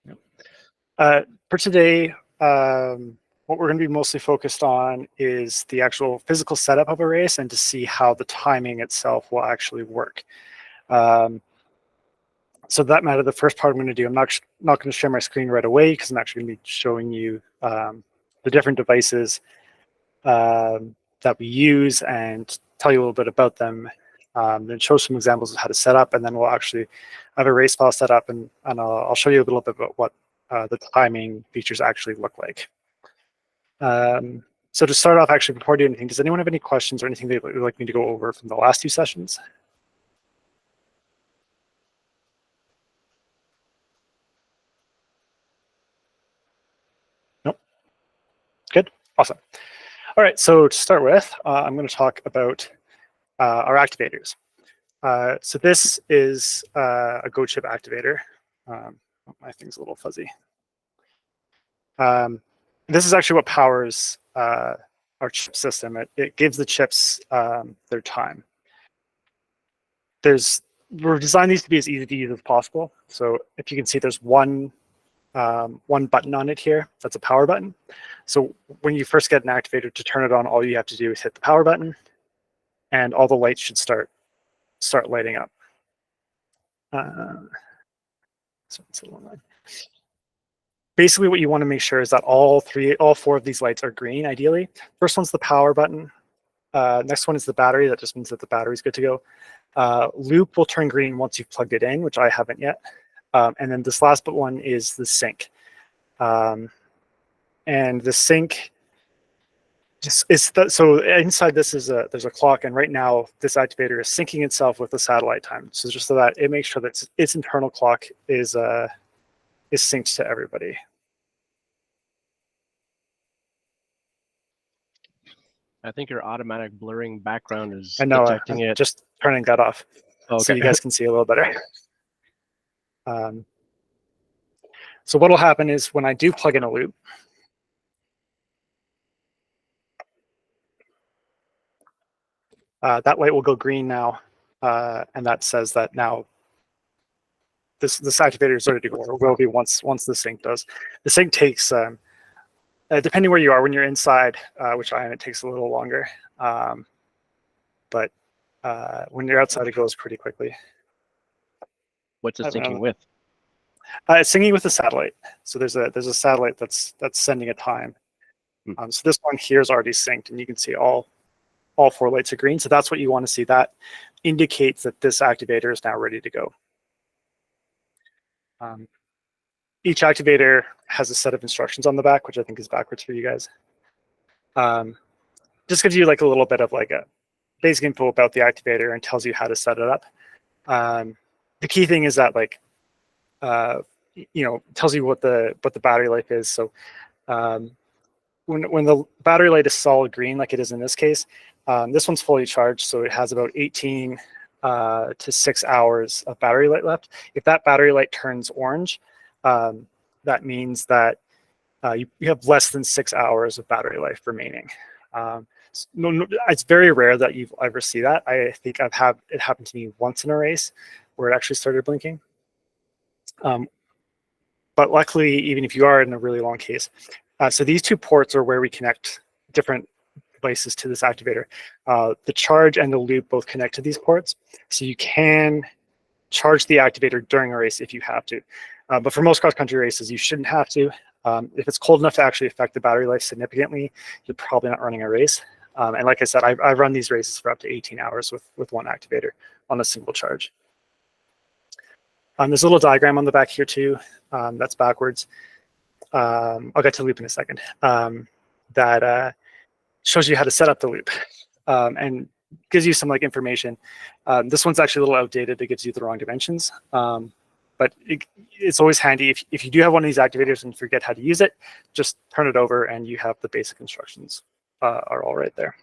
Yep. For today, what we're going to be mostly focused on is the actual physical setup of a race and to see how the timing itself will actually work. So that matter, the first part I'm going to do, I'm not going to share my screen right away because I'm actually going to be showing you the different devices that we use and tell you a little bit about them, then show some examples of how to set up, and then we'll actually have a race file set up, and I'll show you a little bit about what the timing features actually look like. So to start off, actually, before I do anything, does anyone have any questions or anything they would like me to go over from the last two sessions? Nope. Good. Awesome. All right. So to start with, I'm going to talk about our activators. So this is a Go chip activator. My thing's a little fuzzy. This is actually what powers our chip system. It gives the chips their time. We're designed these to be as easy to use as possible. So if you can see, there's one button on it here. That's a power button. So when you first get an activator, to turn it on, all you have to do is hit the power button, and all the lights should start lighting up. Basically, what you want to make sure is that all four of these lights are green, ideally. First one's the power button. Next one is the battery. That just means that the battery's good to go. Loop will turn green once you've plugged it in, which I haven't yet. And then this last but one is the sync. And the sync so inside this is there's a clock, and right now this activator is syncing itself with the satellite time. So just so that it makes sure that its internal clock is synced to everybody. I think your automatic blurring background is detecting it. Just turning that off, so you guys can see a little better. So what will happen is when I do plug in a loop, that light will go green now, and that says that now this activator is ready to go, or will be once the sync does. The sync takes, depending where you are, when you're inside, which I am, it takes a little longer. But when you're outside, it goes pretty quickly. What's it syncing with? It's syncing with the satellite. So there's a satellite that's sending a time. So this one here is already synced, and you can see all four lights are green. So that's what you want to see. That indicates that this activator is now ready to go. Each activator has a set of instructions on the back, which I think is backwards for you guys. Just gives you like a little bit of like a basic info about the activator and tells you how to set it up. The key thing is that like tells you what the battery life is. So when the battery light is solid green, like it is in this case, this one's fully charged, so it has about 18 to 6 hours of battery light left. If that battery light turns orange, that means that you have less than 6 hours of battery life remaining. It's very rare that you ever see that. I think it happened to me once in a race where it actually started blinking. But luckily, even if you are in a really long case, so these two ports are where we connect different devices to this activator. The charge and the loop both connect to these ports, so you can charge the activator during a race if you have to. But for most cross-country races, you shouldn't have to. If it's cold enough to actually affect the battery life significantly, you're probably not running a race. And like I said, I've run these races for up to 18 hours with one activator on a single charge. There's a little diagram on the back here too. That's backwards. I'll get to loop in a second. That shows you how to set up the loop and gives you some like information. This one's actually a little outdated. It gives you the wrong dimensions. But it's always handy if you do have one of these activators and forget how to use it, just turn it over and you have the basic instructions are all right there.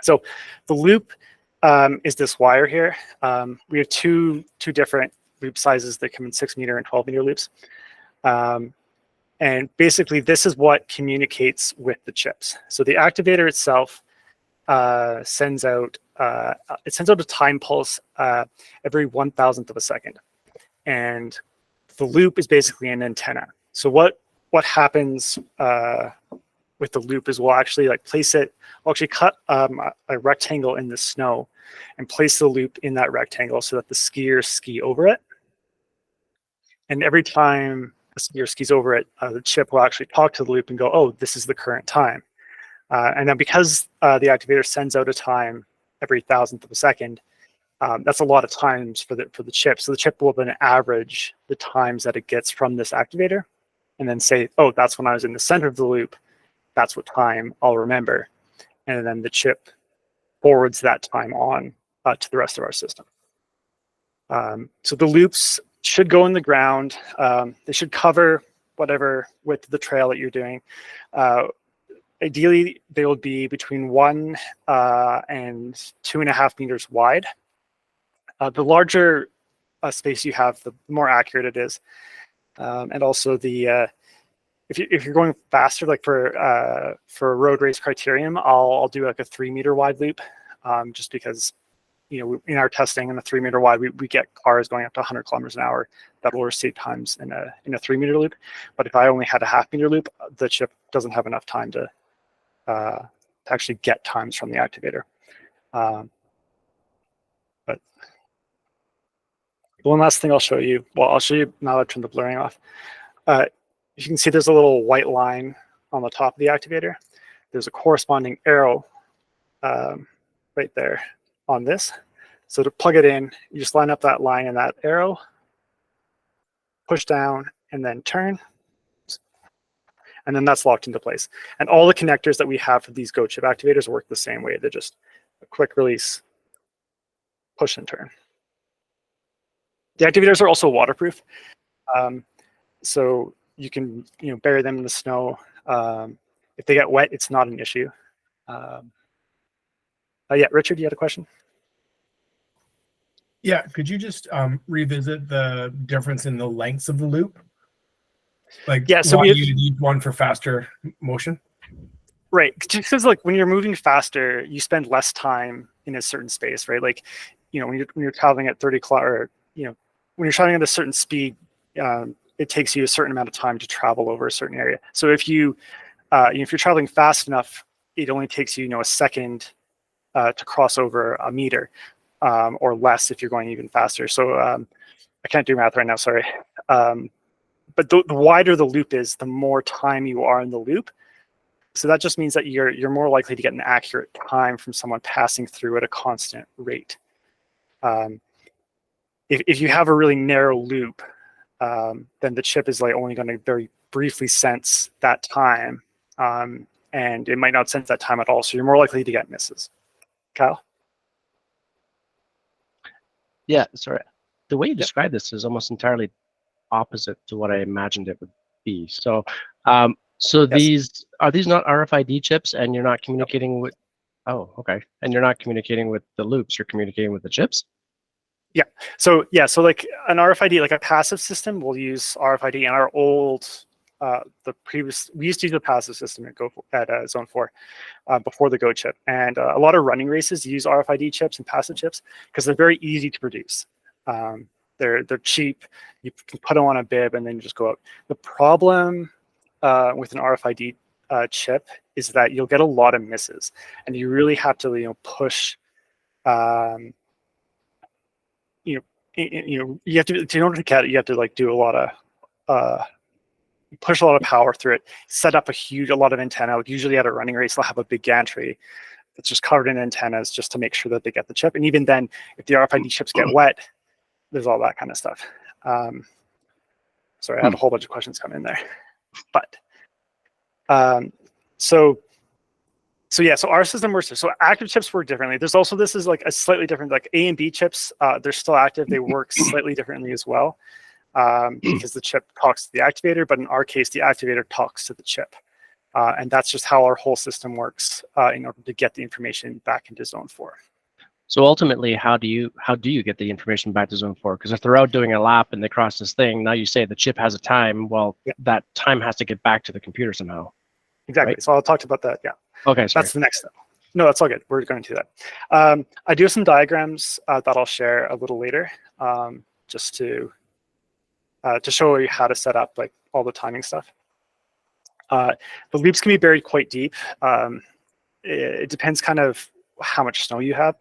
So the loop is this wire here. We have two different loop sizes that come in 6-meter and 12-meter loops. And basically, this is what communicates with the chips. So the activator itself sends out a time pulse every 1,000th of a second. And the loop is basically an antenna. So what happens with the loop is we'll actually like place it, we'll actually cut a rectangle in the snow and place the loop in that rectangle so that the skiers ski over it. And every time a skier skis over it, the chip will actually talk to the loop and go, oh, this is the current time. And then because the activator sends out a time every thousandth of a second, that's a lot of times for the chip. So the chip will then average the times that it gets from this activator and then say, oh, that's when I was in the center of the loop. That's what time I'll remember. And then the chip forwards that time on to the rest of our system. So the loops should go in the ground. They should cover whatever width of the trail that you're doing. Ideally, they will be between 1 and 2.5 meters wide. The larger space you have, the more accurate it is. And also the if you're going faster, like for a road race criterium, I'll do like a 3-meter wide loop, just because in our testing in a 3-meter wide, we get cars going up to 100 kilometers an hour that will receive times in a 3-meter loop. But if I only had a 0.5-meter loop, the chip doesn't have enough time to actually get times from the activator. But one last thing I'll show you. Well, I'll show you now that I've turned the blurring off. You can see there's a little white line on the top of the activator. There's a corresponding arrow right there on this. So to plug it in, you just line up that line and that arrow, push down, and then turn. And then that's locked into place. And all the connectors that we have for these Go chip activators work the same way. They're just a quick release, push and turn. The activators are also waterproof. So you can bury them in the snow. If they get wet, it's not an issue. Yeah, Richard, you had a question? Yeah, could you just revisit the difference in the lengths of the loop? Like, yeah, so why you need one for faster motion? Right, just because like when you're moving faster, you spend less time in a certain space, right? Like, when you're traveling at 30 kilometers, or when you're traveling at a certain speed, it takes you a certain amount of time to travel over a certain area. So if if you're traveling fast enough, it only takes you a second to cross over a meter, or less if you're going even faster. So I can't do math right now, sorry. But the wider the loop is, the more time you are in the loop. So that just means that you're more likely to get an accurate time from someone passing through at a constant rate. If you have a really narrow loop, then the chip is like only going to very briefly sense that time, and it might not sense that time at all. So you're more likely to get misses. Kyle? Yeah, sorry. The way you describe this is almost entirely opposite to what I imagined it would be. So, so yes. Are these not RFID chips, and you're not communicating with? Oh, okay. And you're not communicating with the loops. You're communicating with the chips. Yeah. So like an RFID, like a passive system, will use RFID. And our old, we used to use a passive system at Zone4 before the Go chip, and a lot of running races use RFID chips and passive chips because they're very easy to produce. They're cheap. You can put them on a bib and then you just go out. The problem with an RFID chip is that you'll get a lot of misses, and you really have to push. You have to, in order to get it, you have to like do a lot of push a lot of power through it, set up a lot of antenna. Like usually at a running race, they'll have a big gantry that's just covered in antennas just to make sure that they get the chip. And even then, if the RFID chips get wet, there's all that kind of stuff. Sorry, I have a whole bunch of questions coming in there. But so our system works. So active chips work differently. There's also, this is like a slightly different, like A and B chips, they're still active. They work slightly differently as well, because the chip talks to the activator, but in our case, the activator talks to the chip. And that's just how our whole system works in order to get the information back into Zone4. So ultimately, how do you get the information back to Zone4? Because if they're out doing a lap and they cross this thing, now you say the chip has a time. Well, that time has to get back to the computer somehow. Exactly. Right? So I'll talk about that. Yeah. Okay. Sorry. That's the next step. No, that's all good. We're going to do that. I do have some diagrams that I'll share a little later, just to to show you how to set up like all the timing stuff. The loops can be buried quite deep. It depends kind of how much snow you have.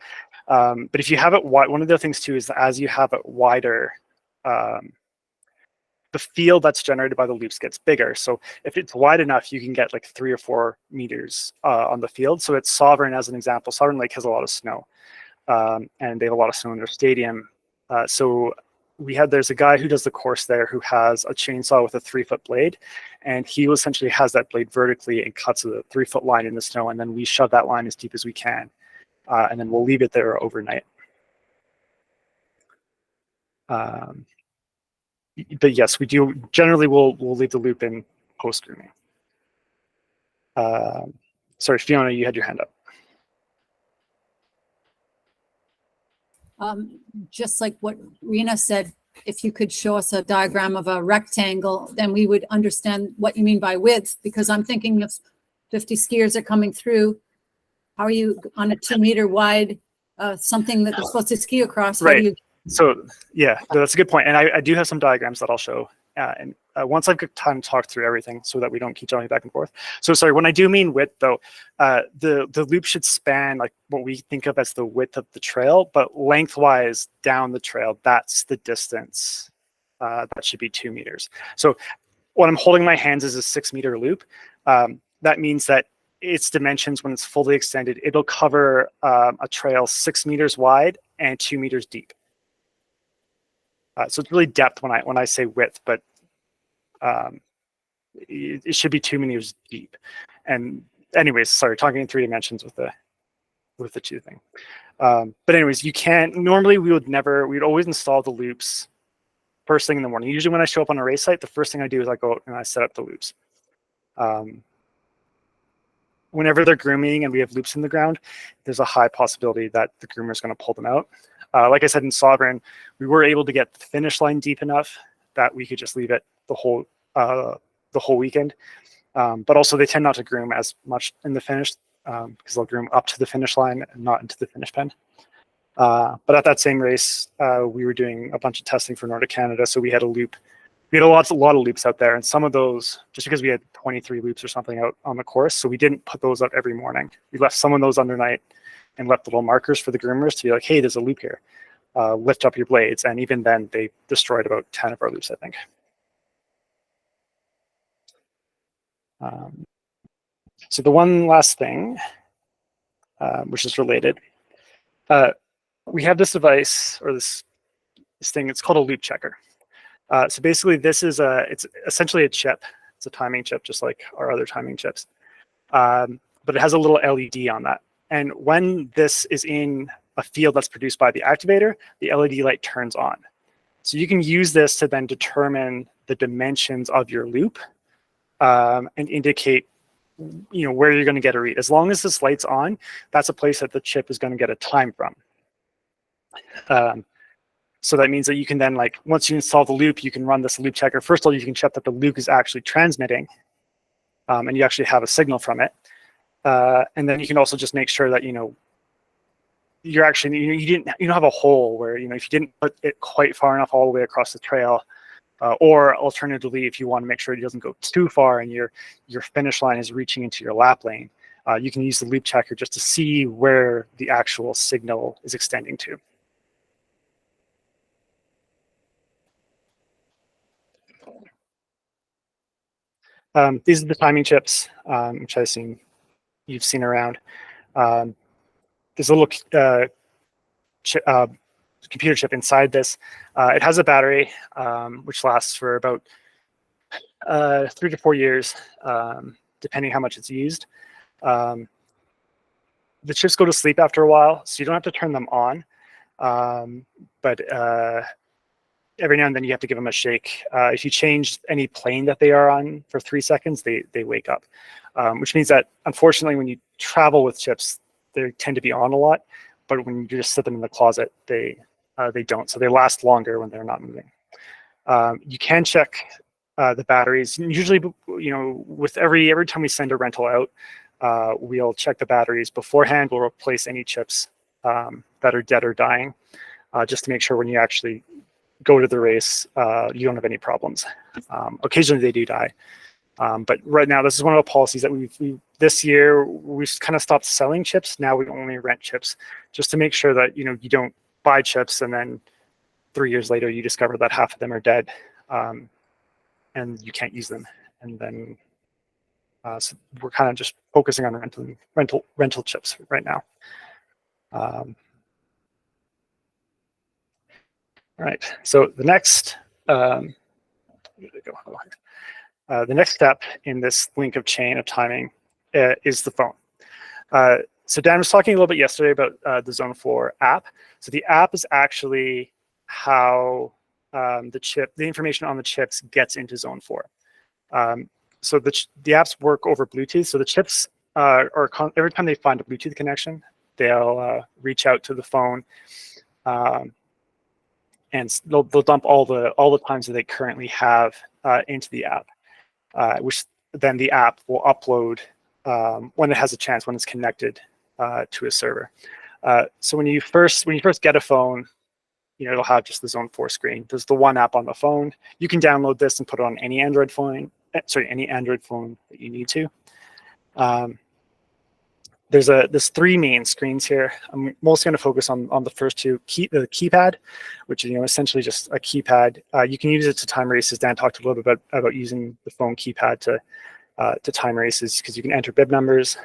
But if you have it wide, one of the things too is that as you have it wider, the field that's generated by the loops gets bigger. So if it's wide enough, you can get like 3 or 4 meters on the field. So it's Sovereign as an example. Sovereign Lake has a lot of snow, and they have a lot of snow in their stadium. So there's a guy who does the course there who has a chainsaw with a 3-foot blade, and he essentially has that blade vertically and cuts a 3-foot line in the snow, and then we shove that line as deep as we can, and then we'll leave it there overnight. But yes, we do generally we'll leave the loop in post grooming. Sorry, Fiona, you had your hand up. Just like what Rena said, if you could show us a diagram of a rectangle, then we would understand what you mean by width, because I'm thinking if 50 skiers are coming through, how are you on a 2-meter wide, something that they're supposed to ski across? Right. So yeah, that's a good point. And I do have some diagrams that I'll show. And once I've got time to talk through everything so that we don't keep jumping back and forth. So sorry, when I do mean width though, the loop should span like what we think of as the width of the trail, but lengthwise down the trail, that's the distance. That should be 2 meters. So when I'm holding my hands is a 6-meter loop. That means that its dimensions, when it's fully extended, it'll cover a trail 6 meters wide and 2 meters deep. So it's really depth when I say width, but it should be 2 meters deep. And anyways, sorry, talking in 3 dimensions with the 2 thing. But anyways, you can't, normally we'd always install the loops first thing in the morning. Usually when I show up on a race site, the first thing I do is I go out and I set up the loops. Whenever they're grooming and we have loops in the ground, there's a high possibility that the groomer is going to pull them out. Like I said, in Sovereign, we were able to get the finish line deep enough that we could just leave it the whole weekend. But also they tend not to groom as much in the finish because they'll groom up to the finish line and not into the finish pen. But at that same race, we were doing a bunch of testing for Nordic Canada. So we had a loop. We had a lot of loops out there, and some of those, just because we had 23 loops or something out on the course, so we didn't put those up every morning. We left some of those undernight and left little markers for the groomers to be like, hey, there's a loop here. Lift up your blades. And even then, they destroyed about 10 of our loops, I think. So the one last thing, which is related, we have this device or this thing. It's called a loop checker. So basically, it's essentially a chip. It's a timing chip, just like our other timing chips. But it has a little LED on that. And when this is in a field that's produced by the activator, the LED light turns on. So you can use this to then determine the dimensions of your loop and indicate, where you're going to get a read. As long as this light's on, that's a place that the chip is going to get a time from. So that means that you can then, once you install the loop, you can run this loop checker. First of all, you can check that the loop is actually transmitting, and you actually have a signal from it. And then you can also just make sure that you're actually you don't have a hole where if you didn't put it quite far enough all the way across the trail, or alternatively, if you want to make sure it doesn't go too far and your finish line is reaching into your lap lane, you can use the loop checker just to see where the actual signal is extending to. These are the timing chips, which I assume you've seen around. There's a little computer chip inside this. It has a battery, which lasts for about 3 to 4 years, depending how much it's used. The chips go to sleep after a while, so you don't have to turn them on. But every now and then you have to give them a shake. If you change any plane that they are on for 3 seconds, they wake up, which means that unfortunately when you travel with chips, they tend to be on a lot, but when you just sit them in the closet, they don't. So they last longer when they're not moving. You can check the batteries. Usually, with every time we send a rental out, we'll check the batteries beforehand. We'll replace any chips that are dead or dying, just to make sure when you actually go to the race, you don't have any problems. Occasionally they do die. But right now, this is one of the policies that this year, we kind of stopped selling chips. Now we only rent chips, just to make sure that, you don't buy chips and then 3 years later you discover that half of them are dead, and you can't use them. And then so we're kind of just focusing on rental chips right now. All right, so the next, where did it go? The next step in this link of chain of timing is the phone. So Dan was talking a little bit yesterday about the Zone4 app. So the app is actually how the information on the chips gets into Zone4. So the apps work over Bluetooth. So the chips every time they find a Bluetooth connection, they'll reach out to the phone, and they'll dump all the times that they currently have into the app. Which then the app will upload when it has a chance, when it's connected to a server. So when you first get a phone, it'll have just the Zone4 screen. There's the one app on the phone. You can download this and put it on any Android phone. Any Android phone that you need to. There's 3 main screens here. I'm mostly going to focus on the first two, the keypad, which is essentially just a keypad. You can use it to time races. Dan talked a little bit about using the phone keypad to time races, because you can enter bib numbers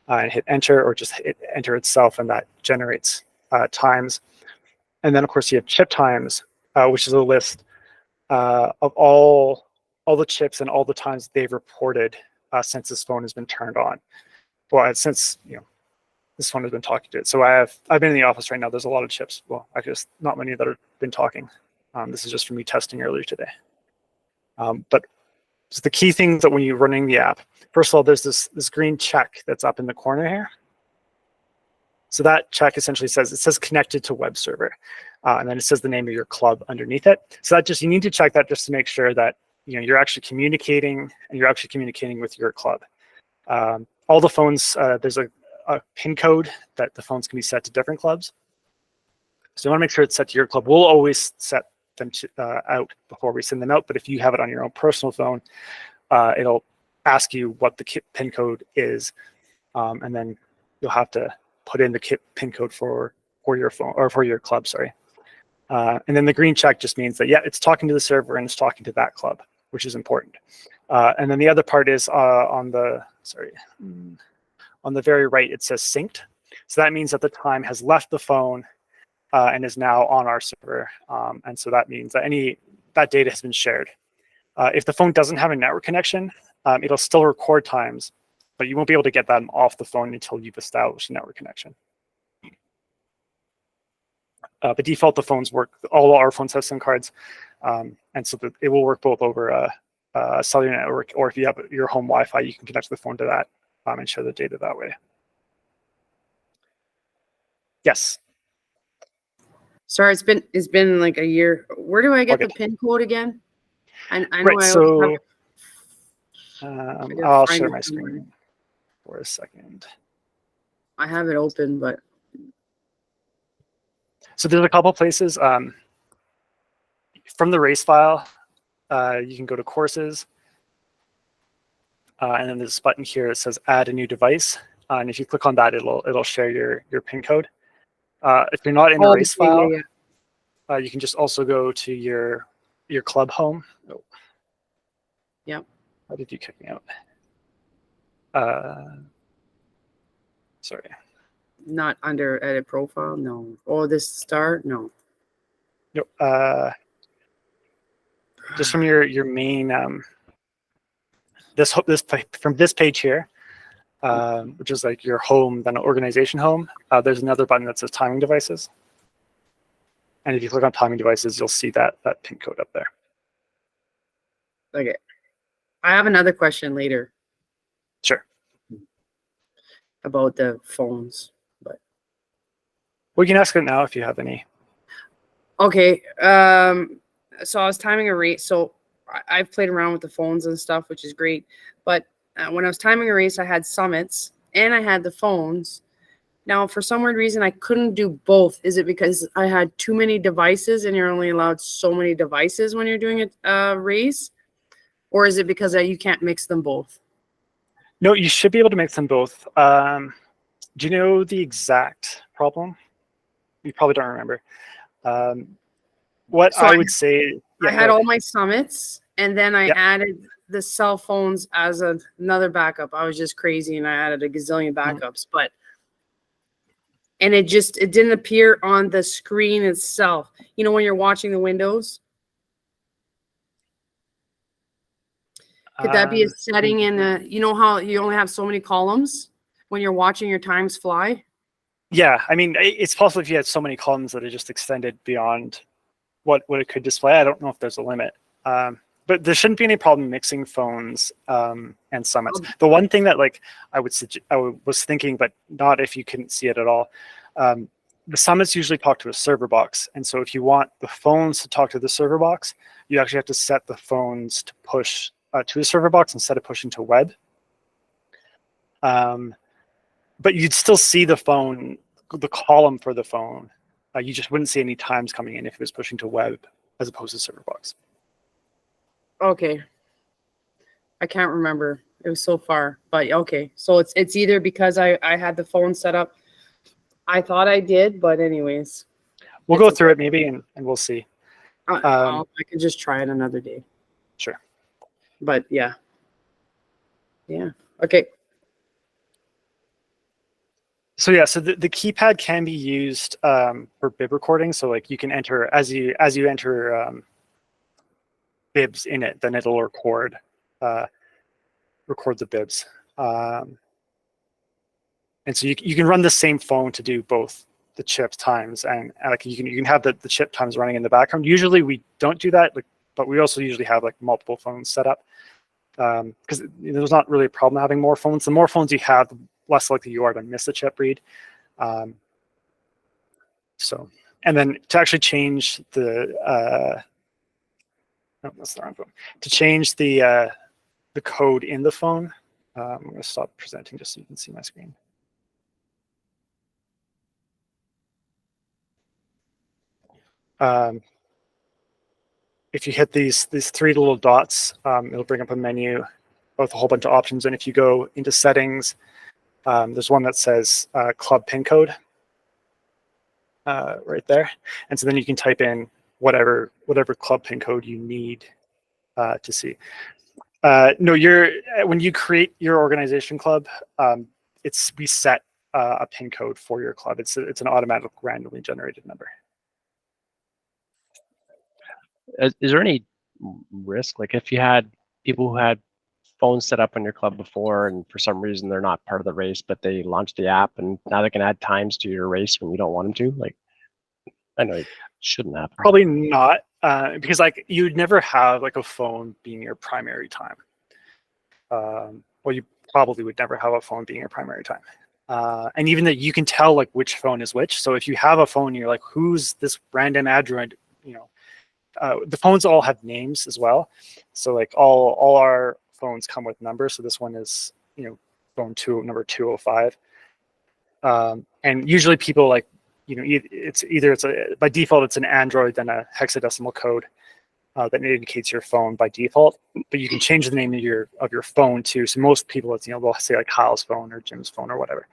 and hit enter, or just hit enter itself, and that generates times. And then of course you have chip times, which is a list of all the chips and all the times they've reported since this phone has been turned on. Well, since this phone has been talking to it. So I've been in the office right now. There's a lot of chips. Well, I guess not many that have been talking. This is just for me testing earlier today. But so the key things that when you're running the app, first of all, there's this green check that's up in the corner here. So that check essentially says connected to web server, and then it says the name of your club underneath it. So that you need to check that just to make sure that you're actually communicating, and you're actually communicating with your club. All the phones, there's a PIN code that the phones can be set to different clubs. So you want to make sure it's set to your club. We'll always set them out before we send them out. But if you have it on your own personal phone, it'll ask you what the PIN code is, and then you'll have to put in the PIN code for your phone, or for your club. Sorry. And then the green check just means that it's talking to the server and it's talking to that club, which is important. And then the other part is on the very right, it says synced. So that means that the time has left the phone and is now on our server. And so that means that that data has been shared. If the phone doesn't have a network connection, it'll still record times, but you won't be able to get them off the phone until you've established a network connection. By default, the phones work. All our phones have SIM cards, and so it will work both over a cellular network, or if you have your home Wi-Fi, you can connect the phone to that and share the data that way. Yes. Sorry, it's been like a year. Where do I get the PIN code again? I know right. So I'll share my somewhere. screen for a second. I have it open, but so there's a couple places. From the race file, you can go to courses, and then there's this button here that says add a new device. And if you click on that, it'll share your PIN code. If you're not in the race file, you can just also go to your club home. Oh. Yep. How did you kick me out? Sorry. Not under edit profile, no. Or this start, no. Nope. Just from your main from this page here, which is like your home, then organization home. There's another button that says timing devices, and if you click on timing devices, you'll see that PIN code up there. Okay. I have another question later. Sure. About the phones, but we can ask it now if you have any. Okay. So I was timing a race. So I've played around with the phones and stuff, which is great. But when I was timing a race, I had summits and I had the phones. Now, for some weird reason, I couldn't do both. Is it because I had too many devices and you're only allowed so many devices when you're doing a race? Or is it because you can't mix them both? No, you should be able to mix them both. Do you know the exact problem? You probably don't remember. What So I would say, I yeah, had go all ahead. my summits, and then I Yep. added the cell phones as another backup. I was just crazy, and I added a gazillion backups, and it didn't appear on the screen itself. You know, when you're watching the windows, could that be a setting in you know how you only have so many columns when you're watching your times fly? Yeah, I mean, it's possible if you had so many columns that it just extended beyond what it could display. I don't know if there's a limit. But there shouldn't be any problem mixing phones and summits. The one thing that like I was thinking, but not if you couldn't see it at all, the summits usually talk to a server box. And so if you want the phones to talk to the server box, you actually have to set the phones to push to a server box instead of pushing to web. But you'd still see the phone, the column for the phone. You just wouldn't see any times coming in if it was pushing to web as opposed to server box. Okay. I can't remember. It was so far, but okay. So it's either because I had the phone set up. I thought I did, but anyways. We'll go through it maybe and we'll see. I could just try it another day. Sure. But yeah. Yeah. Okay. So yeah, so the keypad can be used for bib recording. So like you can enter as you enter bibs in it, then it'll record the bibs. And so you can run the same phone to do both the chip times and like you can have the chip times running in the background. Usually we don't do that, but we also usually have like multiple phones set up because there's not really a problem having more phones. The more phones you have, the less likely you are to miss a chip read. So, and then to actually change the no, that's the wrong phone. To change the code in the phone, I'm going to stop presenting just so you can see my screen. If you hit these three little dots, it'll bring up a menu with a whole bunch of options. And if you go into settings, there's one that says club pin code right there. And so then you can type in whatever club pin code you need to see. No, when you create your organization club, we set a pin code for your club. It's an automatic randomly generated number. Is there any risk, like if you had people who had phones set up on your club before and for some reason they're not part of the race, but they launched the app and now they can add times to your race when you don't want them to? Like, I know it shouldn't happen. Probably not, because like you'd never have like a phone being your primary time. Well, you probably would never have a phone being your primary time. And even that you can tell like which phone is which. So if you have a phone, you're like, who's this random Android? You know, the phones all have names as well. So like all our phones come with numbers. So this one is, phone number 205. And usually people like, it's by default, it's an Android, then a hexadecimal code that indicates your phone by default, but you can change the name of your phone too. So most people, it's, they'll say like Kyle's phone or Jim's phone or whatever.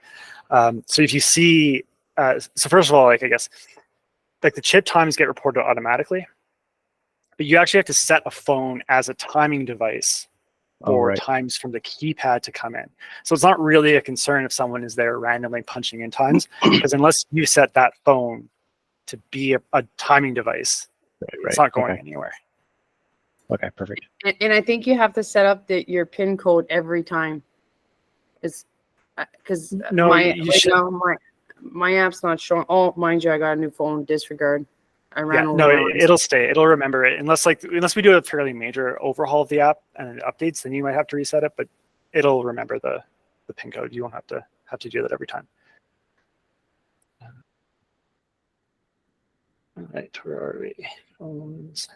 So if you see, so first of all, like I guess, like the chip times get reported automatically, but you actually have to set a phone as a timing device for times from the keypad to come in. So it's not really a concern if someone is there randomly punching in times, because unless you set that phone to be a timing device, it's not going anywhere. Okay, perfect. And I think you have to set up your PIN code every time. It's because my app's not showing. Oh, mind you, I got a new phone. Disregard. I ran over. No, it'll stay. It'll remember it unless we do a fairly major overhaul of the app and it updates. Then you might have to reset it, but it'll remember the PIN code. You won't have to do that every time. All right, where are we? Phones.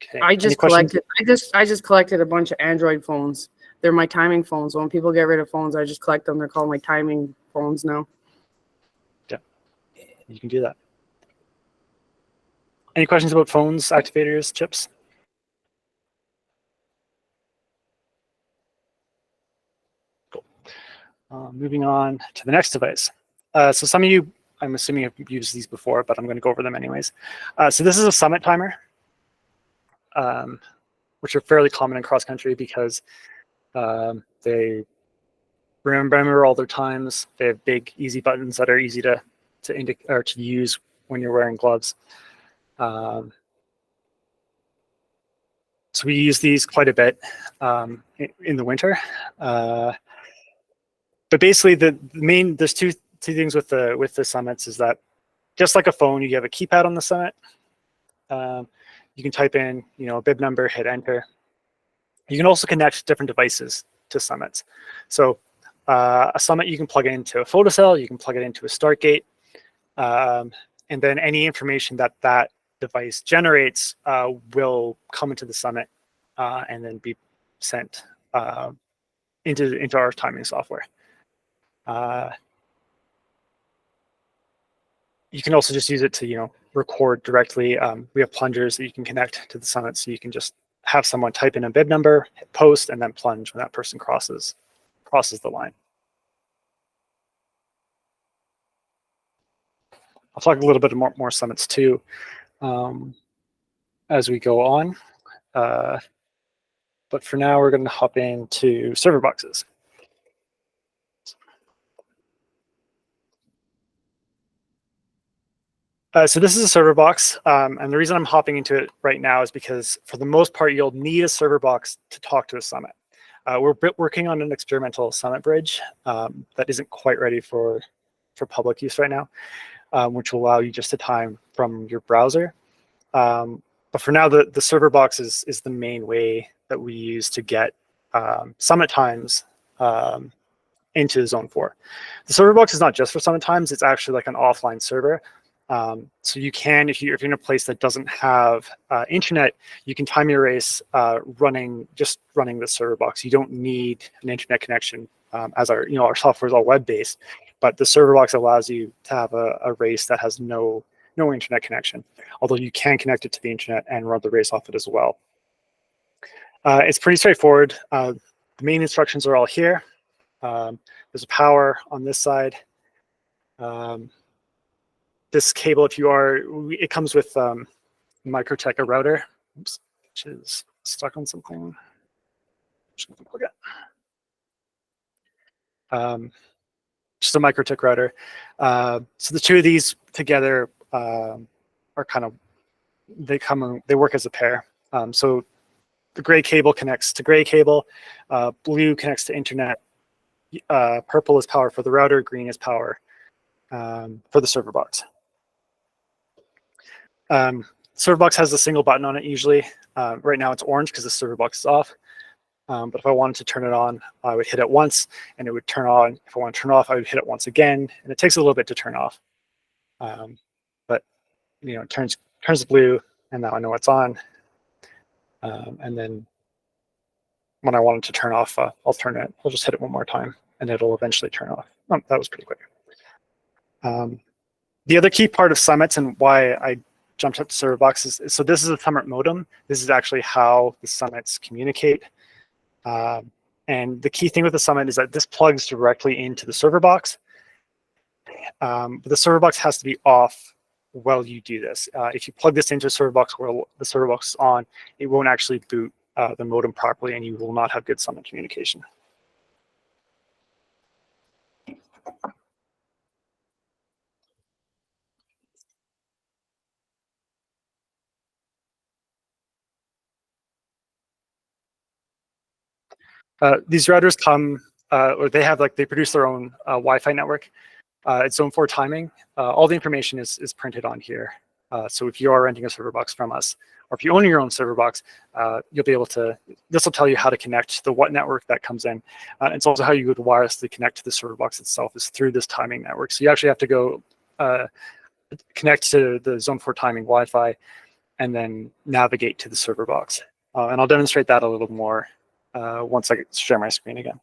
Okay. I just collected a bunch of Android phones They're my timing phones. When people get rid of phones, I just collect them. They're called my timing phones now. Yeah, you can do that. Any questions about phones, activators, chips? Cool. Moving on to the next device. So some of you, I'm assuming, have used these before, but I'm going to go over them anyways. So this is a summit timer, which are fairly common in cross country because they remember all their times. They have big, easy buttons that are easy to use when you're wearing gloves. So we use these quite a bit in the winter. But basically, there's two things with the summits is that just like a phone, you have a keypad on the summit. You can type in, a bib number, hit enter. You can also connect different devices to summits. So a summit you can plug it into a photocell, you can plug it into a start gate, and then any information that device generates will come into the summit and then be sent into our timing software. You can also just use it to record directly. We have plungers that you can connect to the summit, so you can just have someone type in a bib number, hit post, and then plunge when that person crosses the line. I'll talk a little bit more summits too as we go on. But for now, we're going to hop into server boxes. So this is a server box, and the reason I'm hopping into it right now is because for the most part, you'll need a server box to talk to a summit. We're working on an experimental summit bridge that isn't quite ready for public use right now, which will allow you just to time from your browser. But for now, the server box is the main way that we use to get summit times into Zone 4. The server box is not just for summit times, it's actually like an offline server. So you can, if you're in a place that doesn't have internet, you can time your race running the server box. You don't need an internet connection, as our software is all web-based, but the server box allows you to have a race that has no internet connection, although you can connect it to the internet and run the race off it as well. It's pretty straightforward. The main instructions are all here. There's a power on this side. This cable, it comes with Microtech, a router, which is stuck on something. Just going to plug it. Just a Microtech router. So the two of these together are they work as a pair. So the gray cable connects to gray cable, blue connects to internet, purple is power for the router, green is power for the server box. Server box has a single button on it usually. Right now it's orange because the server box is off. But if I wanted to turn it on, I would hit it once and it would turn on. If I want to turn off, I would hit it once again, and it takes a little bit to turn off. But it turns blue, and now I know it's on. And then when I want it to turn off, I'll just hit it one more time, and it'll eventually turn off. Oh, that was pretty quick. The other key part of summits and why I jumped up to server boxes. So this is a summit modem. This is actually how the summits communicate. And the key thing with the summit is that this plugs directly into the server box. But the server box has to be off while you do this. If you plug this into a server box where the server box is on, it won't actually boot the modem properly, and you will not have good summit communication. These routers come, or they produce their own Wi-Fi network. It's Zone 4 timing. All the information is printed on here. So if you are renting a server box from us, or if you own your own server box, you'll be able to, this will tell you how to connect to the what network that comes in. It's also how you would wirelessly connect to the server box itself is through this timing network. So you actually have to go connect to the Zone 4 timing Wi-Fi and then navigate to the server box. And I'll demonstrate that a little more once I share my screen again.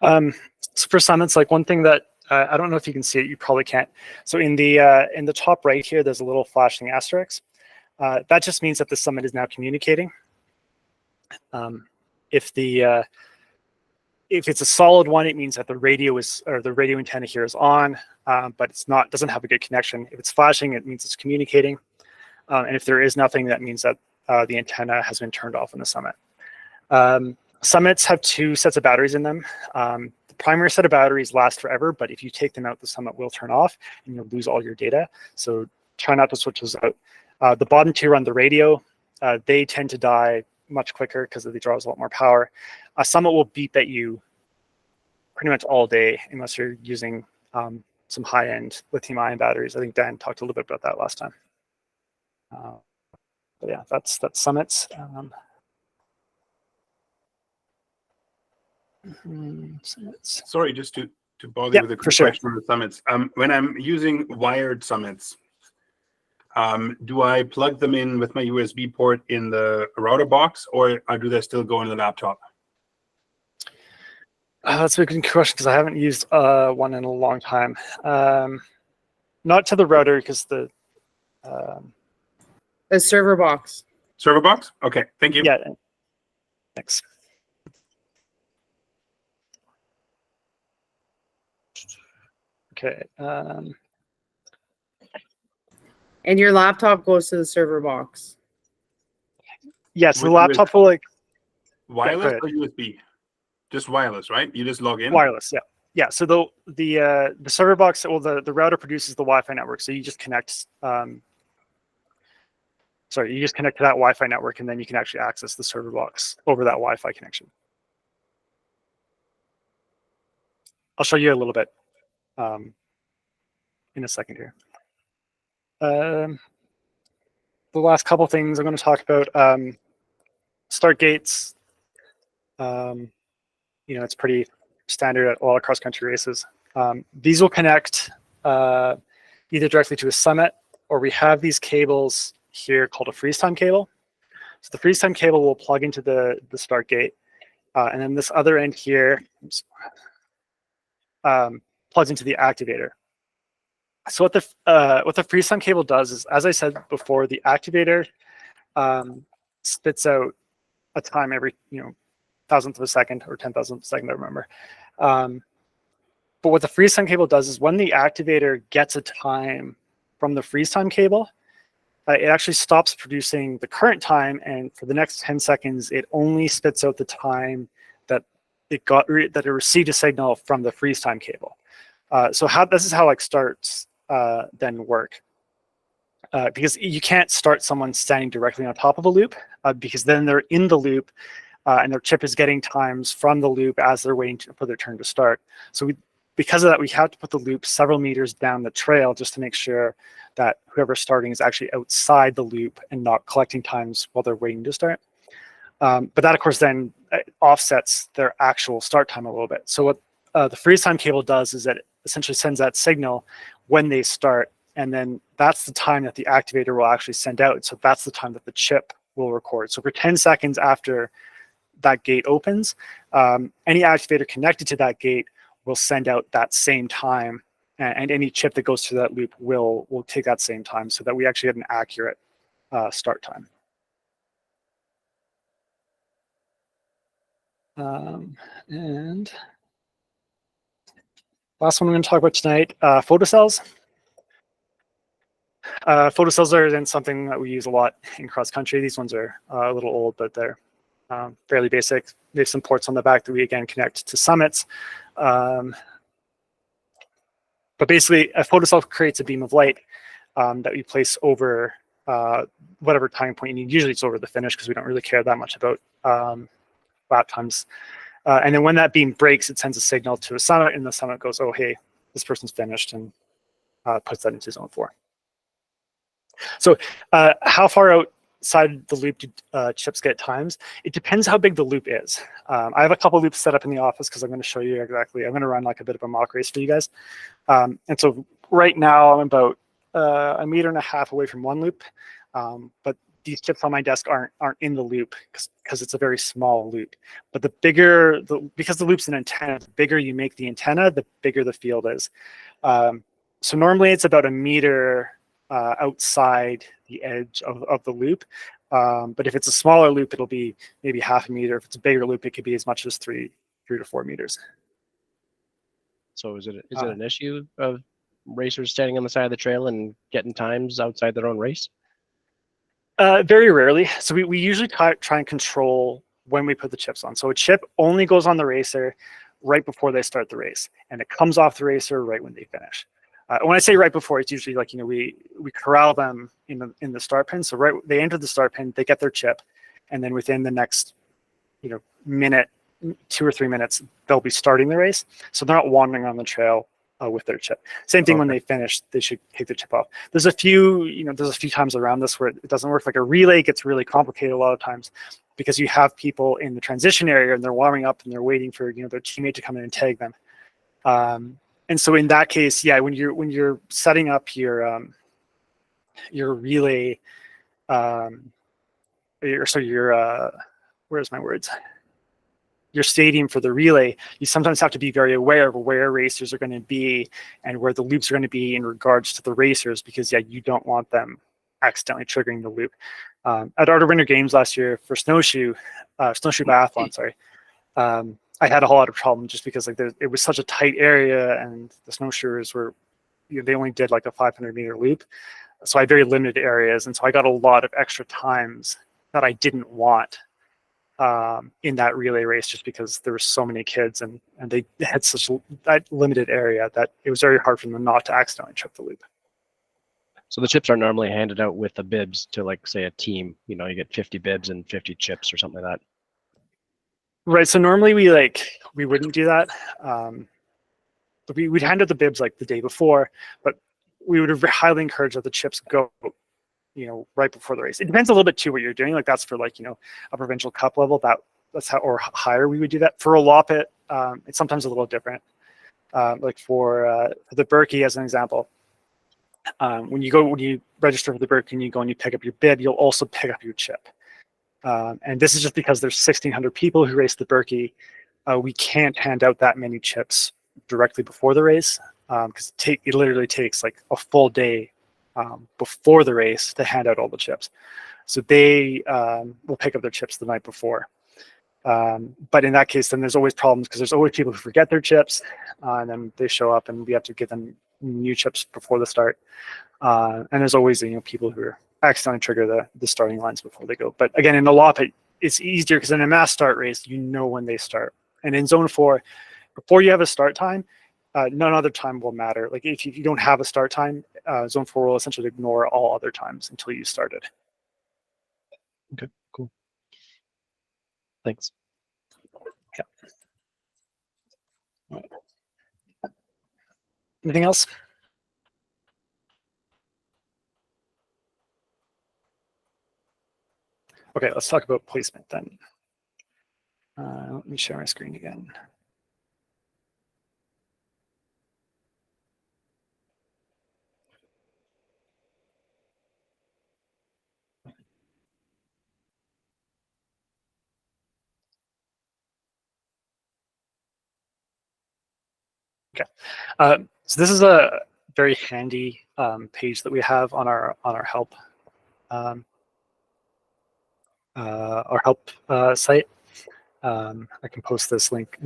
So for summits, like one thing that I don't know if you can see it, you probably can't. So in the top right here, there's a little flashing asterisk. That just means that the summit is now communicating. If it's a solid one, it means that the radio antenna here is on, but doesn't have a good connection. If it's flashing, it means it's communicating. And if there is nothing, that means that the antenna has been turned off in the summit. Summits have two sets of batteries in them. The primary set of batteries last forever, but if you take them out, the summit will turn off and you'll lose all your data. So try not to switch those out. The bottom two run the radio. They tend to die much quicker because they draw a lot more power. A summit will beep at you pretty much all day unless you're using some high-end lithium-ion batteries. I think Dan talked a little bit about that last time. But yeah, that's summits. Summits. Sorry, just to bother you with a quick sure. question on the summits. When I'm using wired summits, do I plug them in with my USB port in the router box, or do they still go in the laptop? That's a good question because I haven't used one in a long time. Not to the router because the server box. Server box? Okay, thank you. Yeah, thanks. Okay. And your laptop goes to the server box. Yes, the With laptop will wireless Yeah, or USB? Just wireless, right? You just log in? wireless. Yeah, yeah. So the server box, well, the router produces the Wi-Fi network. So you just connect. You just connect to that Wi-Fi network, and then you can actually access the server box over that Wi-Fi connection. I'll show you a little bit in a second here. The last couple things I'm going to talk about, start gates. It's pretty standard at all cross-country races. These will connect either directly to a summit, or we have these cables here called a freeze time cable. So the freeze time cable will plug into the start gate, and then this other end here plugs into the activator. So what the freeze time cable does is, as I said before, the activator spits out a time every thousandth of a second or 10,000th of a second, I remember. But what the freeze time cable does is when the activator gets a time from the freeze time cable, it actually stops producing the current time, and for the next 10 seconds, it only spits out the time that it received a signal from the freeze time cable. So this is how like starts then work. Because you can't start someone standing directly on top of a loop, because then they're in the loop and their chip is getting times from the loop as they're waiting for their turn to start. So because of that, we have to put the loop several meters down the trail just to make sure that whoever's starting is actually outside the loop and not collecting times while they're waiting to start. But that, of course, then offsets their actual start time a little bit. So what the freeze time cable does is that it essentially sends that signal when they start, and then that's the time that the activator will actually send out. So that's the time that the chip will record. So for 10 seconds after that gate opens, any activator connected to that gate will send out that same time, and any chip that goes through that loop will take that same time, so that we actually have an accurate start time. And last one I'm going to talk about tonight, photocells. Photocells are then something that we use a lot in cross country. These ones are a little old, but they're fairly basic. They have some ports on the back that we again connect to summits. But basically, a photocell creates a beam of light that we place over whatever timing point you need. Usually it's over the finish because we don't really care that much about lap times. And then when that beam breaks, it sends a signal to a summit, and the summit goes, oh, hey, this person's finished, and puts that into zone 4. So how far outside the loop do chips get times? It depends how big the loop is. I have a couple loops set up in the office because I'm going to show you exactly. I'm going to run like a bit of a mock race for you guys. And so right now I'm about 1.5 meters away from one loop, but these chips on my desk aren't in the loop because it's a very small loop. But the bigger, because the loop's an antenna, the bigger you make the antenna, the bigger the field is. So normally it's about 1 meter outside the edge of the loop. But if it's a smaller loop, it'll be maybe 0.5 meter. If it's a bigger loop, it could be as much as 3 to 4 meters. So is it an issue of racers standing on the side of the trail and getting times outside their own race? Very rarely. So we usually try and control when we put the chips on. So a chip only goes on the racer right before they start the race, and it comes off the racer right when they finish. When I say right before, it's usually like, we corral them in the start pin. So right, they enter the start pin, they get their chip, and then within the next minute, 2 or 3 minutes, they'll be starting the race. So they're not wandering on the trail with their chip. Same thing when they finish, they should take the chip off. There's a few times around this where it doesn't work. Like a relay gets really complicated a lot of times because you have people in the transition area and they're warming up and they're waiting for their teammate to come in and tag them. And so in that case, yeah, when you're setting up your relay, where's my words? Your stadium for the relay, you sometimes have to be very aware of where racers are going to be and where the loops are going to be in regards to the racers, because you don't want them accidentally triggering the loop. At Art of Winter Games last year for snowshoe biathlon, sorry, I had a whole lot of problems just because it was such a tight area and the snowshoers were, they only did like a 500 meter loop. So I had very limited areas. And so I got a lot of extra times that I didn't want in that relay race, just because there were so many kids and they had such that limited area that it was very hard for them not to accidentally trip the loop. So the chips are normally handed out with the bibs to, like, say, a team. You get 50 bibs and 50 chips or something like that. Right. So normally we wouldn't do that. But we'd hand out the bibs like the day before, but we would highly encourage that the chips go right before the race. It depends a little bit too what you're doing. Like that's for a provincial cup level, that's how, or higher, we would do that. For a Loppet, it's sometimes a little different. Like for the Berkey, as an example, when you register for the Berkey and you go and you pick up your bib, you'll also pick up your chip. And this is just because there's 1,600 people who race the Berkey. We can't hand out that many chips directly before the race because it literally takes like a full day before the race to hand out all the chips. So they will pick up their chips the night before. But in that case, then there's always problems because there's always people who forget their chips and then they show up and we have to give them new chips before the start. And there's always people who are accidentally trigger the starting lines before they go. But again, in the Loppet, it's easier because in a mass start race, when they start. And in Zone 4, before you have a start time, none other time will matter. Like if you don't have a start time, Zone 4 will essentially ignore all other times until you started. Okay, cool. Thanks. Yeah. Anything else? Okay, let's talk about placement then. Let me share my screen again. Okay, so this is a very handy page that we have on our help site. I can post this link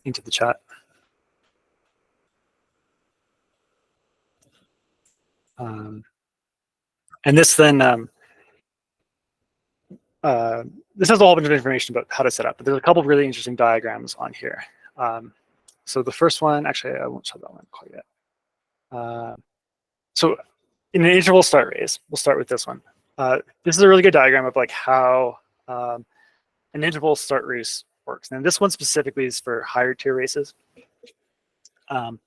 into the chat. And this then this has a whole bunch of information about how to set up, but there's a couple of really interesting diagrams on here. So the first one, actually, I won't show that one quite yet. So in an interval start race, we'll start with this one. This is a really good diagram of like how an interval start race works. And this one specifically is for higher tier races. But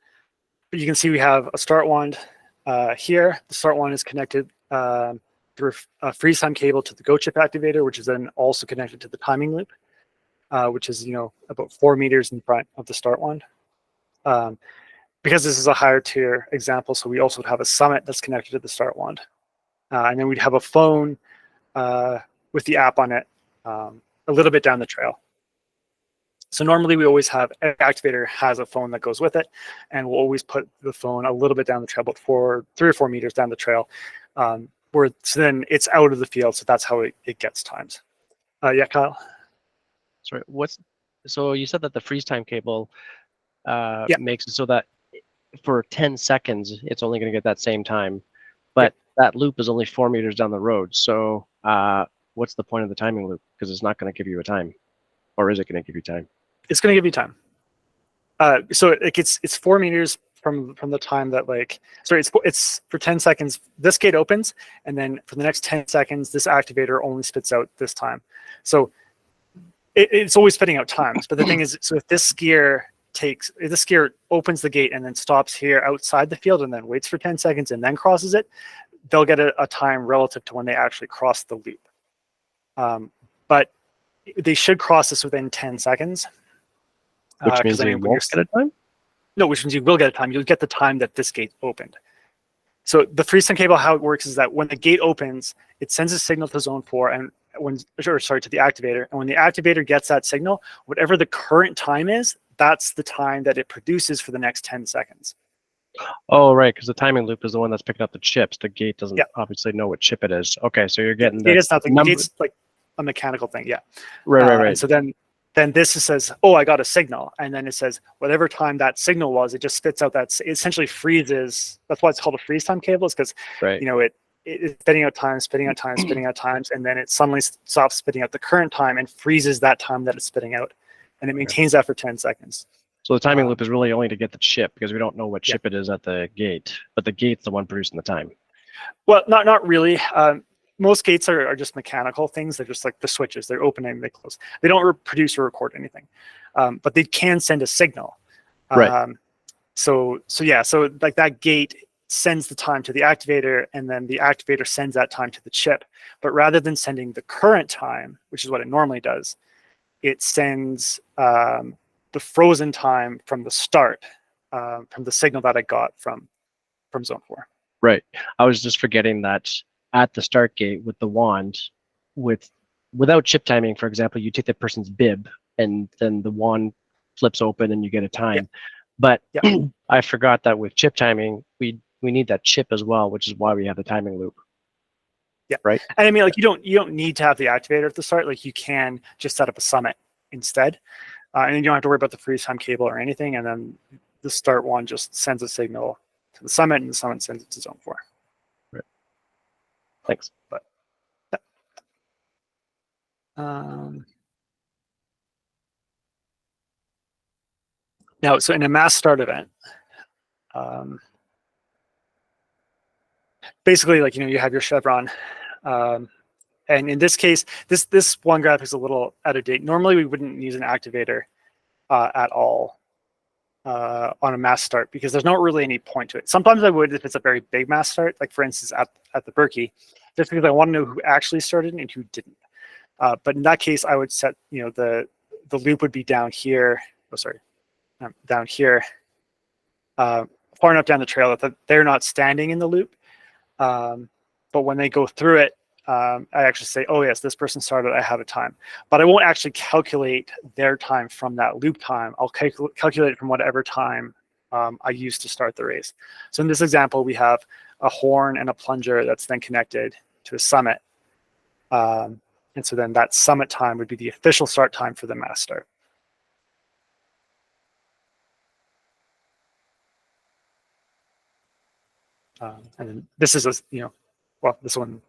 you can see we have a start wand here. The start wand is connected through a freeze time cable to the Go chip activator, which is then also connected to the timing loop, which is about 4 meters in front of the start wand. Because this is a higher tier example, so we also would have a summit that's connected to the start wand. And then we'd have a phone with the app on it a little bit down the trail. So normally we always have, every activator has a phone that goes with it, and we'll always put the phone a little bit down the trail, about 3 or 4 meters down the trail, where so then it's out of the field, so that's how it gets times. Yeah, Kyle? Sorry, so you said that the freeze time cable Yeah. makes it so that for 10 seconds, it's only going to get that same time, but that loop is only 4 meters down the road. So what's the point of the timing loop? Because it's not going to give you a time, or is it going to give you time? It's going to give you time. So it's 4 meters from the time that it's for 10 seconds. This gate opens, and then for the next 10 seconds, this activator only spits out this time. So it's always spitting out times. But the thing is, so if this skier opens the gate and then stops here outside the field and then waits for 10 seconds and then crosses it, they'll get a time relative to when they actually cross the loop. But they should cross this within 10 seconds. Which means they won't get a time? No, which means you will get a time. You'll get the time that this gate opened. So the freeze time cable, how it works is that when the gate opens, it sends a signal to zone 4 and to the activator. And when the activator gets that signal, whatever the current time is, that's the time that it produces for the next 10 seconds. Oh, right, because the timing loop is the one that's picking up the chips. The gate doesn't obviously know what chip it is. Okay, so you're getting the gate is nothing. The gate's like a mechanical thing, yeah. Right. And so then this says, oh, I got a signal. And then it says, whatever time that signal was, it just spits out it essentially freezes. That's why it's called a freeze time cable, is because, it's spitting out times, and then it suddenly stops spitting out the current time and freezes that time that it's spitting out. And it maintains that for 10 seconds. So the timing loop is really only to get the chip, because we don't know what chip it is at the gate, but the gate's the one producing the time. Well, not really. Most gates are just mechanical things. They're just like the switches. They're open and they close. They don't produce or record anything, but they can send a signal. Right. So like that gate sends the time to the activator, and then the activator sends that time to the chip. But rather than sending the current time, which is what it normally does, it sends the frozen time from the start, from the signal that I got from zone 4. Right. I was just forgetting that at the start gate with the wand, without chip timing, for example, you take the person's bib and then the wand flips open and you get a time. But I forgot that with chip timing, we need that chip as well, which is why we have the timing loop. Yeah. Right. And I mean, like you don't need to have the activator at the start. Like you can just set up a summit instead, and you don't have to worry about the freeze time cable or anything. And then the start one just sends a signal to the summit, and the summit sends it to zone 4. Right. Thanks. But now, so in a mass start event, basically, like you have your chevron. And in this case, this one graphic is a little out of date. Normally, we wouldn't use an activator at all on a mass start, because there's not really any point to it. Sometimes I would if it's a very big mass start, like for instance at the Berkey, just because I want to know who actually started and who didn't. But in that case, I would set the loop would be down here. Oh, sorry, down here, far enough down the trail that they're not standing in the loop. But when they go through it, I actually say, oh yes, this person started, I have a time. But I won't actually calculate their time from that loop time. I'll calculate it from whatever time I used to start the race. So in this example, we have a horn and a plunger that's then connected to a summit. And so then that summit time would be the official start time for the mass start. And then this is this one,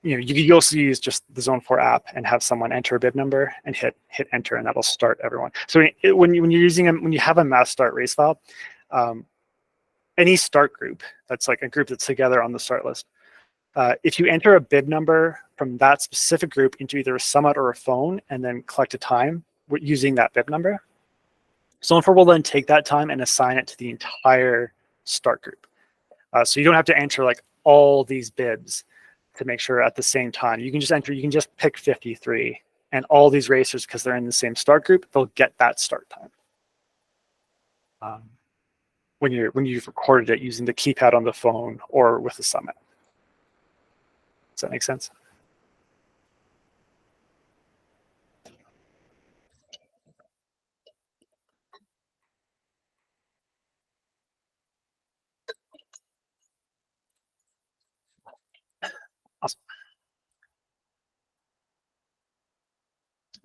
you could also use just the Zone 4 app and have someone enter a bib number and hit enter, and that'll start everyone. So when you're using when you have a mass start race file, any start group that's like a group that's together on the start list, if you enter a bib number from that specific group into either a summit or a phone and then collect a time using that bib number, Zone4 will then take that time and assign it to the entire start group. So you don't have to enter like all these bibs to make sure at the same time. You can just pick 53, and all these racers, because they're in the same start group, they'll get that start time. When you've recorded it using the keypad on the phone or with the summit. Does that make sense? Awesome.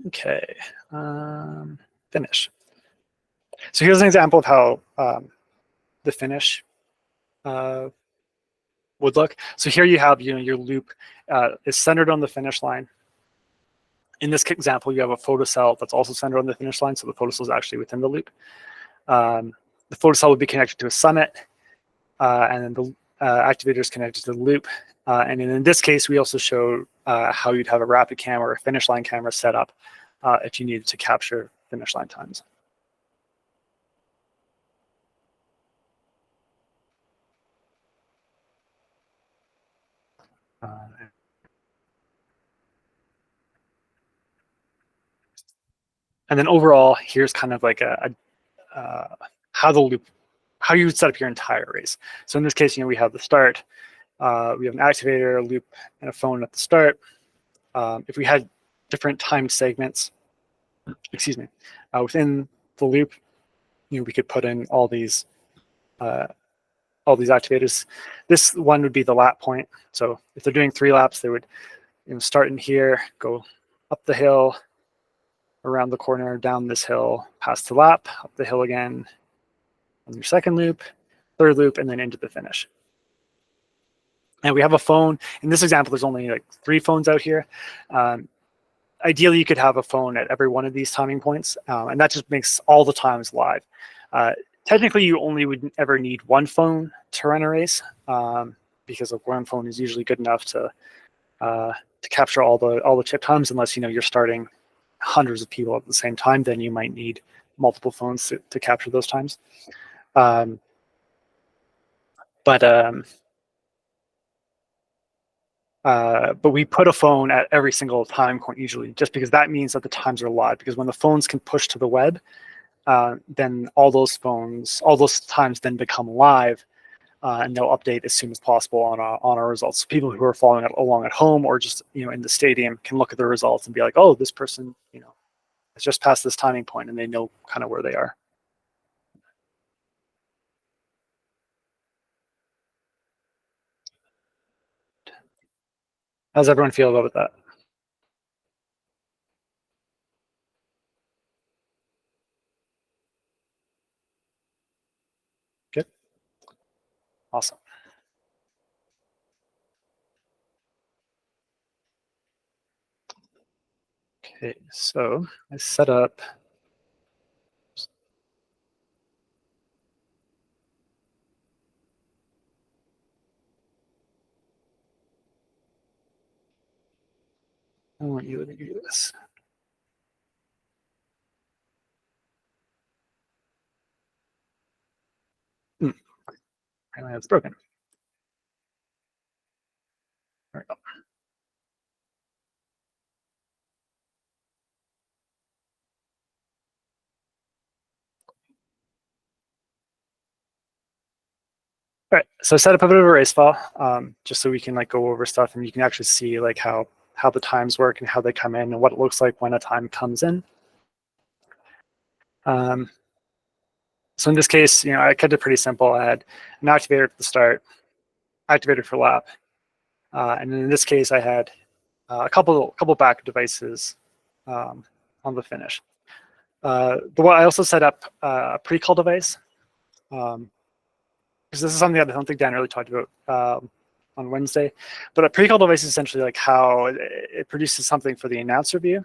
Okay, finish. So here's an example of how the finish would look. So here you have, your loop is centered on the finish line. In this example, you have a photocell that's also centered on the finish line, so the photocell is actually within the loop. The photocell would be connected to a summit, and then the activator is connected to the loop. And in this case, we also show how you'd have a rapid camera or a finish line camera set up if you needed to capture finish line times. And then overall, here's kind of like how you would set up your entire race. So in this case, we have the start, we have an activator, a loop, and a phone at the start. If we had different time segments, within the loop, we could put in all these activators. This one would be the lap point. So if they're doing 3 laps, they would start in here, go up the hill, around the corner, down this hill, past the lap, up the hill again, on your second loop, third loop, and then into the finish. And we have a phone. In this example, there's only like 3 phones out here. Ideally, you could have a phone at every one of these timing points, and that just makes all the times live. Technically, you only would ever need 1 phone to run a race, because one phone is usually good enough to capture all the chip times, unless you're starting hundreds of people at the same time. Then you might need multiple phones to capture those times. But we put a phone at every single time point usually, just because that means that the times are live. Because when the phones can push to the web, then all those times then become live, and they'll update as soon as possible on our results. So people who are following along at home or just in the stadium can look at the results and be like, oh, this person has just passed this timing point, and they know kind of where they are. How's everyone feel about that? Good. Awesome. Okay, so I set up. I want you to do this. Apparently that's broken. There we go. All right, so set up a bit of a race file, just so we can go over stuff, and you can actually see how the times work and how they come in and what it looks like when a time comes in. So in this case, I kept it pretty simple. I had an activator at the start, activator for lap, and then in this case, I had a couple backup devices on the finish. I also set up a pre-call device, because this is something that I don't think Dan really talked about on Wednesday. But a pre-call device is essentially how it produces something for the announcer view.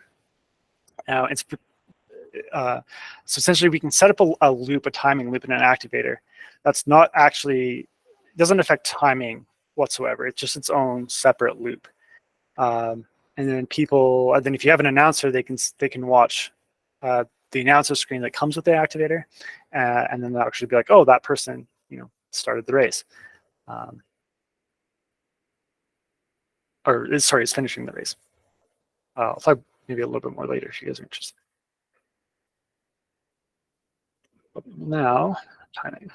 So essentially, we can set up a loop, a timing loop, and an activator, that's not actually, doesn't affect timing whatsoever. It's just its own separate loop. And then if you have an announcer, they can watch the announcer screen that comes with the activator, and then they'll actually be like, oh, that person, started the race. Is finishing the race. I'll talk maybe a little bit more later if you guys are interested. Now, timing.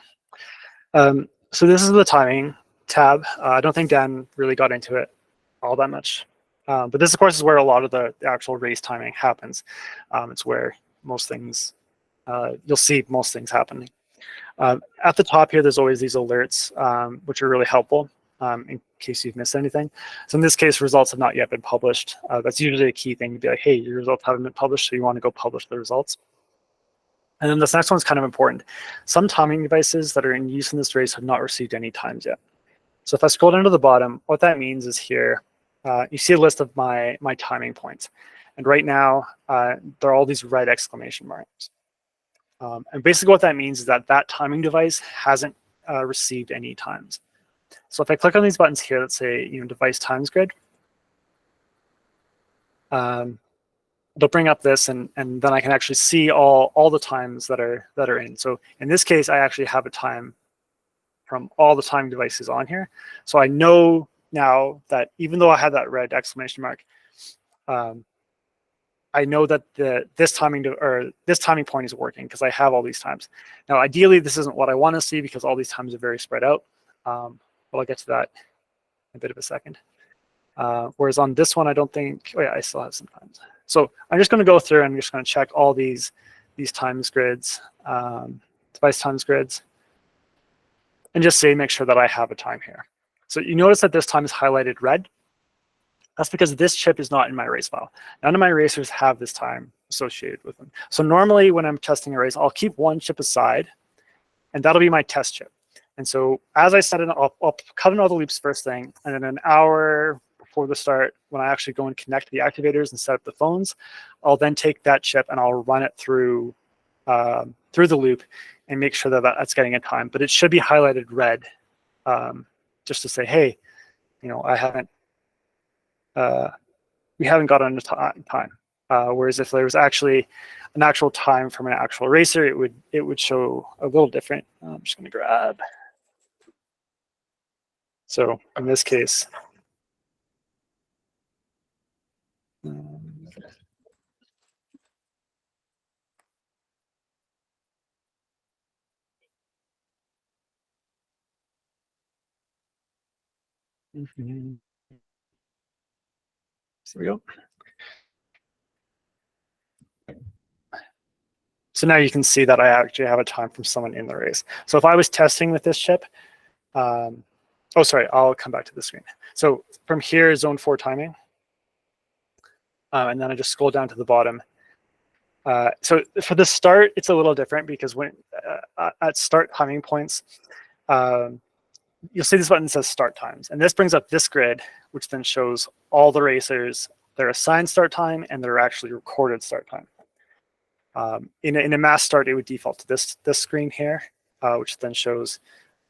So this is the timing tab. I don't think Dan really got into it all that much. But this, of course, is where a lot of the actual race timing happens. It's where most things, you'll see most things happening. At the top here, there's always these alerts, which are really helpful in case you've missed anything. So in this case, results have not yet been published. That's usually a key thing to be like, hey, your results haven't been published, so you want to go publish the results. And then this next one's kind of important. Some timing devices that are in use in this race have not received any times yet. So if I scroll down to the bottom, what that means is here, you see a list of my timing points. And right now, there are all these red exclamation marks. And basically what that means is that timing device hasn't received any times. So if I click on these buttons here that say, device times grid, they'll bring up this, and then I can actually see all the times that are in. So in this case, I actually have a time from all the timing devices on here. So I know now that even though I had that red exclamation mark, I know that this timing point is working because I have all these times. Now, ideally, this isn't what I want to see because all these times are very spread out. But I'll get to that in a bit of a second. Whereas on this one, I don't think, oh yeah, I still have some times. So I'm just going to go through and I'm just going to check all these times grids, device times grids, and just make sure that I have a time here. So you notice that this time is highlighted red. That's because this chip is not in my race file. None of my racers have this time associated with them. So normally when I'm testing a race, I'll keep one chip aside, and that'll be my test chip. And so as I set it, I'll cut in all the loops first thing, and then an hour before the start, when I actually go and connect the activators and set up the phones, I'll then take that chip and I'll run it through the loop and make sure that that's getting a time. But it should be highlighted red, just to say, hey, I haven't. We haven't got on time. Whereas if there was actually an actual time from an actual racer, it would show a little different. I'm just going to grab. So in this case, there we go. So now you can see that I actually have a time from someone in the race. So if I was testing with this chip, oh, sorry, I'll come back to the screen. So from here, zone 4 timing. And then I just scroll down to the bottom. So for the start, it's a little different because when at start timing points, you'll see this button that says start times. And this brings up this grid, which then shows all the racers, their assigned start time and their actually recorded start time. In a mass start, it would default to this screen here, which then shows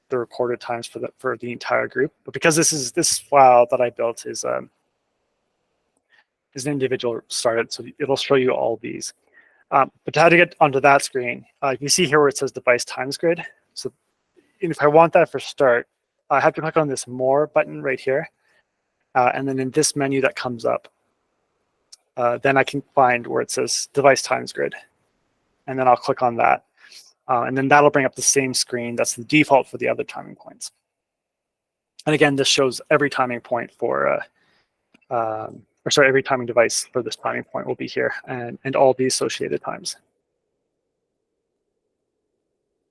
the recorded times for the entire group. But because this file that I built is an individual started, so it'll show you all these. But how to get onto that screen, you see here where it says device times grid. So if I want that for start, I have to click on this more button right here. And then in this menu that comes up, then I can find where it says device times grid. And then I'll click on that. And then that'll bring up the same screen. That's the default for the other timing points. And again, this shows every timing point for, every timing device for this timing point will be here and all the associated times.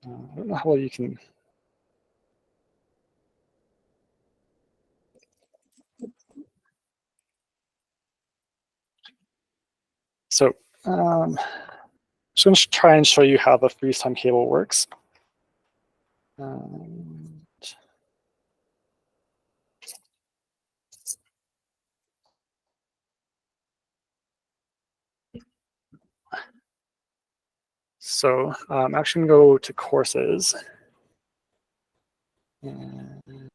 I don't know how well you can. So just going to try and show you how the freeze time cable works. So I'm actually going to go to courses. And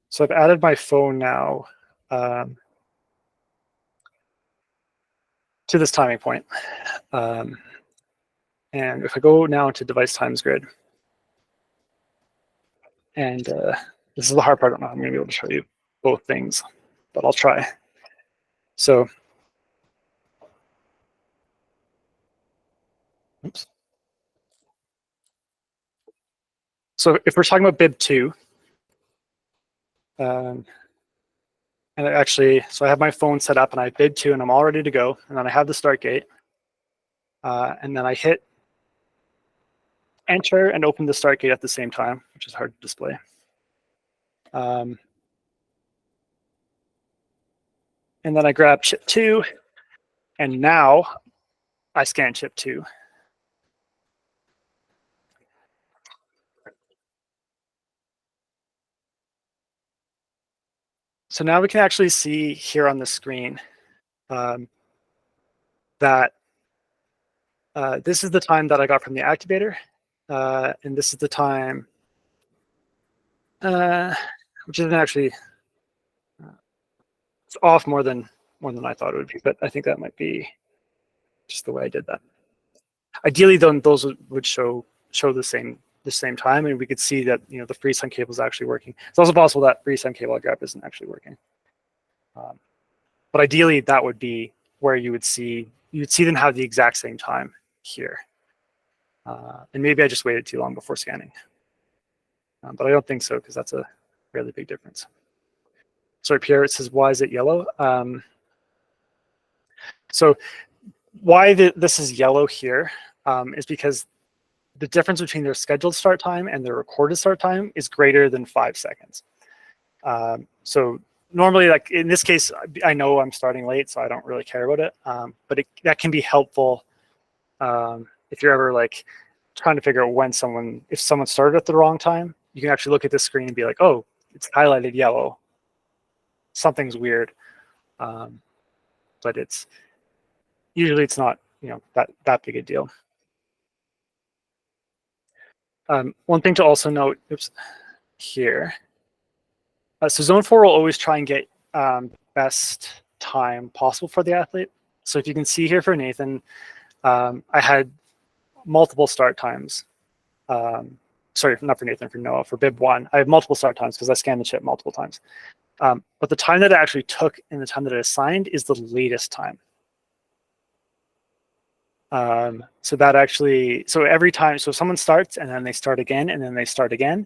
so I've added my phone now to this timing point. And if I go now into device times grid, and this is the hard part, I don't know how I'm going to be able to show you both things, but I'll try. So, oops. So if we're talking about bib 2, and actually, so I have my phone set up and I have bib 2 and I'm all ready to go. And then I have the start gate. And then I hit enter and open the start gate at the same time, which is hard to display. And then I grab chip 2, and now I scan chip 2. So now we can actually see here on the screen that this is the time that I got from the activator, and this is the time, which isn't actually, it's off more than I thought it would be, but I think that might be just the way I did that. Ideally, those would show the same time, and we could see that the FreeSync cable is actually working. It's also possible that FreeSync cable I grabbed isn't actually working. But ideally, that would be where you'd see them have the exact same time here. And maybe I just waited too long before scanning. But I don't think so, because that's a really big difference. Sorry, Pierre, it says, why is it yellow? So why this is yellow here is because the difference between their scheduled start time and their recorded start time is greater than 5 seconds. So normally, like in this case, I know I'm starting late, so I don't really care about it. But that can be helpful if you're ever like trying to figure out if someone started at the wrong time. You can actually look at this screen and be like, oh, it's highlighted yellow. Something's weird. But it's usually not that big a deal. One thing to also note, here. So Zone 4 will always try and get best time possible for the athlete. So if you can see here for Nathan, I had multiple start times. Sorry, not for Nathan, for Noah, for bib 1. I have multiple start times because I scanned the chip multiple times. But the time that it actually took and the time that it assigned is the latest time. So that actually, so every time, so someone starts and then they start again and then they start again,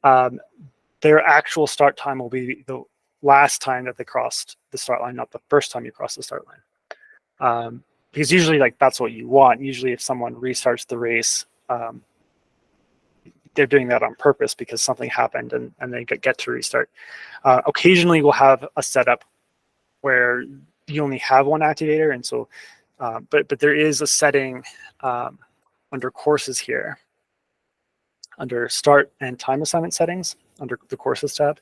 their actual start time will be the last time that they crossed the start line, not the first time you cross the start line. Because usually that's what you want. Usually if someone restarts the race, they're doing that on purpose because something happened and they get to restart. Occasionally we'll have a setup where you only have one activator, and so but there is a setting under courses here, under start and time assignment settings, under the courses tab.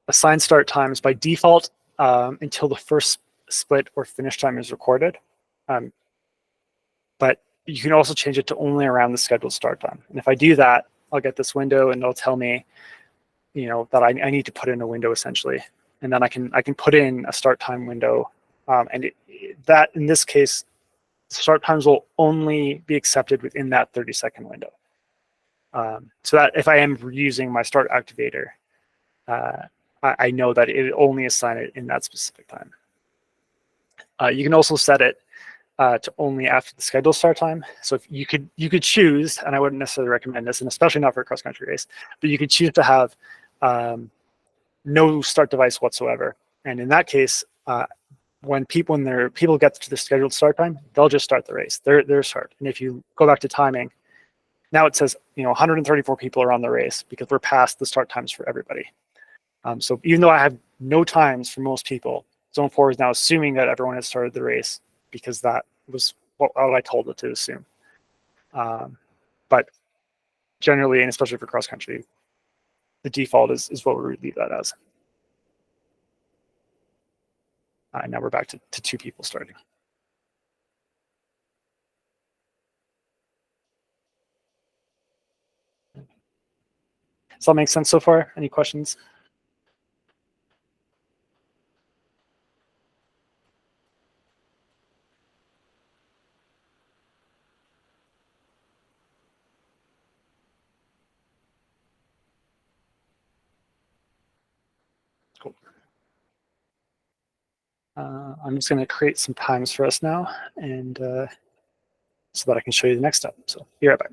Assign start times by default until the first split or finish time is recorded. But you can also change it to only around the scheduled start time. And if I do that, I'll get this window and it'll tell me, that I need to put in a window essentially. And then I can put in a start time window. And that in this case, start times will only be accepted within that 30-second window. So that if I am using my start activator, I know that it only assign it in that specific time. You can also set it to only after the scheduled start time. So if you could choose, and I wouldn't necessarily recommend this, and especially not for a cross-country race, but you could choose to have no start device whatsoever. And in that case, when people get to the scheduled start time, they'll just start the race. Their start. And if you go back to timing, now it says 134 people are on the race because we're past the start times for everybody. So even though I have no times for most people, Zone 4 is now assuming that everyone has started the race because that was what I told it to assume. But generally, and especially for cross country, the default is what we would leave that as. And now we're back to 2 people starting. Does that make sense so far? Any questions? Cool. I'm just going to create some times for us now, and so that I can show you the next step. So be right back.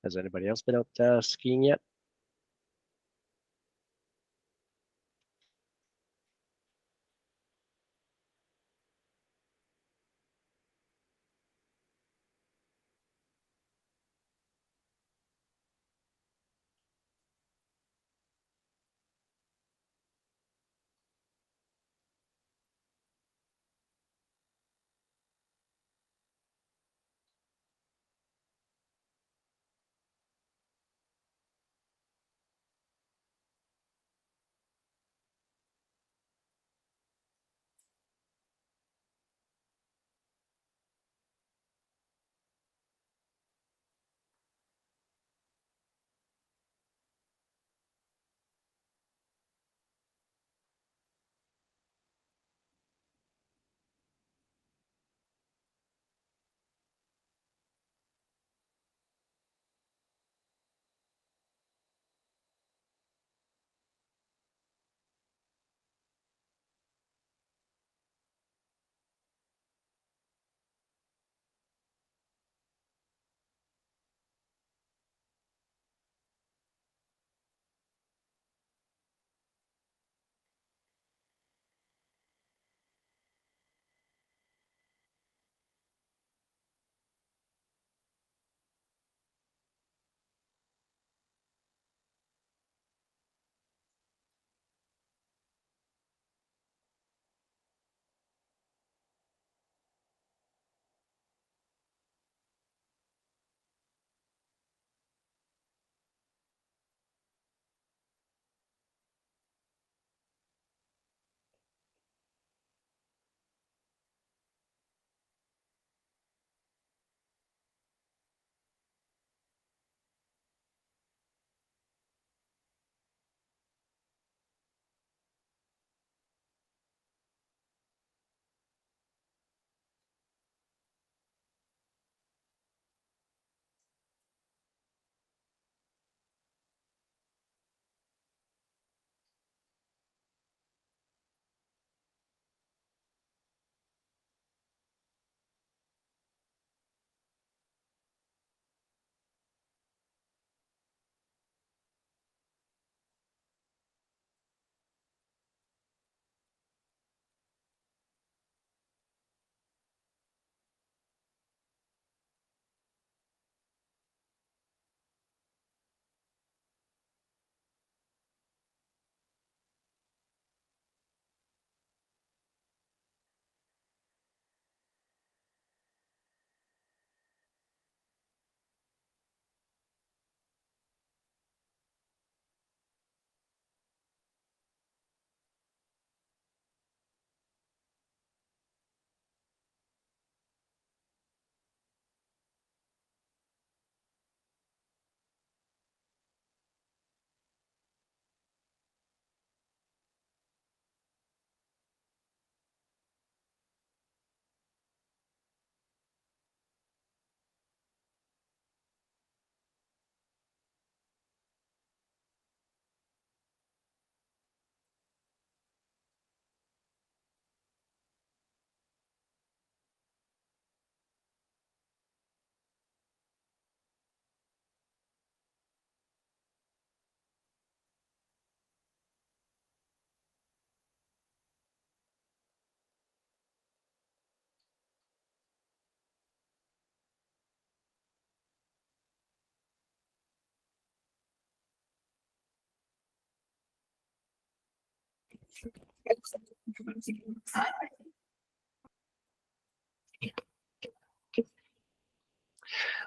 Has anybody else been out skiing yet?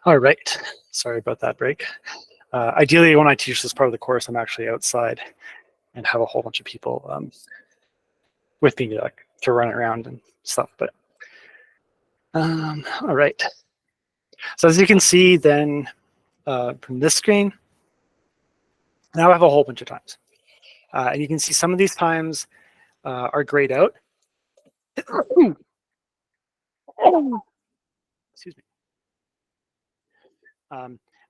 All right, sorry about that break. Ideally, when I teach this part of the course, I'm actually outside and have a whole bunch of people with me to run around and stuff. But all right. So as you can see, then from this screen, now I have a whole bunch of times, and you can see some of these times are grayed out. Excuse me.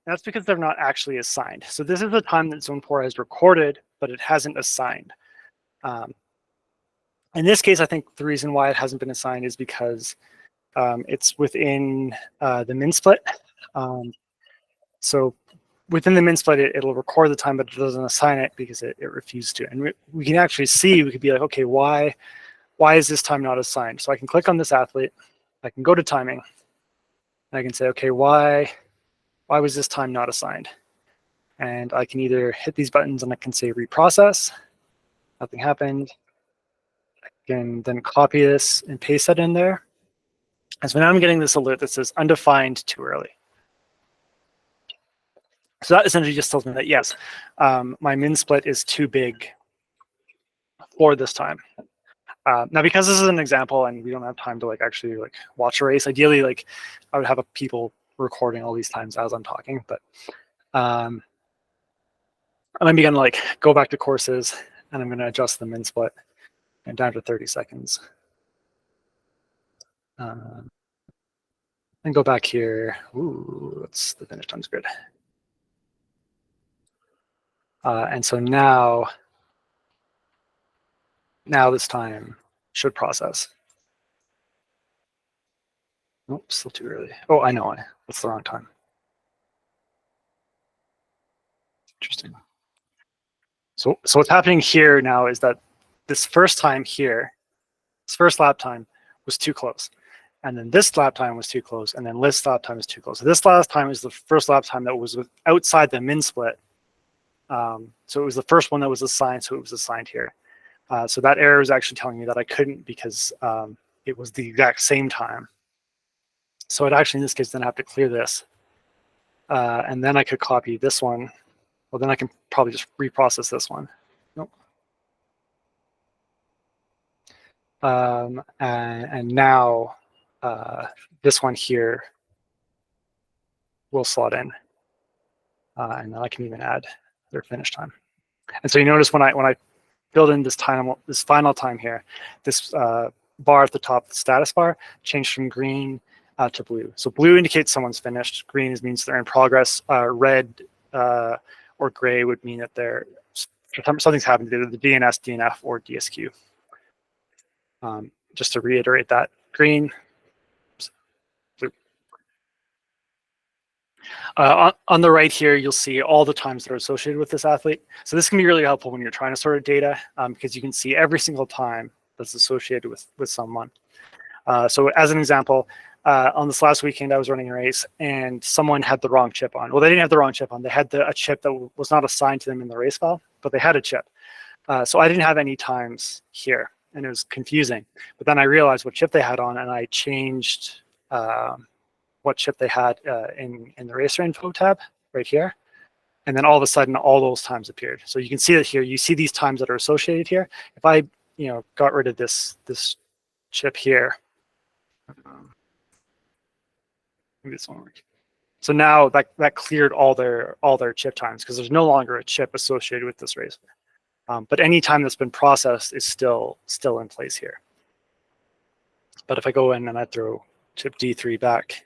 That's because they're not actually assigned. So this is the time that Zone 4 has recorded, but it hasn't assigned. In this case, I think the reason why it hasn't been assigned is because it's within the min split. So within the min split, it'll record the time, but it doesn't assign it because it refused to. And we can actually see, we could be like, okay, why is this time not assigned? So I can click on this athlete, I can go to timing, and I can say, okay, why was this time not assigned? And I can either hit these buttons and I can say reprocess, nothing happened. I can then copy this and paste that in there. And so now I'm getting this alert that says undefined too early. So that essentially just tells me that, yes, my min split is too big for this time. Now, because this is an example and we don't have time to actually watch a race, ideally I would have people recording all these times as I'm talking, but I'm gonna go back to courses and I'm gonna adjust the min split and down to 30 seconds. And go back here. Ooh, that's the finish time's grid. And so now this time should process. Oh, still too early. Oh, I know. That's the wrong time. Interesting. So what's happening here now is that this first time here, this first lap time was too close. And then this lap time was too close. And then this lap time is too close. So this last time is the first lap time that was outside the min split. So it was the first one that was assigned. So it was assigned here. So that error is actually telling me that I couldn't because it was the exact same time. So I'd actually, in this case, then have to clear this. And then I could copy this one. Well, then I can probably just reprocess this one. Nope. And now this one here will slot in. And then I can even add their finish time. And so you notice when I build in this time, this final time here, this bar at the top, the status bar, changed from green to blue. So blue indicates someone's finished. Green means they're in progress. Red or gray would mean that something's happened, either the DNS, DNF, or DSQ. Just to reiterate that, green, blue. On the right here, you'll see all the times that are associated with this athlete. So this can be really helpful when you're trying to sort of data because you can see every single time that's associated with someone. So as an example, on this last weekend, I was running a race and someone had the wrong chip on. Well, they didn't have the wrong chip on. They had a chip that was not assigned to them in the race file, but they had a chip. So I didn't have any times here, and it was confusing. But then I realized what chip they had on, and I changed what chip they had in the racer info tab right here. And then all of a sudden, all those times appeared. So you can see that here. You see these times that are associated here. If I got rid of this chip here, maybe this won't work. So now that cleared all their chip times because there's no longer a chip associated with this racer. But any time that's been processed is still in place here. But if I go in and I throw chip D3 back,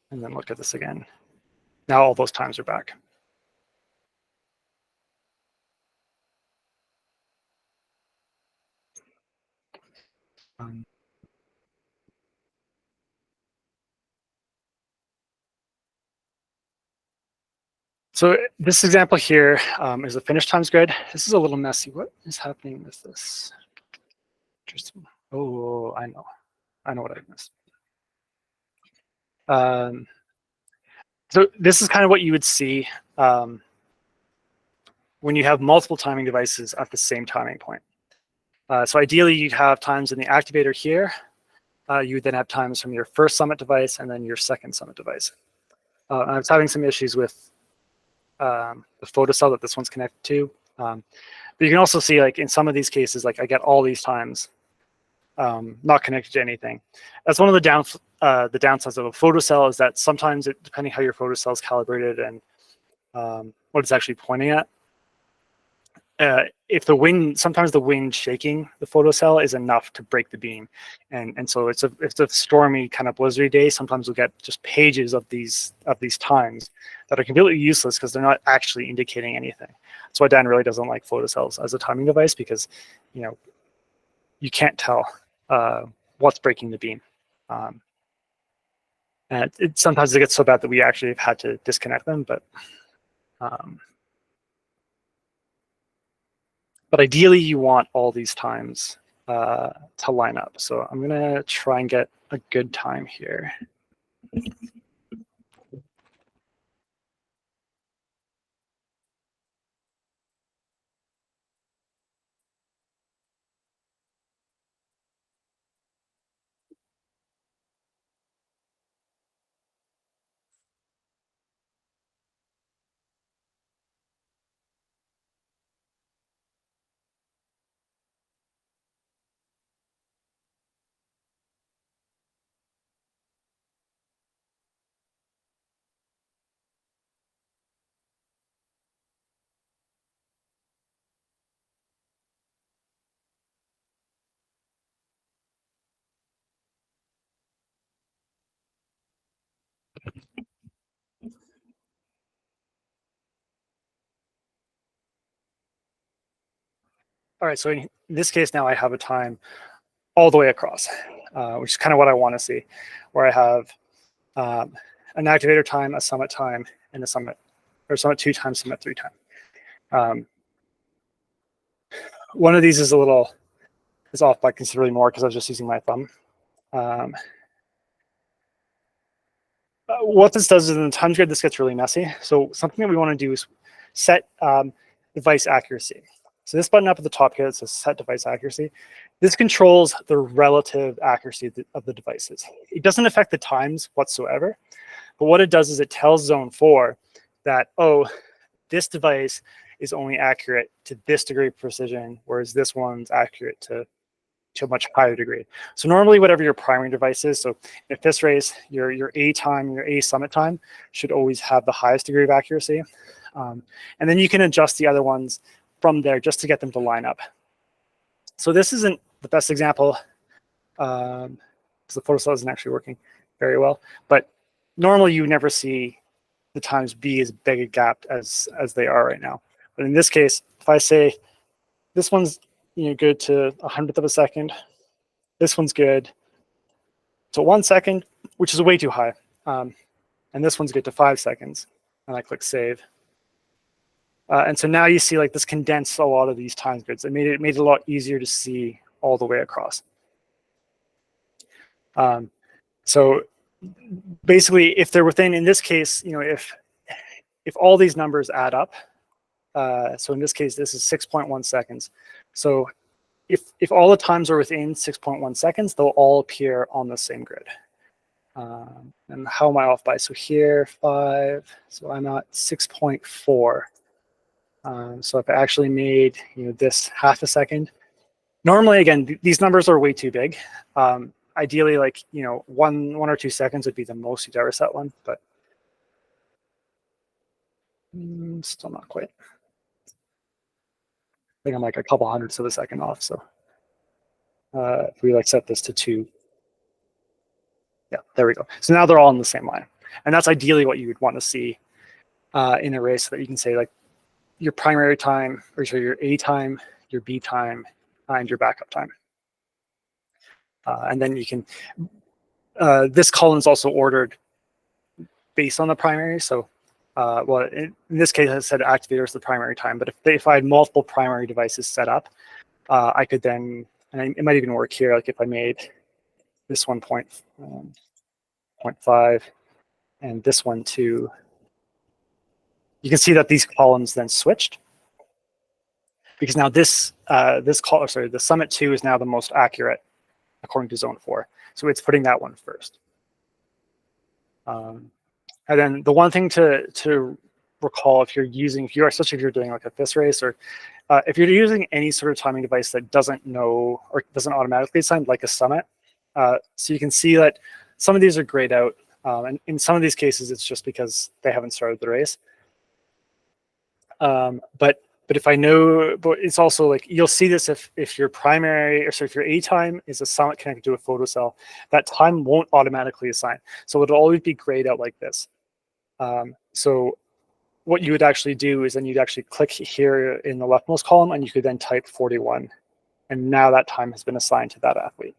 and then look at this again, now all those times are back. So this example here is a finish times grid. This is a little messy. What is happening with this? Interesting. Oh, I know what I missed. So this is kind of what you would see when you have multiple timing devices at the same timing point. So ideally, you'd have times in the activator here. You would then have times from your first summit device and then your second summit device. I was having some issues with the photocell that this one's connected to. But you can also see, like in some of these cases, like I get all these times not connected to anything. That's one of the downsides of a photocell, is that sometimes, depending how your photocell is calibrated and what it's actually pointing at, if the wind, sometimes the wind shaking the photocell is enough to break the beam, and so it's a stormy kind of blizzardy day. Sometimes we'll get just pages of these times that are completely useless because they're not actually indicating anything. That's why Dan really doesn't like photocells as a timing device, because you can't tell what's breaking the beam. And sometimes it gets so bad that we actually have had to disconnect them, but ideally you want all these times to line up. So I'm gonna try and get a good time here. All right, so in this case now I have a time all the way across, which is kind of what I want to see, where I have an activator time, a summit time, and a summit, or summit 2 times, summit 3 time. One of these is off by considerably more because I was just using my thumb. What this does is in the times grid, this gets really messy. So something that we want to do is set device accuracy. So this button up at the top here, it says set device accuracy. This controls the relative accuracy of the devices. It doesn't affect the times whatsoever, but what it does is it tells Zone 4 that, oh, this device is only accurate to this degree of precision, whereas this one's accurate to a much higher degree. So normally whatever your primary device is, so if this race, your A time, your A summit time should always have the highest degree of accuracy. And then you can adjust the other ones from there just to get them to line up. So this isn't the best example because the photocell isn't actually working very well, but normally you never see the times be as big a gap as they are right now. But in this case, if I say this one's good to 100th of a second, this one's good to 1 second, which is way too high, and this one's good to 5 seconds, and I click save. And so now you see like this condensed a lot of these time grids. It made it a lot easier to see all the way across. So basically, if they're within, in this case, if all these numbers add up, so in this case, this is 6.1 seconds. So if all the times are within 6.1 seconds, they'll all appear on the same grid. And how am I off by? So here, 5. So I'm at 6.4. So if I actually made this half a second, normally again these numbers are way too big. Ideally, like 1 or 2 seconds would be the most you'd ever set one, but still not quite. I think I'm like a couple hundredths of a second off. So if we like set this to 2, yeah, there we go. So now they're all in the same line, and that's ideally what you would want to see in a race, so that you can say like your primary time, or so your A time, your B time, and your backup time. And then you can, this column is also ordered based on the primary. So, well, in this case, I said activator is the primary time, but if I had multiple primary devices set up, I could then, and it might even work here, like if I made this one 0.5 and this one 2, you can see that these columns then switched. because now this the Summit 2 is now the most accurate according to Zone 4. So it's putting that one first. And then the one thing to recall especially if you're doing like a FIS race, or if you're using any sort of timing device that doesn't know or doesn't automatically assign, like a Summit, so you can see that some of these are grayed out, and in some of these cases it's just because they haven't started the race. But if I know, but it's also like, you'll see this if your primary, or so if your A time is a Summit connected to a photocell, that time won't automatically assign. So it'll always be grayed out like this. So what you would actually do is then you'd actually click here in the leftmost column, and you could then type 41. And now that time has been assigned to that athlete.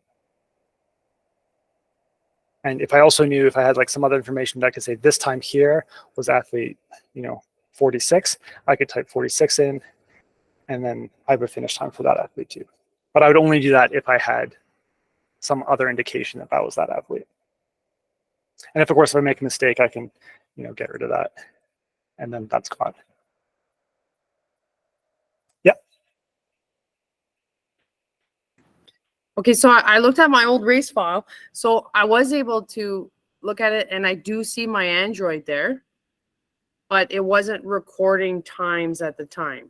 And if I also knew, if I had like some other information that I could say this time here was athlete, 46, I could type 46 in, and then I have a finish time for that athlete too. But I would only do that if I had some other indication that was that athlete. And if, of course, if I make a mistake, I can, get rid of that, and then that's gone. Yep. Okay, so I looked at my old race file. So I was able to look at it, and I do see my Android there, but it wasn't recording times at the time.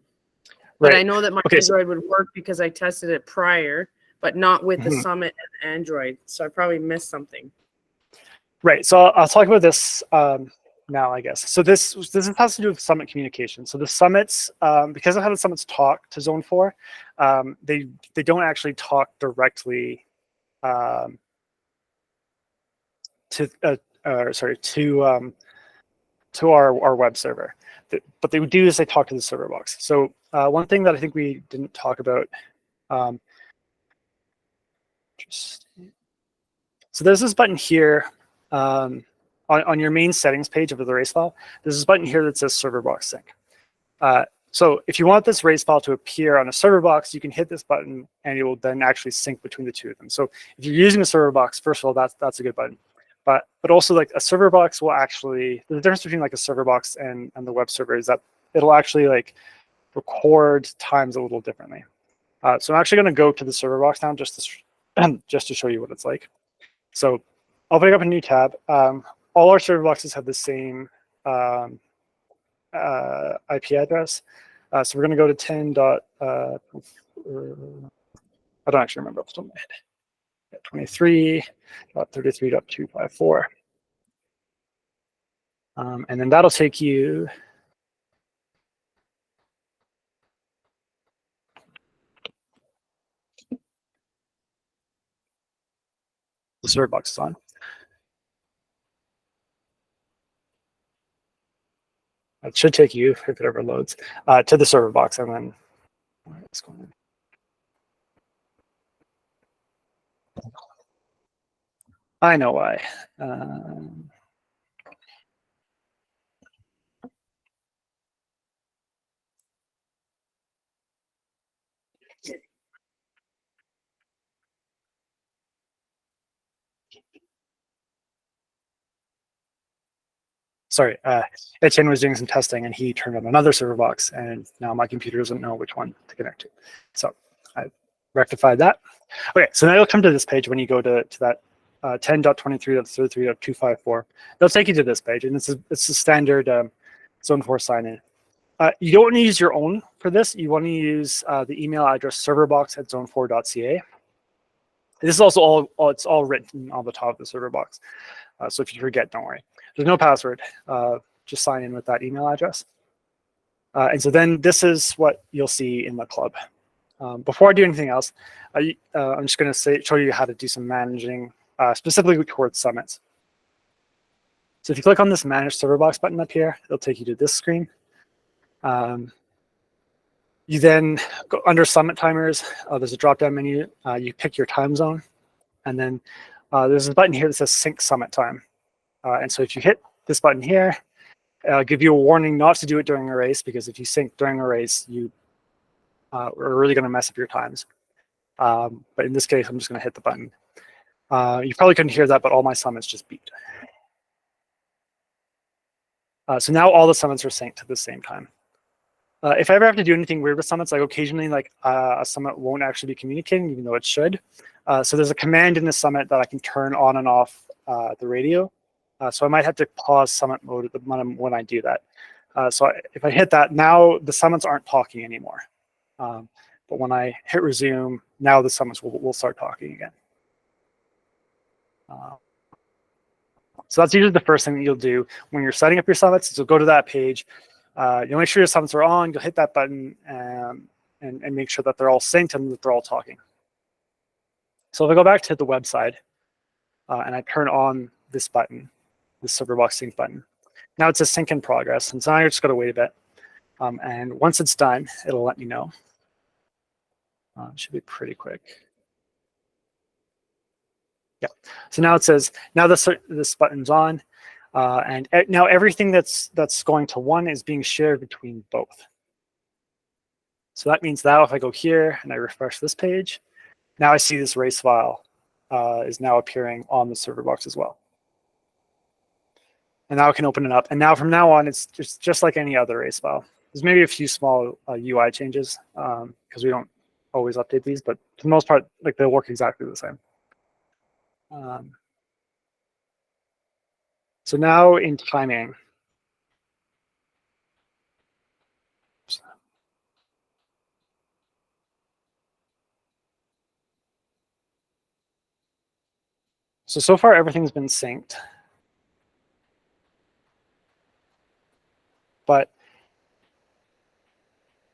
But I know that my Android would work because I tested it prior, but not with the Summit and Android. So I probably missed something. Right. So I'll talk about this now, I guess. So this has to do with Summit communication. So the Summits, because of how the Summits talk to Zone 4, they don't actually talk directly to our web server. But they do is they talk to the server box. So one thing that I think we didn't talk about, so there's this button here on your main settings page of the race file. There's this button here that says server box sync. So if you want this race file to appear on a server box, you can hit this button, and it will then actually sync between the two of them. So if you're using a server box, first of all, that's a good button. But also, like, a server box will actually, the difference between like a server box and the web server is that it'll actually like record times a little differently. So I'm actually going to go to the server box now just to show you what it's like. So I'll pick up a new tab. All our server boxes have the same IP address. So we're going to go to 10. I don't actually remember off the top of my head. 23.33.254. And then that'll take you the server box is on. It should take you, if it ever loads, to the server box, and then what's going on? I know why. Sorry, Etienne was doing some testing, and he turned on another server box, and now my computer doesn't know which one to connect to. So I rectified that. Okay, so now you'll come to this page when you go to that 10.23.33.254. They'll take you to this page, and it's a standard Zone 4 sign-in. You don't want to use your own for this. You want to use the email address serverbox@zone4.ca. This is also it's all written on the top of the server box. So if you forget, don't worry. There's no password. Just sign in with that email address. And so then this is what you'll see in the club. Before I do anything else, I'm just going to show you how to do some managing, specifically towards summits. So if you click on this Manage Server Box button up here, it'll take you to this screen. You then go under Summit Timers. There's a drop-down menu. You pick your time zone, and then there's a button here that says Sync Summit Time. And so if you hit this button here, it'll give you a warning not to do it during a race, because if you sync during a race, you are really going to mess up your times. But in this case, I'm just going to hit the button. You probably couldn't hear that, but all my summits just beeped. So now all the summits are synced at the same time. If I ever have to do anything weird with summits, like occasionally, like a summit won't actually be communicating, even though it should. So there's a command in the summit that I can turn on and off the radio. So I might have to pause summit mode at the when I do that. If I hit that, now the summits aren't talking anymore. But when I hit resume, now the summits will start talking again. So that's usually the first thing that you'll do when you're setting up your summits. So go to that page. You'll make sure your summits are on. You'll hit that button and make sure that they're all synced and that they're all talking. So if I go back to the website and I turn on this button, this server box sync button, now it says sync in progress. And so now you're just going to wait a bit. And once it's done, it'll let me know. It should be pretty quick. Yeah. So now it says, now this button's on. And now everything that's going to one is being shared between both. So that means now if I go here and I refresh this page, now I see this race file is now appearing on the server box as well. And now I can open it up. And now from now on, it's just like any other race file. There's maybe a few small UI changes because we don't always update these, but for the most part, like they'll work exactly the same. So now in timing, so far everything's been synced. But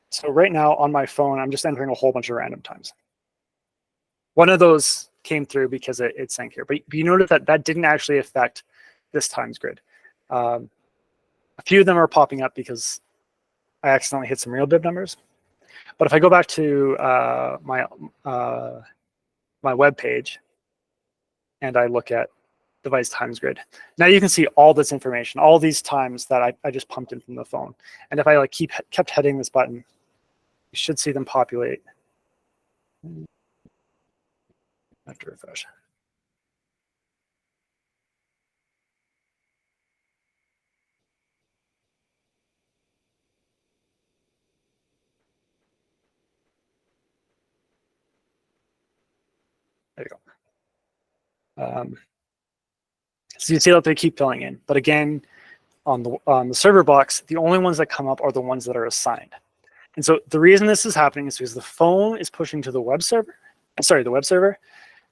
so right now on my phone, I'm just entering a whole bunch of random times. One of those came through because it synced here, but you notice that that didn't actually affect this times grid. A few of them are popping up because I accidentally hit some real bib numbers. But if I go back to my web page and I look at device times grid, now you can see all this information, all these times that I just pumped in from the phone. And if I like kept hitting this button, you should see them populate. I have to refresh. There you go. So you see that they keep filling in, but again, on the server box, the only ones that come up are the ones that are assigned. And so the reason this is happening is because the phone is pushing to the web server,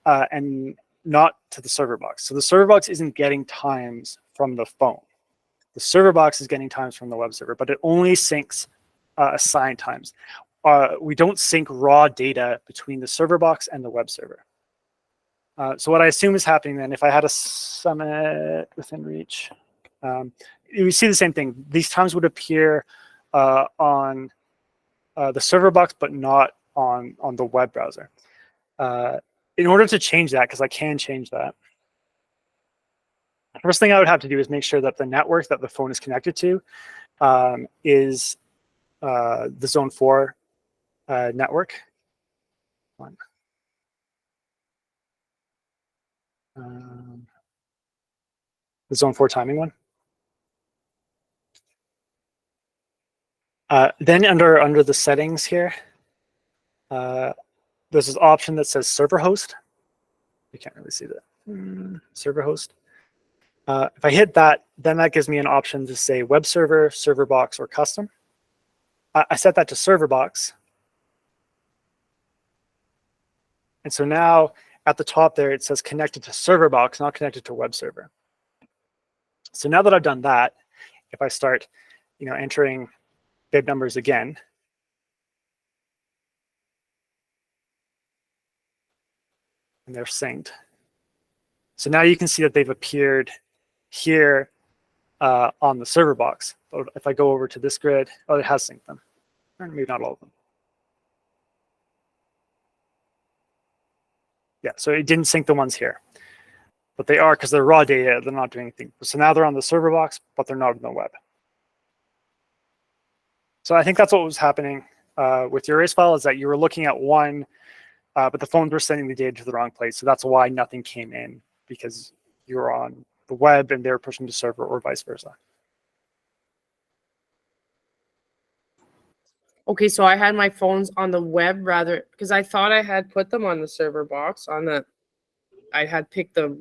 and not to the server box. So the server box isn't getting times from the phone. The server box is getting times from the web server, but it only syncs assigned times. We don't sync raw data between the server box and the web server. So what I assume is happening then, if I had a summit within reach, you see the same thing. These times would appear on the server box, but not on the web browser. In order to change that, because I can change that, first thing I would have to do is make sure that the network that the phone is connected to is the Zone4 network. The Zone4 timing one. Then under the settings here, there's this option that says server host. You can't really see that. Server host. If I hit that, then that gives me an option to say web server, server box, or custom. I set that to server box. And so now at the top there, it says connected to server box, not connected to web server. So now that I've done that, if I start, entering bib numbers again, and they're synced. So now you can see that they've appeared here on the server box. But if I go over to this grid, oh, it has synced them. Or maybe not all of them. Yeah, so it didn't sync the ones here. But they are, because they're raw data, they're not doing anything. So now they're on the server box, but they're not on the web. So I think that's what was happening with your race file, is that you were looking at one, but the phones were sending the data to the wrong place. So that's why nothing came in, because you were on the web and they were pushing to server, or vice versa. Okay, so I had my phones on the web rather because I thought I had put them on the server box on the. I had picked the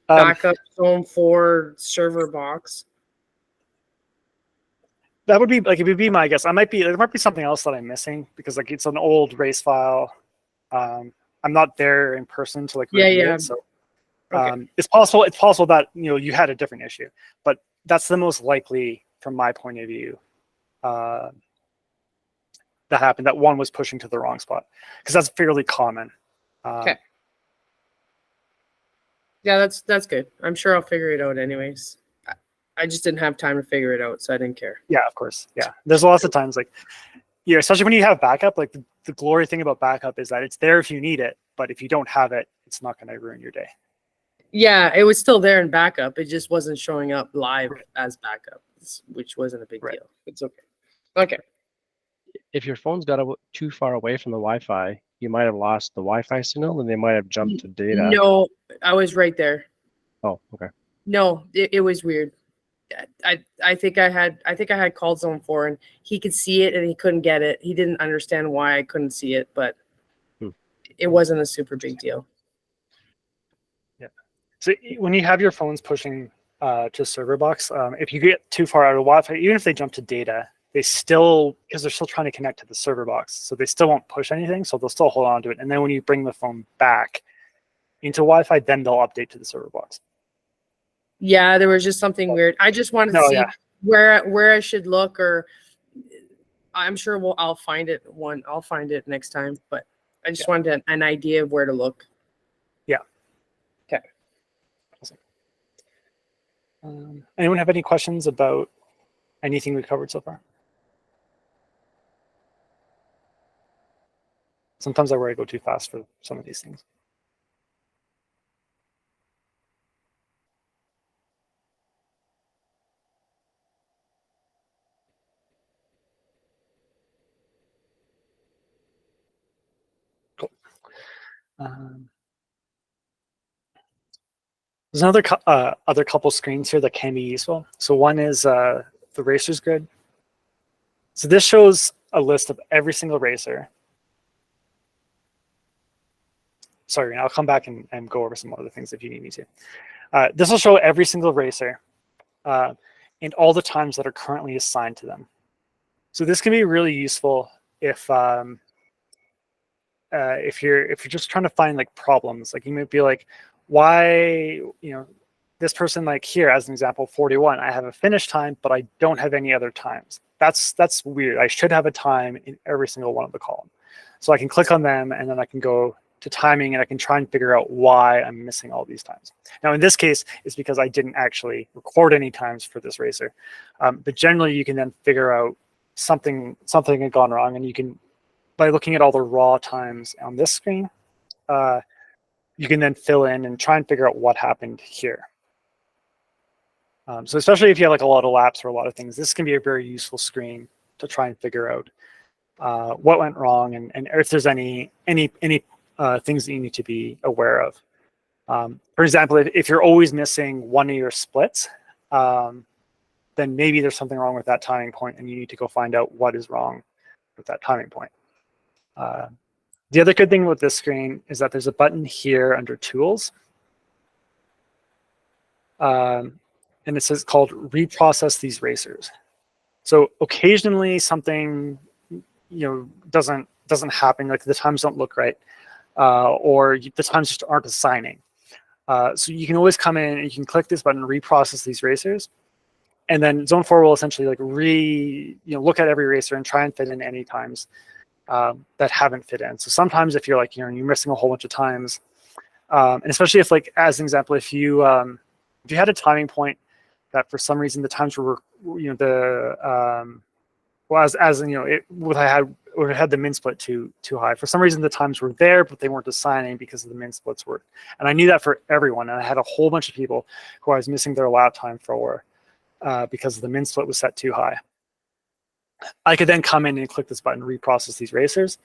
backup Zone4 server box. That would be like, it would be my guess. There might be something else that I'm missing because like it's an old race file. I'm not there in person to like Yeah, review yeah. it, so Okay. it's possible that you had a different issue, but that's the most likely from my point of view that happened. That one was pushing to the wrong spot because that's fairly common. Okay. Yeah, that's good. I'm sure I'll figure it out anyways. I just didn't have time to figure it out, so I didn't care. Yeah, of course. Yeah, there's lots of times like, yeah, especially when you have backup. Like the glory thing about backup is that it's there if you need it, but if you don't have it, it's not going to ruin your day. Yeah, it was still there in backup. It just wasn't showing up live as backup, which wasn't a big Right. deal. It's okay. Okay. If your phone's got too far away from the Wi-Fi, you might have lost the Wi-Fi signal, and they might have jumped to data. No, I was right there. Oh, okay. No, it was weird. I think I had called Zone4 and he could see it and he couldn't get it. He didn't understand why I couldn't see it, but it wasn't a super big deal. Yeah. So when you have your phones pushing to server box, if you get too far out of Wi-Fi, even if they jump to data, they still, because they're still trying to connect to the server box, so they still won't push anything. So they'll still hold on to it, and then when you bring the phone back into Wi-Fi, then they'll update to the server box. Yeah, there was just something weird. I just wanted to see where I should look, or I'm sure I'll find it I'll find it next time, but I just wanted an idea of where to look. Yeah. Okay. Awesome. Anyone have any questions about anything we covered so far? Sometimes I worry I go too fast for some of these things. Cool. There's another other couple screens here that can be useful. So one is the racers grid. So this shows a list of every single racer. Sorry, I'll come back and go over some other things if you need me to. This will show every single racer and all the times that are currently assigned to them. So this can be really useful if you're just trying to find like problems. Like you might be like, why, this person, like here as an example, 41, I have a finish time, but I don't have any other times. That's weird. I should have a time in every single one of the column. So I can click on them and then I can go to timing and I can try and figure out why I'm missing all these times. Now in this case, it's because I didn't actually record any times for this racer. But generally you can then figure out something had gone wrong, and you can, by looking at all the raw times on this screen, you can then fill in and try and figure out what happened here. So especially if you have like a lot of laps or a lot of things, this can be a very useful screen to try and figure out what went wrong and if there's any things that you need to be aware of. For example, if you're always missing one of your splits, then maybe there's something wrong with that timing point and you need to go find out what is wrong with that timing point. The other good thing with this screen is that there's a button here under Tools. And it says called Reprocess These Racers. So occasionally something doesn't happen, like the times don't look right, or the times just aren't assigning. So you can always come in and you can click this button, Reprocess These Racers, and then Zone4 will essentially like look at every racer and try and fit in any times that haven't fit in. So sometimes if you're like you're missing a whole bunch of times, and especially if, like, as an example, if you had a timing point that for some reason the times were it had the min split too high. For some reason the times were there, but they weren't assigning because of the min splits were. And I knew that for everyone. And I had a whole bunch of people who I was missing their lap time for because the min split was set too high. I could then come in and click this button, Reprocess These Racers,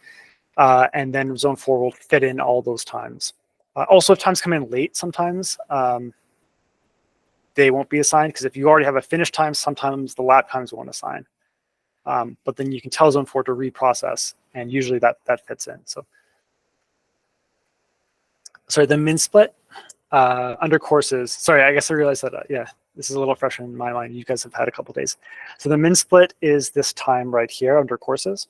and then Zone4 will fit in all those times. Also, if times come in late, sometimes they won't be assigned, because if you already have a finish time, sometimes the lap times won't assign. but then you can tell Zone 4 to reprocess, and usually that fits in. So, sorry, the min split under courses. Sorry, I guess I realized that. Yeah, this is a little fresher in my mind. You guys have had a couple days. So the min split is this time right here under courses.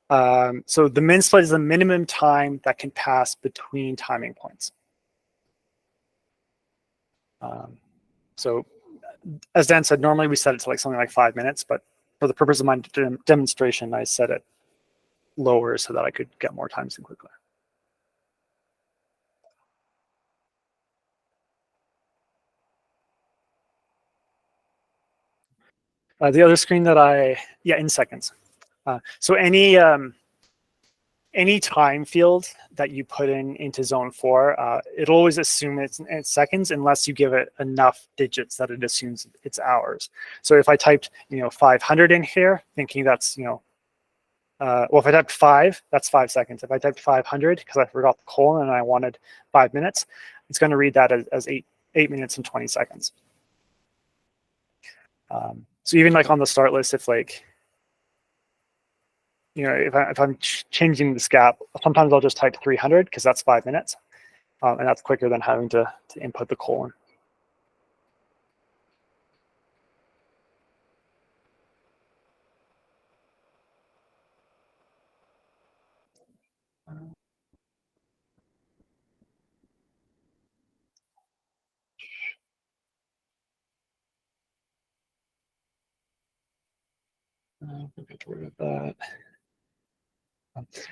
So the min split is the minimum time that can pass between timing points. So as Dan said, normally we set it to like something like 5 minutes, but for the purpose of my demonstration, I set it lower so that I could get more times in quickly. The other screen that in seconds. So any time field that you put into Zone 4, it'll always assume it's seconds unless you give it enough digits that it assumes it's hours. So if I typed 500 in here, thinking that's well, if I typed 5, that's 5 seconds. If I typed 500 because I forgot the colon and I wanted 5 minutes, it's going to read that as 8 minutes and 20 seconds. So even like on the start list, if like if I'm changing this gap, sometimes I'll just type 300 because that's 5 minutes, and that's quicker than having to input the colon. Get rid of that.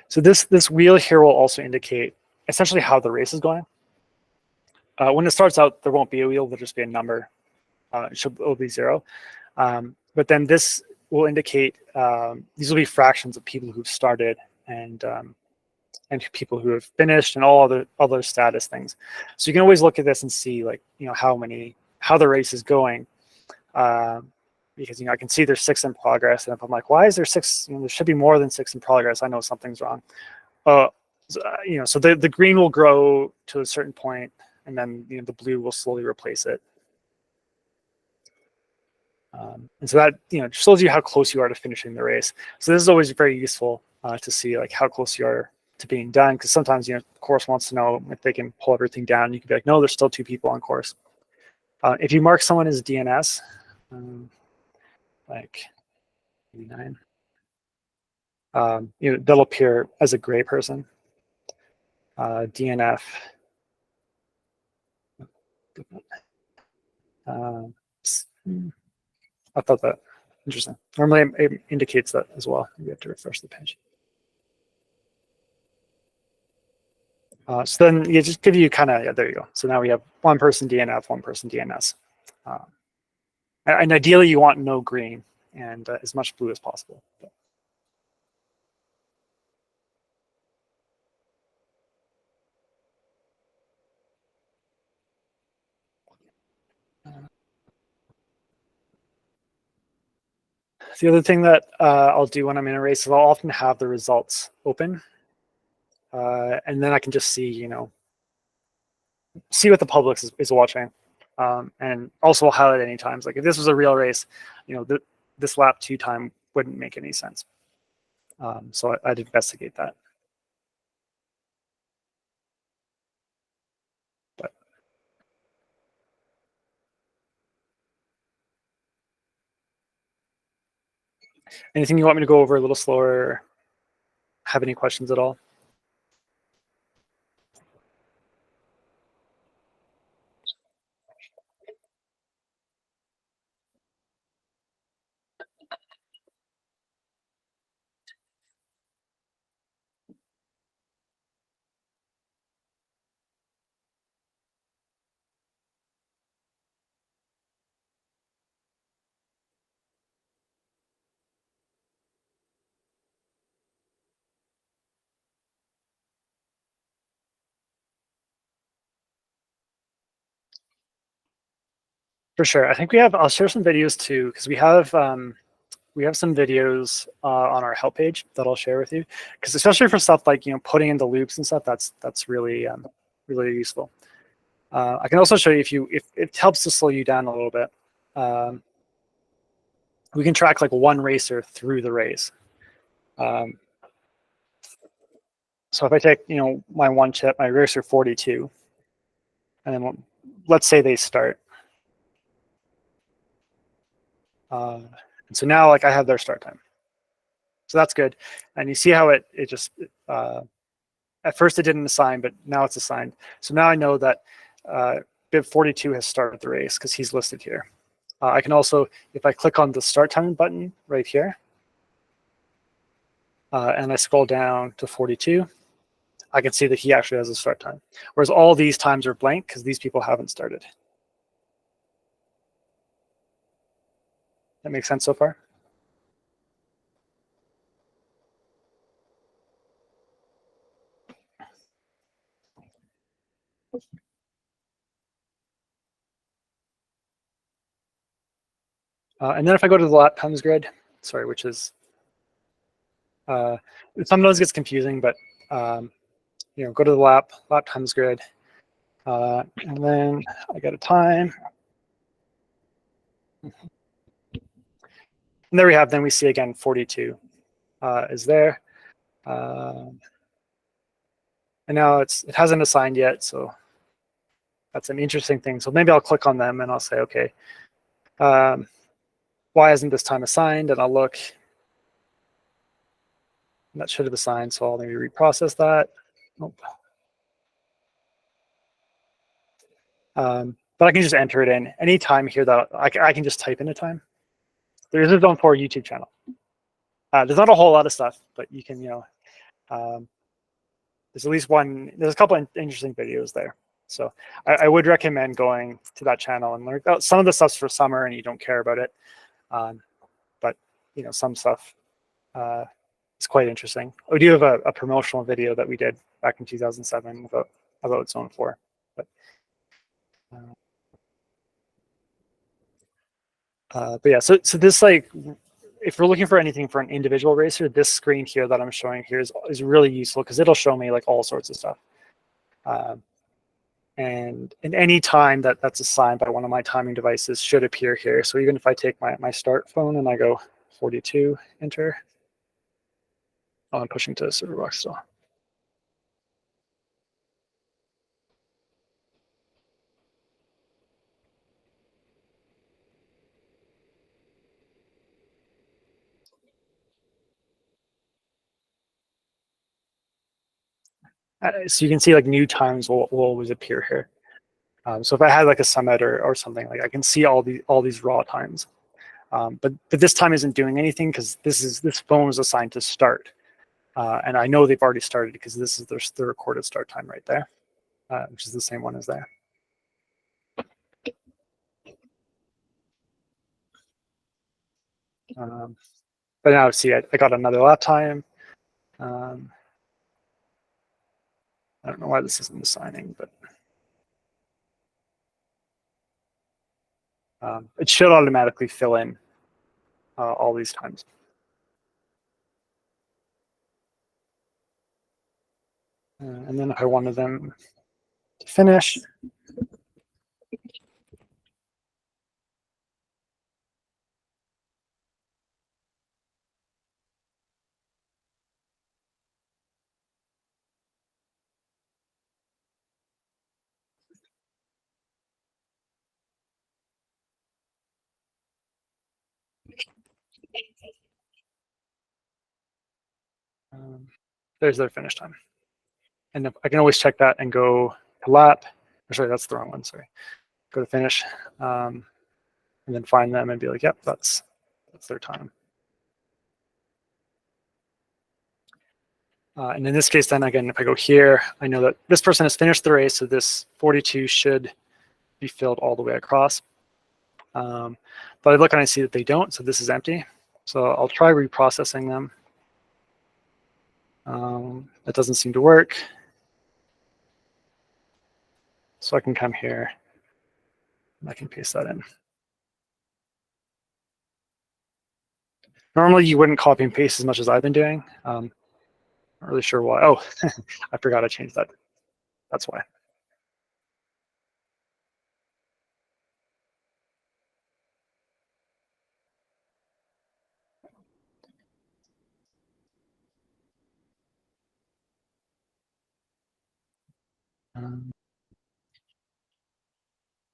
So this wheel here will also indicate essentially how the race is going. When it starts out, there won't be a wheel; there'll just be a number. It'll be 0. But then this will indicate these will be fractions of people who've started and people who have finished and all other status things. So you can always look at this and see like how the race is going. Because I can see there's 6 in progress, and if I'm like, why is there 6? There should be more than 6 in progress. I know something's wrong. So the green will grow to a certain point, and then the blue will slowly replace it. And so that shows you how close you are to finishing the race. So this is always very useful to see like how close you are to being done, because sometimes the course wants to know if they can pull everything down. You can be like, no, there's still 2 people on course. If you mark someone as DNS. Like 89. They'll appear as a gray person. DNF. I thought that interesting. Normally it indicates that as well. You have to refresh the page. So then you just give you there you go. So now we have 1 person DNF, 1 person DNS. And ideally you want no green and as much blue as possible. The other thing that I'll do when I'm in a race is I'll often have the results open, and then I can just see what the public is watching, and also I'll highlight any times. Like if this was a real race, this lap 2 time wouldn't make any sense. So I'd investigate that. But anything you want me to go over a little slower? Or have any questions at all? For sure. I think I'll share some videos too, because we have some videos on our help page that I'll share with you, because especially for stuff like putting in the loops and stuff, that's really really useful. I can also show you if it helps to slow you down a little bit. we can track like one racer through the race. So if I take, my one chip, my racer 42, and then let's say they start. And so now like I have their start time. So that's good. And you see how it just, at first it didn't assign, but now it's assigned. So now I know that bib 42 has started the race because he's listed here. I can also, if I click on the start time button right here, and I scroll down to 42, I can see that he actually has a start time. Whereas all these times are blank because these people haven't started. That makes sense so far? And then if I go to the lap times grid, sorry, which is, it sometimes gets confusing, but go to the lap times grid, and then I get a time. And there we have, then we see again 42 is there. And now it hasn't assigned yet, so that's an interesting thing. So maybe I'll click on them and I'll say, okay, why isn't this time assigned? And I'll look. That should have assigned, so I'll maybe reprocess that. Nope. But I can just enter it in any time here that I can just type in a time. There is a Zone4 YouTube channel. There's not a whole lot of stuff, but you can, there's at least one, there's a couple of interesting videos there. So I would recommend going to that channel and learn. Some of the stuff's for summer and you don't care about it. But, some stuff is quite interesting. We do have a promotional video that we did back in 2007 about Zone4. But yeah, so this, like, if we're looking for anything for an individual racer, this screen here that I'm showing here is really useful because it'll show me like all sorts of stuff. And in any time that's assigned by one of my timing devices should appear here. So even if I take my start phone and I go 42, enter. Oh, I'm pushing to the server box still. So you can see like new times will always appear here. So if I had like a summit or something, like I can see all these raw times. But this time isn't doing anything because this phone is assigned to start. And I know they've already started because this is the recorded start time right there, which is the same one as there. But now see, I got another lap time. I don't know why this isn't assigning, but it should automatically fill in all these times. And then if I wanted them to finish, there's their finish time. And I can always check that and go to lap. Sorry, that's the wrong one. Sorry. Go to finish, and then find them and be like, yep, that's their time. And in this case, then again, if I go here, I know that this person has finished the race, so this 42 should be filled all the way across. But I look and I see that they don't, so this is empty. So I'll try reprocessing them. That doesn't seem to work. So I can come here and I can paste that in. Normally you wouldn't copy and paste as much as I've been doing. Not really sure why. Oh, I forgot I changed that. That's why.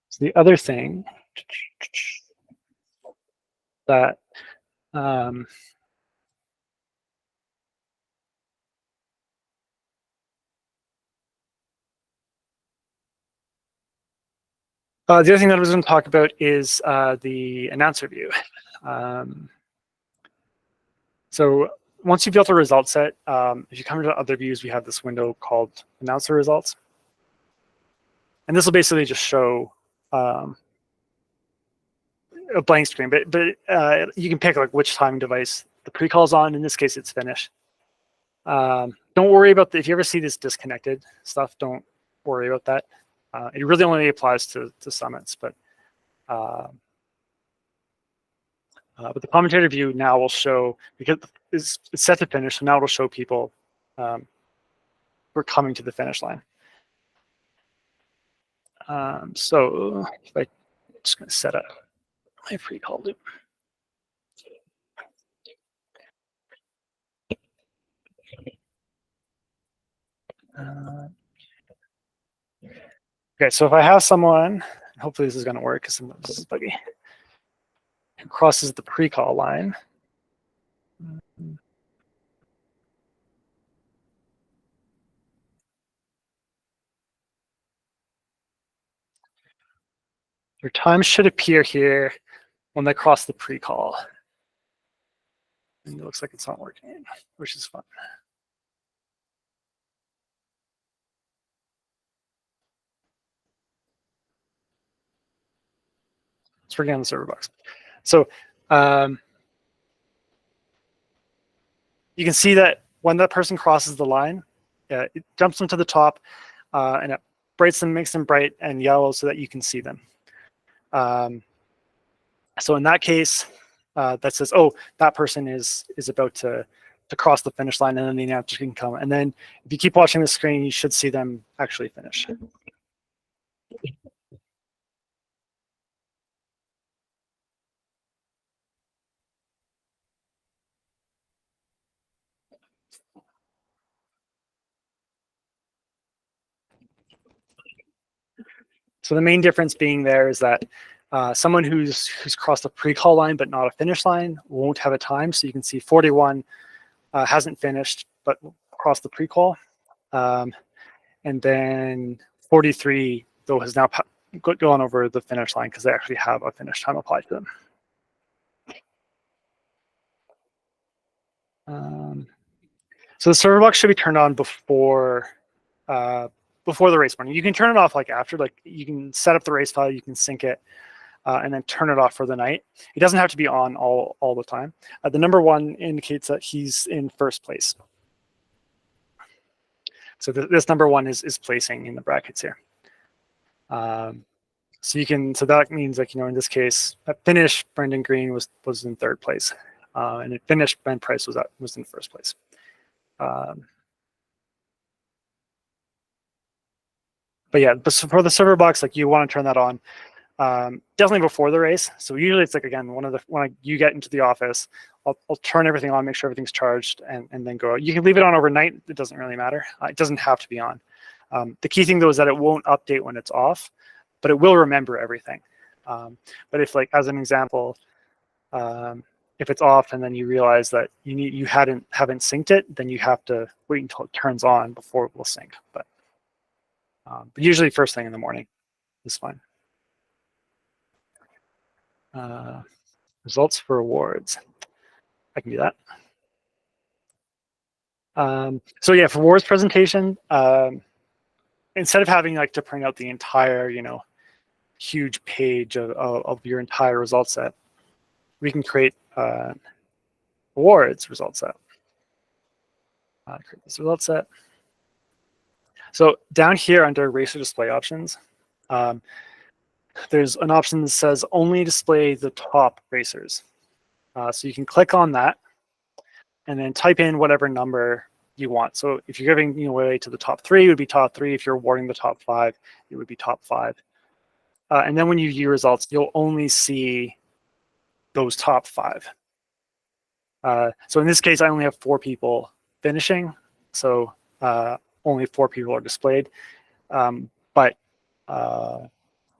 So the other thing that the other thing that I was going to talk about is the announcer view. So once you've built a result set, if you come to other views, we have this window called announcer results. And this will basically just show a blank screen, but you can pick like which timing device the pre-call is on. In this case, it's finish. Don't worry about if you ever see this disconnected stuff, don't worry about that. It really only applies to summits, but the commentator view now will show, because it's set to finish, so now it'll show people who are coming to the finish line. So if I'm just going to set up my pre-call loop. Okay, so if I have someone, hopefully this is going to work because sometimes this is buggy, who crosses the pre-call line. Your time should appear here when they cross the pre-call. And it looks like it's not working, which is fun. It's working on the server box. So you can see that when that person crosses the line, it jumps them to the top and it makes them bright and yellow so that you can see them. So in that case, that says, oh, that person is about to cross the finish line, and then the announcer can come. And then if you keep watching the screen, you should see them actually finish. So the main difference being there is that someone who's crossed the pre-call line but not a finish line won't have a time. So you can see 41 hasn't finished but crossed the pre-call, and then 43 though has now gone over the finish line because they actually have a finish time applied to them. So the server box should be turned on before the race morning. You can turn it off like after, like you can set up the race file, you can sync it, and then turn it off for the night. It doesn't have to be on all the time. The number 1 indicates that he's in first place. So this number 1 is placing in the brackets here. So that means, like, in this case, at finish, Brendan Green was in third place, and at finish, Ben Price was in first place. But yeah, for the server box, like, you want to turn that on definitely before the race. So usually it's like, again, when you get into the office, I'll turn everything on, make sure everything's charged, and then go out. You can leave it on overnight. It doesn't really matter. It doesn't have to be on. The key thing though is that it won't update when it's off, but it will remember everything. But if, like, as an example, if it's off and then you realize that you haven't synced it, then you have to wait until it turns on before it will sync. But usually first thing in the morning is fine. Results for awards. I can do that. So yeah, for awards presentation, instead of having like to print out the entire, huge page of your entire result set, we can create awards result set. Create this result set. So down here under racer display options, there's an option that says only display the top racers. So you can click on that and then type in whatever number you want. So if you're giving away to the top 3, it would be top 3. If you're awarding the top 5, it would be top 5. And then when you view results, you'll only see those top 5. So in this case, I only have 4 people finishing. So only 4 people are displayed. But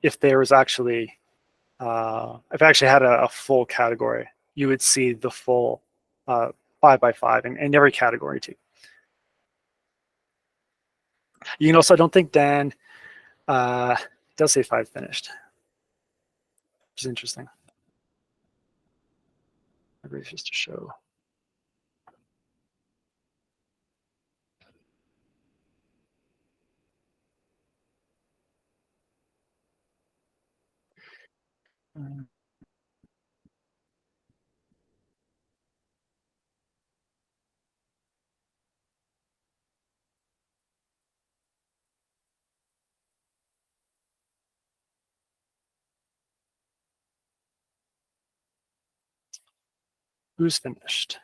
if there was actually, if I actually had a full category, you would see the full 5x5 in every category too. You can also, I don't think Dan does say 5 finished, which is interesting. Maybe it's just to show. Who's finished?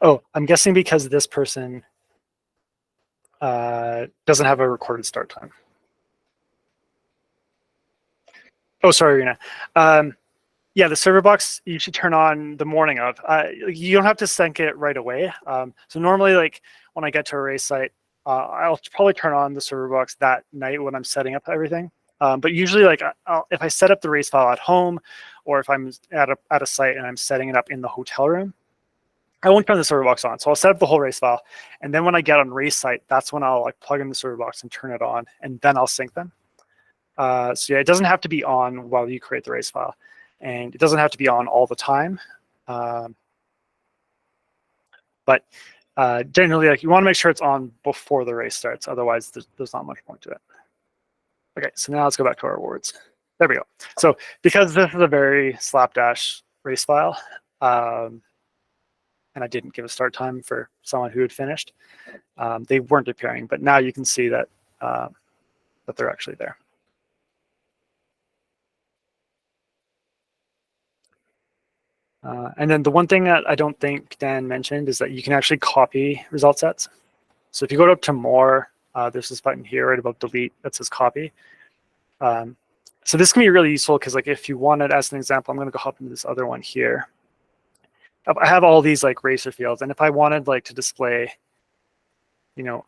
Oh, I'm guessing because this person doesn't have a recorded start time. Oh, sorry, Rena. Yeah, the server box you should turn on the morning of. You don't have to sync it right away. So normally, like when I get to a race site, I'll probably turn on the server box that night when I'm setting up everything. But usually, like if I set up the race file at home, or if I'm at a site and I'm setting it up in the hotel room, I won't turn the server box on. So I'll set up the whole race file, and then when I get on race site, that's when I'll like plug in the server box and turn it on, and then I'll sync them. So yeah, it doesn't have to be on while you create the race file, and it doesn't have to be on all the time. But generally, like you want to make sure it's on before the race starts. Otherwise, there's not much point to it. Okay, so now let's go back to our awards. There we go. So because this is a very slapdash race file, and I didn't give a start time for someone who had finished, they weren't appearing. But now you can see that that they're actually there. And then the one thing that I don't think Dan mentioned is that you can actually copy result sets. So if you go up to more, there's this button here right above delete that says copy. So this can be really useful because like if you wanted, as an example, I'm going to go hop into this other one here. I have all these like racer fields, and if I wanted like to display, you know,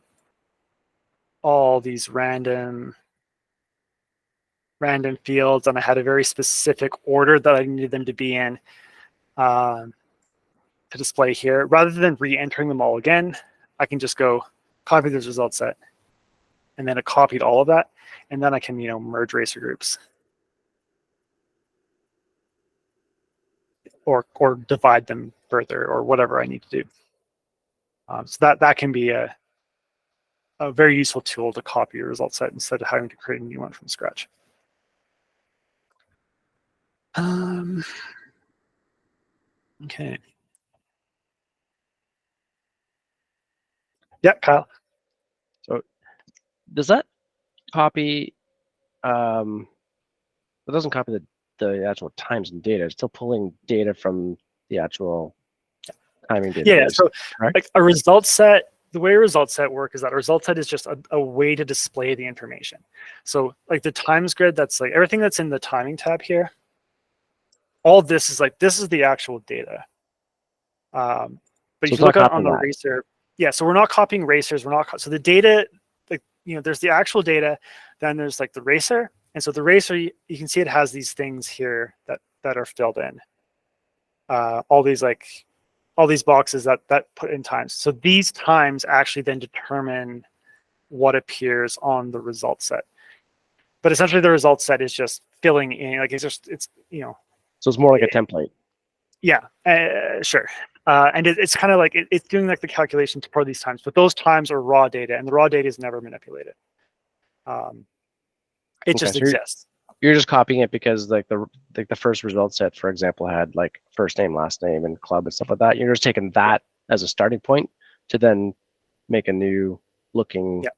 all these random fields, and I had a very specific order that I needed them to be in to display here, rather than re-entering them all again, I can just go copy this result set, and then it copied all of that, and then I can, you know, merge racer groups or divide them further or whatever I need to do. So that can be a very useful tool to copy your result set instead of having to create a new one from scratch. Okay. Yeah, Kyle. So does that copy? It doesn't copy the actual times and data. It's still pulling data from the actual timing database. Yeah. So correct? like a result set, the way a result set work is that a result set is just a way to display the information. So like the times grid, that's like everything that's in the timing tab here. All this is like, this is the actual data. But So if you look on the that. racer, yeah, so we're not copying racers. We're not, so the data, like, you know, there's the actual data, then there's like the racer. And so the racer, you can see it has these things here that are filled in. All these boxes that put in times. So these times actually then determine what appears on the result set. But essentially the result set is just filling in, like it's you know. So it's more like a template. Yeah, sure. And it's kind of like it's doing like the calculation for these times, but those times are raw data, and the raw data is never manipulated. It just exists. You're just copying it because like the first result set, for example, had like first name, last name, and club and stuff like that. You're just taking that as a starting point to then make a new looking. Yeah.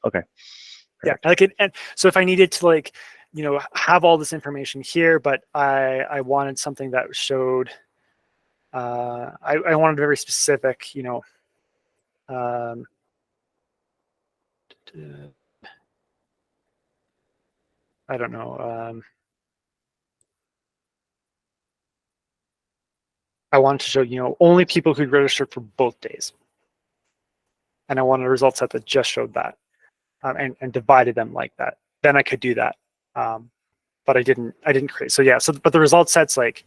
Okay. Yeah, like and so if I needed to like, you know, have all this information here, but I wanted something that showed. I wanted very specific, you know. I don't know. I wanted to show, only people who'd registered for both days. And I wanted a result set that just showed that, and divided them like that. Then I could do that. But I didn't create. So yeah, but the result sets like,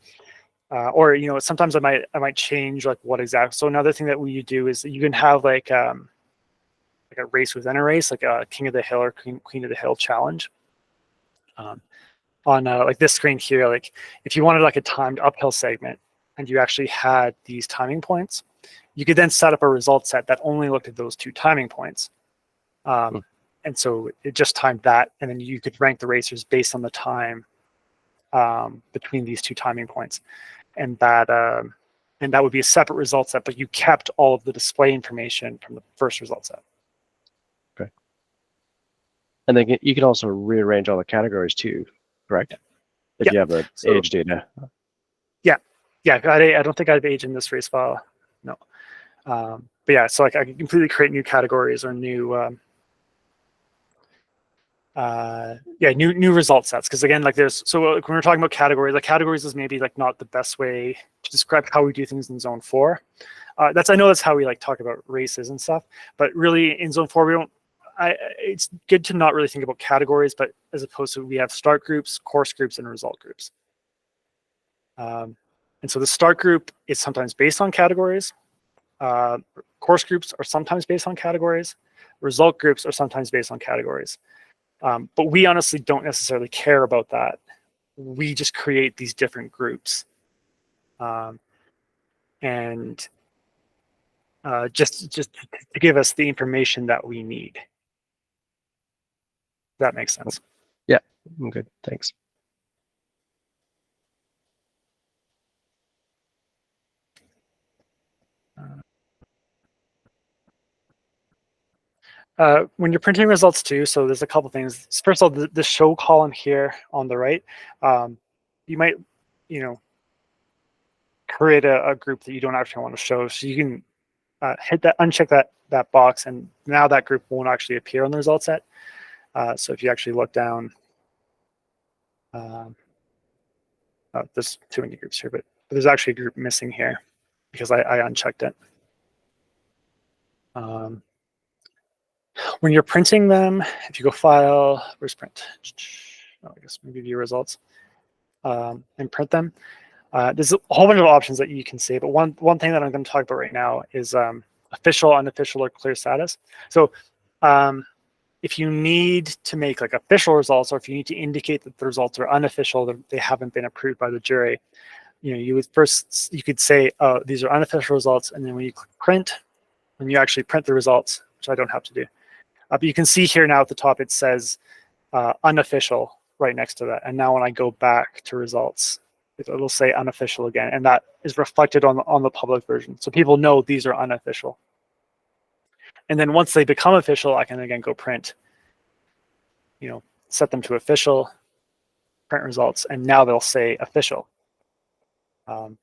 or sometimes I might change like what exactly. So another thing that we do is you can have like a race within a race, like a King of the Hill or Queen of the Hill challenge. On like this screen here, like if you wanted like a timed uphill segment and you actually had these timing points, you could then set up a result set that only looked at those 2 timing points. And so it just timed that, and then you could rank the racers based on the time between these 2 timing points, and that would be a separate result set, but you kept all of the display information from the first result set. Okay. And then you can also rearrange all the categories too, correct? If you have the age data. Yeah. I don't think I have age in this race file. No. But yeah, so like I can completely create new categories or new. New result sets, because again, like when we're talking about categories, like categories is maybe like not the best way to describe how we do things in Zone 4. I know that's how we like talk about races and stuff, but really in Zone 4 it's good to not really think about categories, but as opposed to we have start groups, course groups, and result groups. And so the start group is sometimes based on categories. Course groups are sometimes based on categories. Result groups are sometimes based on categories. But we honestly don't necessarily care about that. We just create these different groups, and just to give us the information that we need. That makes sense. Yeah, I'm good. Thanks. When you're printing results too, so there's a couple things. First of all, the show column here on the right, you might, create a group that you don't actually want to show. So you can uncheck that box, and now that group won't actually appear on the result set. So if you actually look down, there's too many groups here, but there's actually a group missing here because I unchecked it. When you're printing them, if you go File, where's Print? I guess maybe View Results, and print them. There's a whole bunch of options that you can see, but one thing that I'm going to talk about right now is official, unofficial, or clear status. So if you need to make like official results, or if you need to indicate that the results are unofficial, that they haven't been approved by the jury, you could say, oh, these are unofficial results, and then when you click print, when you actually print the results, which I don't have to do, but you can see here now at the top it says unofficial right next to that, and now when I go back to results, it'll say unofficial again, and that is reflected on the public version, so people know these are unofficial. And then once they become official, I can again go print, set them to official, print results, and now they'll say official. And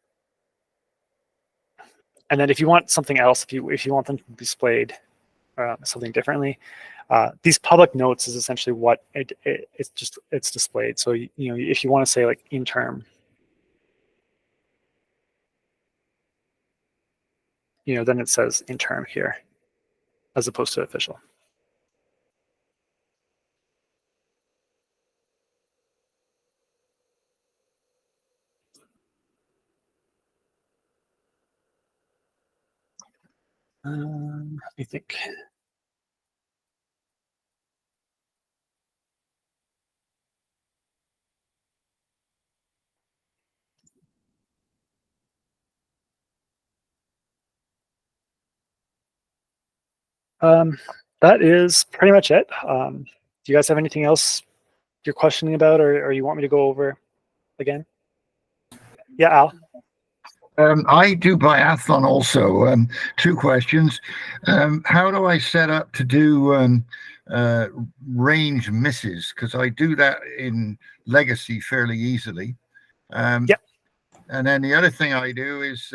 then if you want something else, if you want them to be displayed something differently, these public notes is essentially what it's displayed. So if you want to say like in term, then it says in term here, as opposed to official. Let me think. That is pretty much it. Do you guys have anything else you're questioning about, or you want me to go over again? Yeah, Al. I do biathlon also. 2 questions. How do I set up to do range misses? Because I do that in Legacy fairly easily. Yep. And then the other thing I do is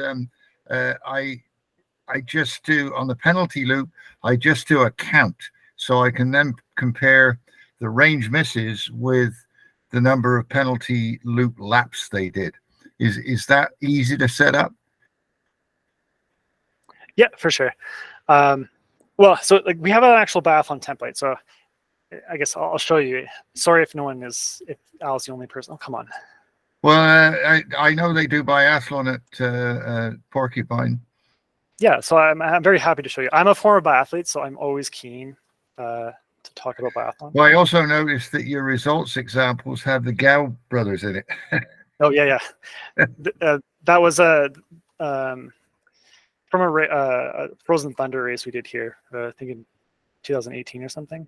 I just do, on the penalty loop, I just do a count. So I can then compare the range misses with the number of penalty loop laps they did. Is that easy to set up? Yeah, for sure. Well, so like we have an actual biathlon template, so I guess I'll show you. Sorry if if Al's the only person. Oh, come on. Well, I know they do biathlon at Porcupine. Yeah, so I'm very happy to show you. I'm a former biathlete, so I'm always keen to talk about biathlon. Well, I also noticed that your results examples have the Gow brothers in it. Oh yeah. That was from a Frozen Thunder race we did here, I think in 2018 or something.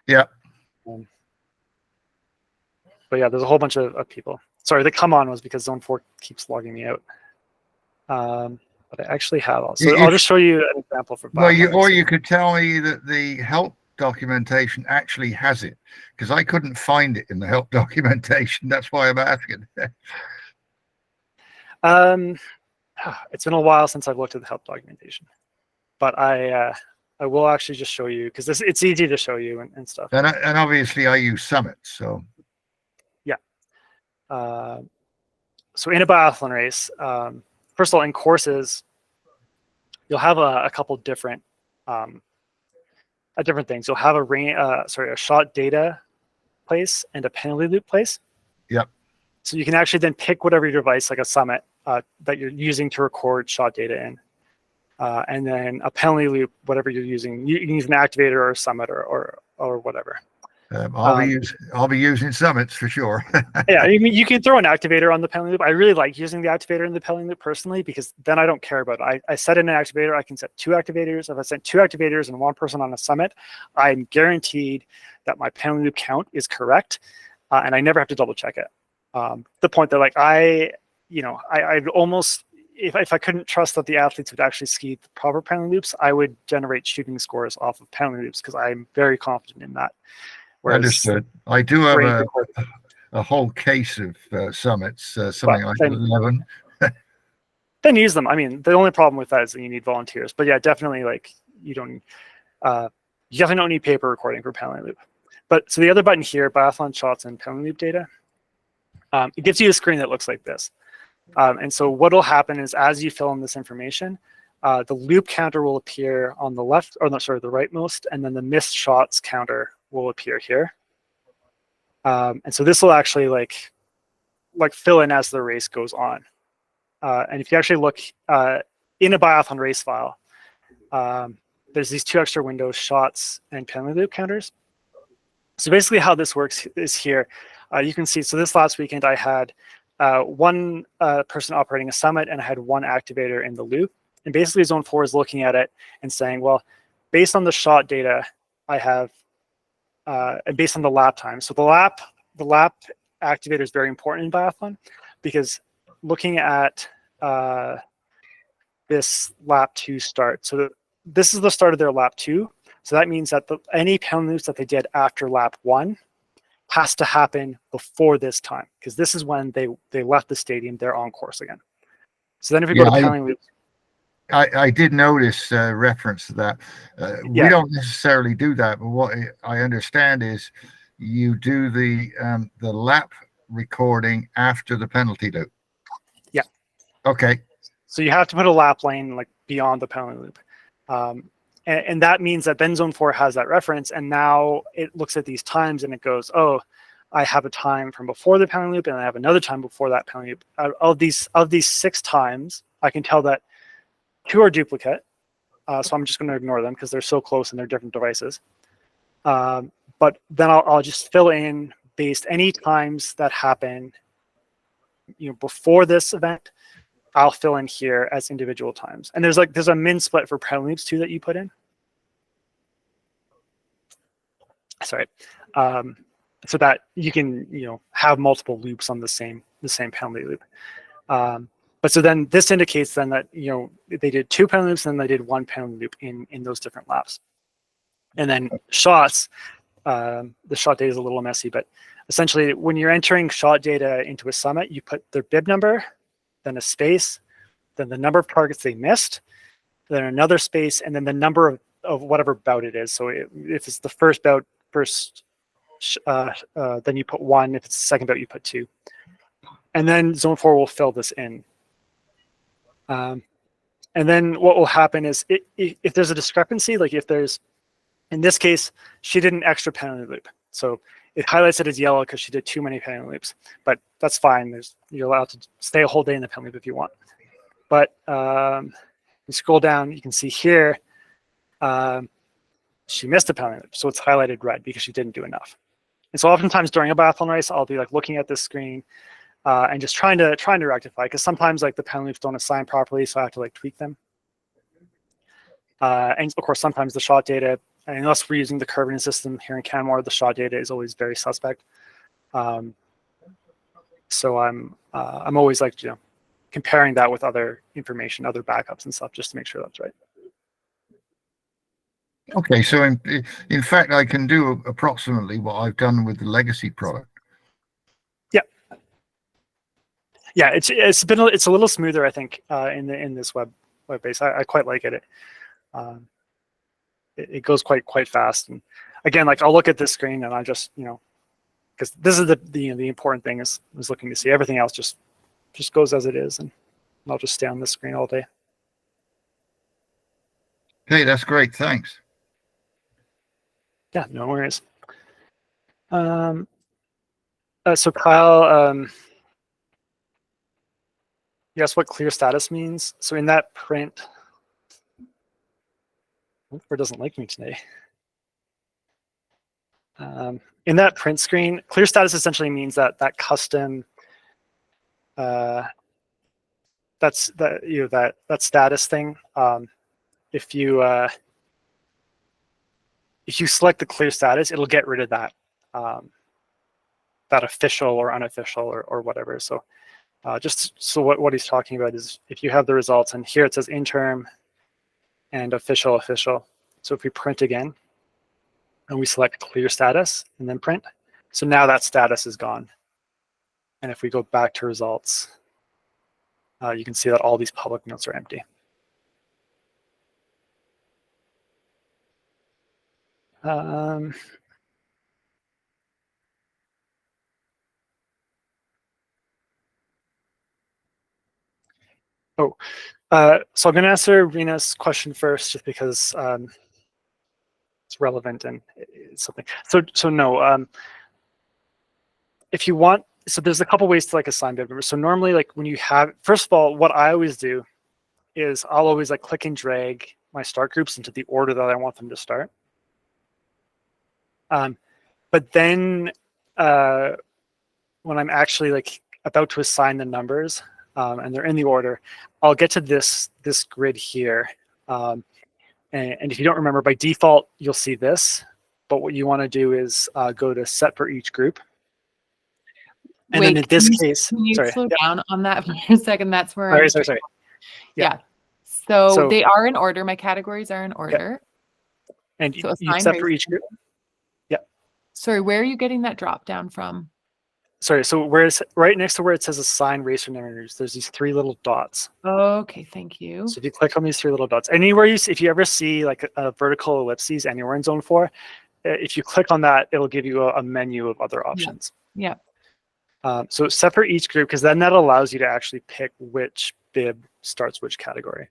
Yeah. But yeah, there's a whole bunch of people. Sorry, the come on was because Zone 4 keeps logging me out. But I actually have all. So I'll just show you an example for biathlon. Well, you could tell me that the help documentation actually has it, because I couldn't find it in the help documentation. That's why I'm asking. It's been a while since I've looked at the help documentation, but I will actually just show you, because it's easy to show you and stuff. And obviously I use Summit, so yeah. So in a biathlon race, first of all, in courses, you'll have a couple different different things. You'll have a shot data place and a penalty loop place. Yep. So you can actually then pick whatever your device, like a Summit, that you're using to record shot data in. And then a penalty loop, whatever you're using. You can use an activator or a Summit or whatever. I'll be using Summits for sure. Yeah, I mean, you can throw an activator on the penalty loop. I really like using the activator in the penalty loop personally, because then I don't care about it. I set in an activator. I can set 2 activators. If I set 2 activators and 1 person on a Summit, I'm guaranteed that my penalty loop count is correct, and I never have to double check it. The point that like I'd almost, if I couldn't trust that the athletes would actually ski the proper penalty loops, I would generate shooting scores off of penalty loops, because I'm very confident in that. Understood. I do have a whole case of Summits, something like 11. Then use them. I mean, the only problem with that is that you need volunteers. But yeah, definitely, like, you definitely don't need paper recording for penalty loop. But so the other button here, biathlon shots and penalty loop data, it gives you a screen that looks like this. And so what will happen is, as you fill in this information, the loop counter will appear on the left, or no, sorry, the rightmost, and then the missed shots counter will appear here. And so this will actually like fill in as the race goes on. And if you actually look in a biathlon race file, there's these 2 extra windows, shots and penalty loop counters. So basically how this works is here. You can see, so this last weekend I had 1 person operating a Summit, and I had 1 activator in the loop. And basically Zone 4 is looking at it and saying, well, based on the shot data I have, and based on the lap time. So the lap activator is very important in biathlon, because looking at this lap 2 start, so this is the start of their lap 2. So that means that any penalty loops that they did after lap 1 has to happen before this time, because this is when they left the stadium. They're on course again. So then if we go to penalty loops, I did notice reference to that. We don't necessarily do that, but what I understand is you do the lap recording after the penalty loop. Yeah. Okay. So you have to put a lap lane like beyond the penalty loop. And that means that then Zone 4 has that reference, and now it looks at these times and it goes, oh, I have a time from before the penalty loop, and I have another time before that penalty loop. Of these 6 times, I can tell that 2 are duplicate. So I'm just going to ignore them because they're so close and they're different devices. But then I'll just fill in based any times that happen, before this event. I'll fill in here as individual times. And there's a min split for penalty loops too that you put in. Sorry. So that you can, have multiple loops on the same penalty loop. But so then this indicates then that, they did 2 penalty loops and then they did 1 penalty loop in those different laps. And then shots, the shot data is a little messy, but essentially when you're entering shot data into a Summit, you put their bib number, then a space, then the number of targets they missed, then another space, and then the number of whatever bout it is. So if it's the first bout, then you put 1. If it's the second bout, you put 2. And then Zone 4 will fill this in. And then what will happen is if there's a discrepancy, like if there's, in this case, she did an extra penalty loop. So it highlights it as yellow because she did too many penalty loops, but that's fine. You're allowed to stay a whole day in the penalty loop if you want. But you scroll down, you can see here, she missed a penalty loop. So it's highlighted red because she didn't do enough. And so oftentimes during a biathlon race, I'll be like looking at this screen and just trying to rectify, because sometimes like the penalty loops don't assign properly, so I have to like tweak them. And of course, sometimes the shot data, and unless we're using the curving system here in Canmore, the shot data is always very suspect. So I'm always like, comparing that with other information, other backups and stuff, just to make sure that's right. Okay, so in fact, I can do approximately what I've done with the legacy product. Yeah, it's a little smoother, I think, in this web base. I quite like it. It goes quite fast. And again, like I'll look at this screen and I just, because this is the important thing is looking to see. Everything else just goes as it is, and I'll just stay on this screen all day. Okay, that's great. Thanks. Yeah, no worries. So Kyle, yes, what clear status means. So in that print, Word doesn't like me today. In that print screen, clear status essentially means that custom, that status thing. If you select the clear status, it'll get rid of that that official or unofficial or whatever. So just so what he's talking about is if you have the results, and here it says interim and official. So if we print again and we select clear status and then print, so now that status is gone. And if we go back to results, you can see that all these public notes are empty. So I'm going to answer Rena's question first, just because it's relevant and it's something. So no. If you want, so there's a couple ways to like assign bib numbers. So normally, like when you have, first of all, what I always do is I'll always like click and drag my start groups into the order that I want them to start. But then when I'm actually like about to assign the numbers and they're in the order, I'll get to this grid here. And if you don't remember, by default, you'll see this. But what you want to do is go to set for each group. And then in this case, can you sorry, slow down on that for a second? That's where sorry. Yeah. So they are in order. My categories are in order. And So you set for each group. Yeah. Sorry, where are you getting that drop down from? Sorry, so right next to where it says assign racer numbers, there's these three little dots. Okay, thank you. So if you click on these three little dots, anywhere if you ever see like a vertical ellipses anywhere in Zone 4, if you click on that, it'll give you a menu of other options. Yeah. So set for each group, because then that allows you to actually pick which bib starts which category.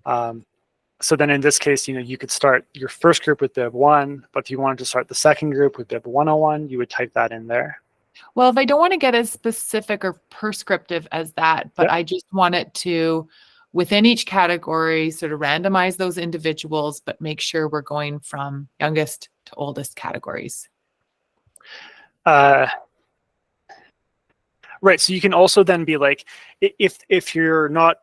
So then in this case, you could start your first group with bib 1, but if you wanted to start the second group with bib 101, you would type that in there. Well, if I don't want to get as specific or prescriptive as that, but I just want it to, within each category, sort of randomize those individuals, but make sure we're going from youngest to oldest categories. Right. So you can also then be like, if they're not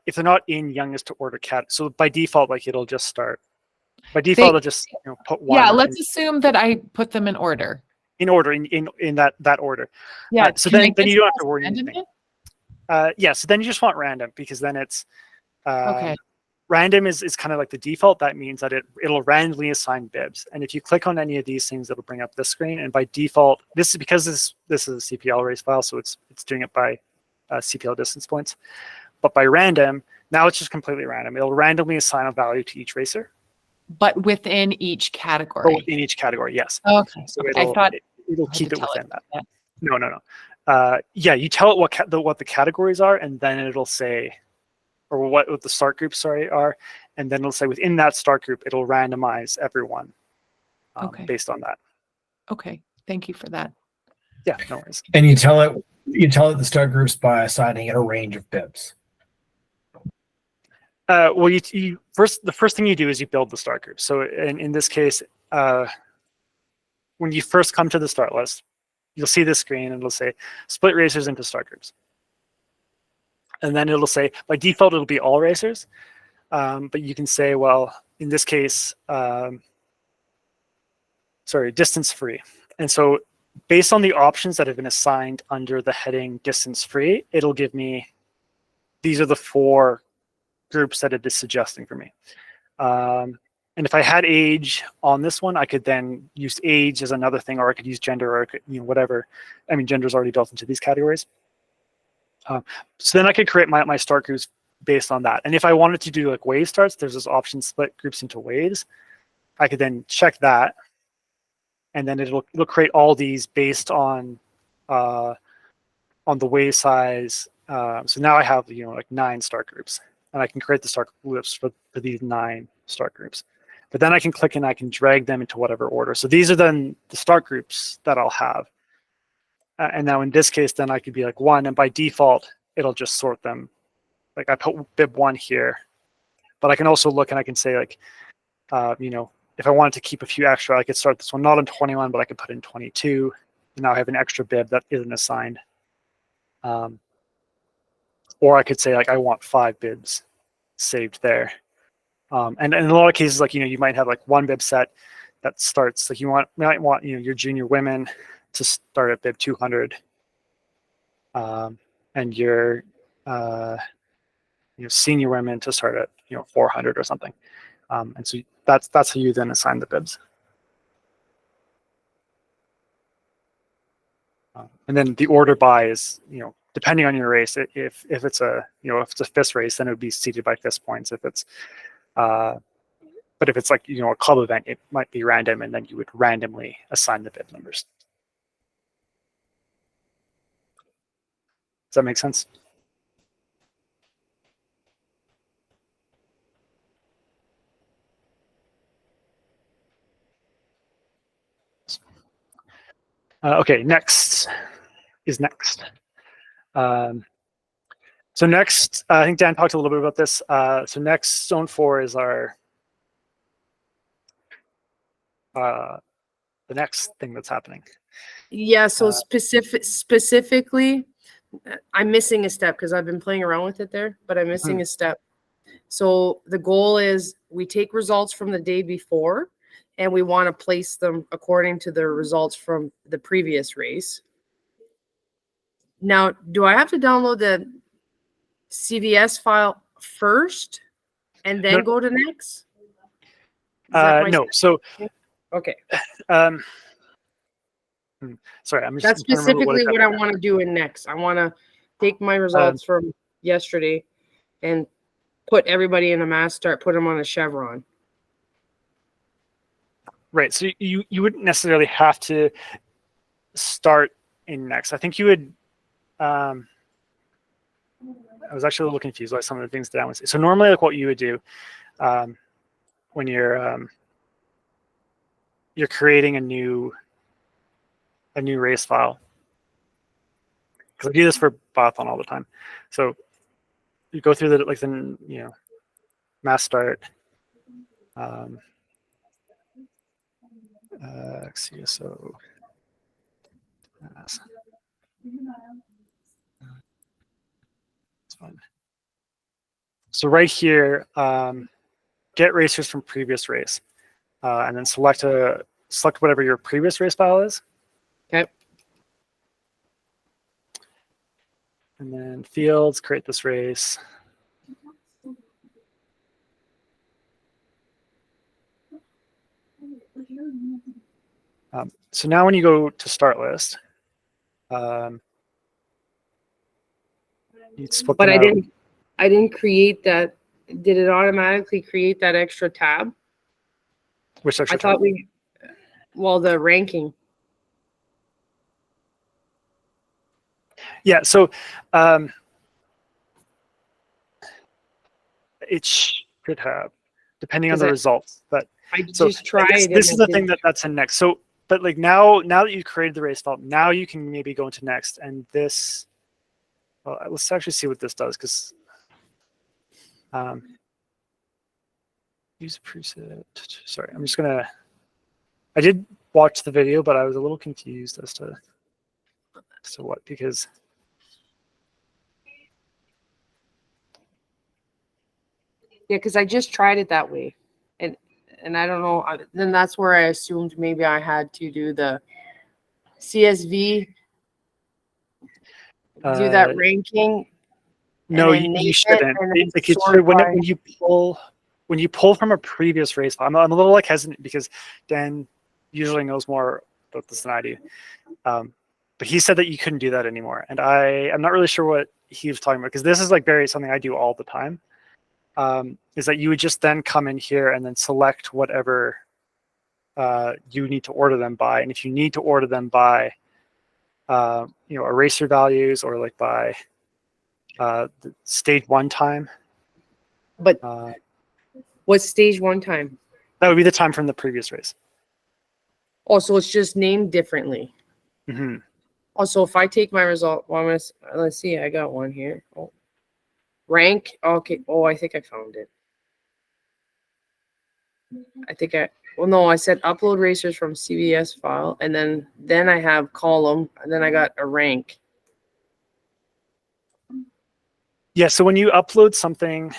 in youngest to order cat. So by default, like it'll just start. By default, it'll just put 1. Yeah. Let's assume that I put them in order. In order, in that order. Yeah. So then you don't have to worry anything. Yeah. So then you just want random, because then it's okay. Random is kind of like the default. That means that it'll randomly assign bibs. And if you click on any of these things, it'll bring up this screen. And by default, this is because this is a CPL race file, so it's doing it by CPL distance points. But by random, now it's just completely random. It'll randomly assign a value to each racer. But within each category. In each category, yes. Okay. So I thought it'll keep it within that. Yeah. No. Yeah, you tell it what the categories are, and then it'll say or what the start groups, are, and then it'll say within that start group, it'll randomize everyone Okay. based on that. Okay. Thank you for that. Yeah, no worries. And you tell it the start groups by assigning it a range of bibs. Well, the first thing you do is you build the start group. So in this case, when you first come to the start list, you'll see this screen and it'll say split racers into start groups. And then it'll say, by default, it'll be all racers. But you can say, well, in this case, distance free. And so based on the options that have been assigned under the heading distance free, it'll give me, these are the 4 groups that it is suggesting for me. And if I had age on this one, I could then use age as another thing, or I could use gender, or I could, whatever. I mean, gender is already built into these categories. So then I could create my start groups based on that. And if I wanted to do like wave starts, there's this option split groups into waves. I could then check that, and then it'll create all these based on the wave size. So now I have like 9 start groups, and I can create the start groups for these 9 start groups. But then I can click and I can drag them into whatever order. So these are then the start groups that I'll have. And now in this case, then I could be like 1, and by default, it'll just sort them. Like I put bib 1 here, but I can also look and I can say like, if I wanted to keep a few extra, I could start this one not in 21, but I could put in 22. And now I have an extra bib that isn't assigned. Or I could say like, I want 5 bibs saved there. And in a lot of cases, like, you might have like 1 bib set that starts, like might want, your junior women to start at bib 200. And your, senior women to start at, 400 or something. And so that's how you then assign the bibs. And then the order by is, depending on your race. If it's a, if it's a FIS race, then it would be seeded by FIS points. If it's, but if it's like, a club event, it might be random, and then you would randomly assign the bib numbers. Does that make sense? Okay, next is next. So next, I think Dan talked a little bit about this. So next, Zone 4 is our the next thing that's happening. Yeah, so specifically, I'm missing a step because I've been playing around with it there, but I'm missing a step. So the goal is we take results from the day before, and we want to place them according to the results from the previous race. Now, do I have to download the CVS file first and then go to next? No. So okay. Sorry, I'm just. That's specifically what I want to do in next. I want to take my results from yesterday and put everybody in a mass start, put them on a chevron. Right. So you wouldn't necessarily have to start in next. I think you would. I was actually a little confused by some of the things that I would say. So normally, like what you would do when you're creating a new race file, because I do this for biathlon all the time. So you go through the mass start, XCSO mass. It's fine. So right here, get racers from previous race, and then select whatever your previous race file is. Okay. And then fields, create this race. So now when you go to start list, you'd split but them out. I didn't create that. Did it automatically create that extra tab? Which extra I thought tab? The ranking. Yeah, so It should have, depending on 'Cause the I- results. But I so just tried. this and is the it thing didn't- that's in next. So, but like now that you created the race file, now you can maybe go into next, and this. Well, let's actually see what this does, because use a preset. Sorry, I'm just gonna. I did watch the video, but I was a little confused as to what, because Yeah, because I just tried it that way, and I don't know. Then that's where I assumed maybe I had to do the CSV, do that ranking. no, then you name it, shouldn't. and then Like it's sort by- when you pull from a previous race file. I'm a little like hesitant because Dan usually knows more about this than I do. But he said that you couldn't do that anymore, and I'm not really sure what he was talking about, because this is like something I do all the time. Is that you would just then come in here and then select whatever you need to order them by, and if you need to order them by eraser values, or like by the stage 1 time. But what's stage 1 time? That would be the time from the previous race. Oh, so it's just named differently. Mm-hmm. Also, if I take my result, well, let's see, I got one here. Oh. Rank. Okay. Oh, I think I found it. Well, no, I said upload racers from CVS file, and then I have column, and then I got a rank. Yeah, so when you upload something,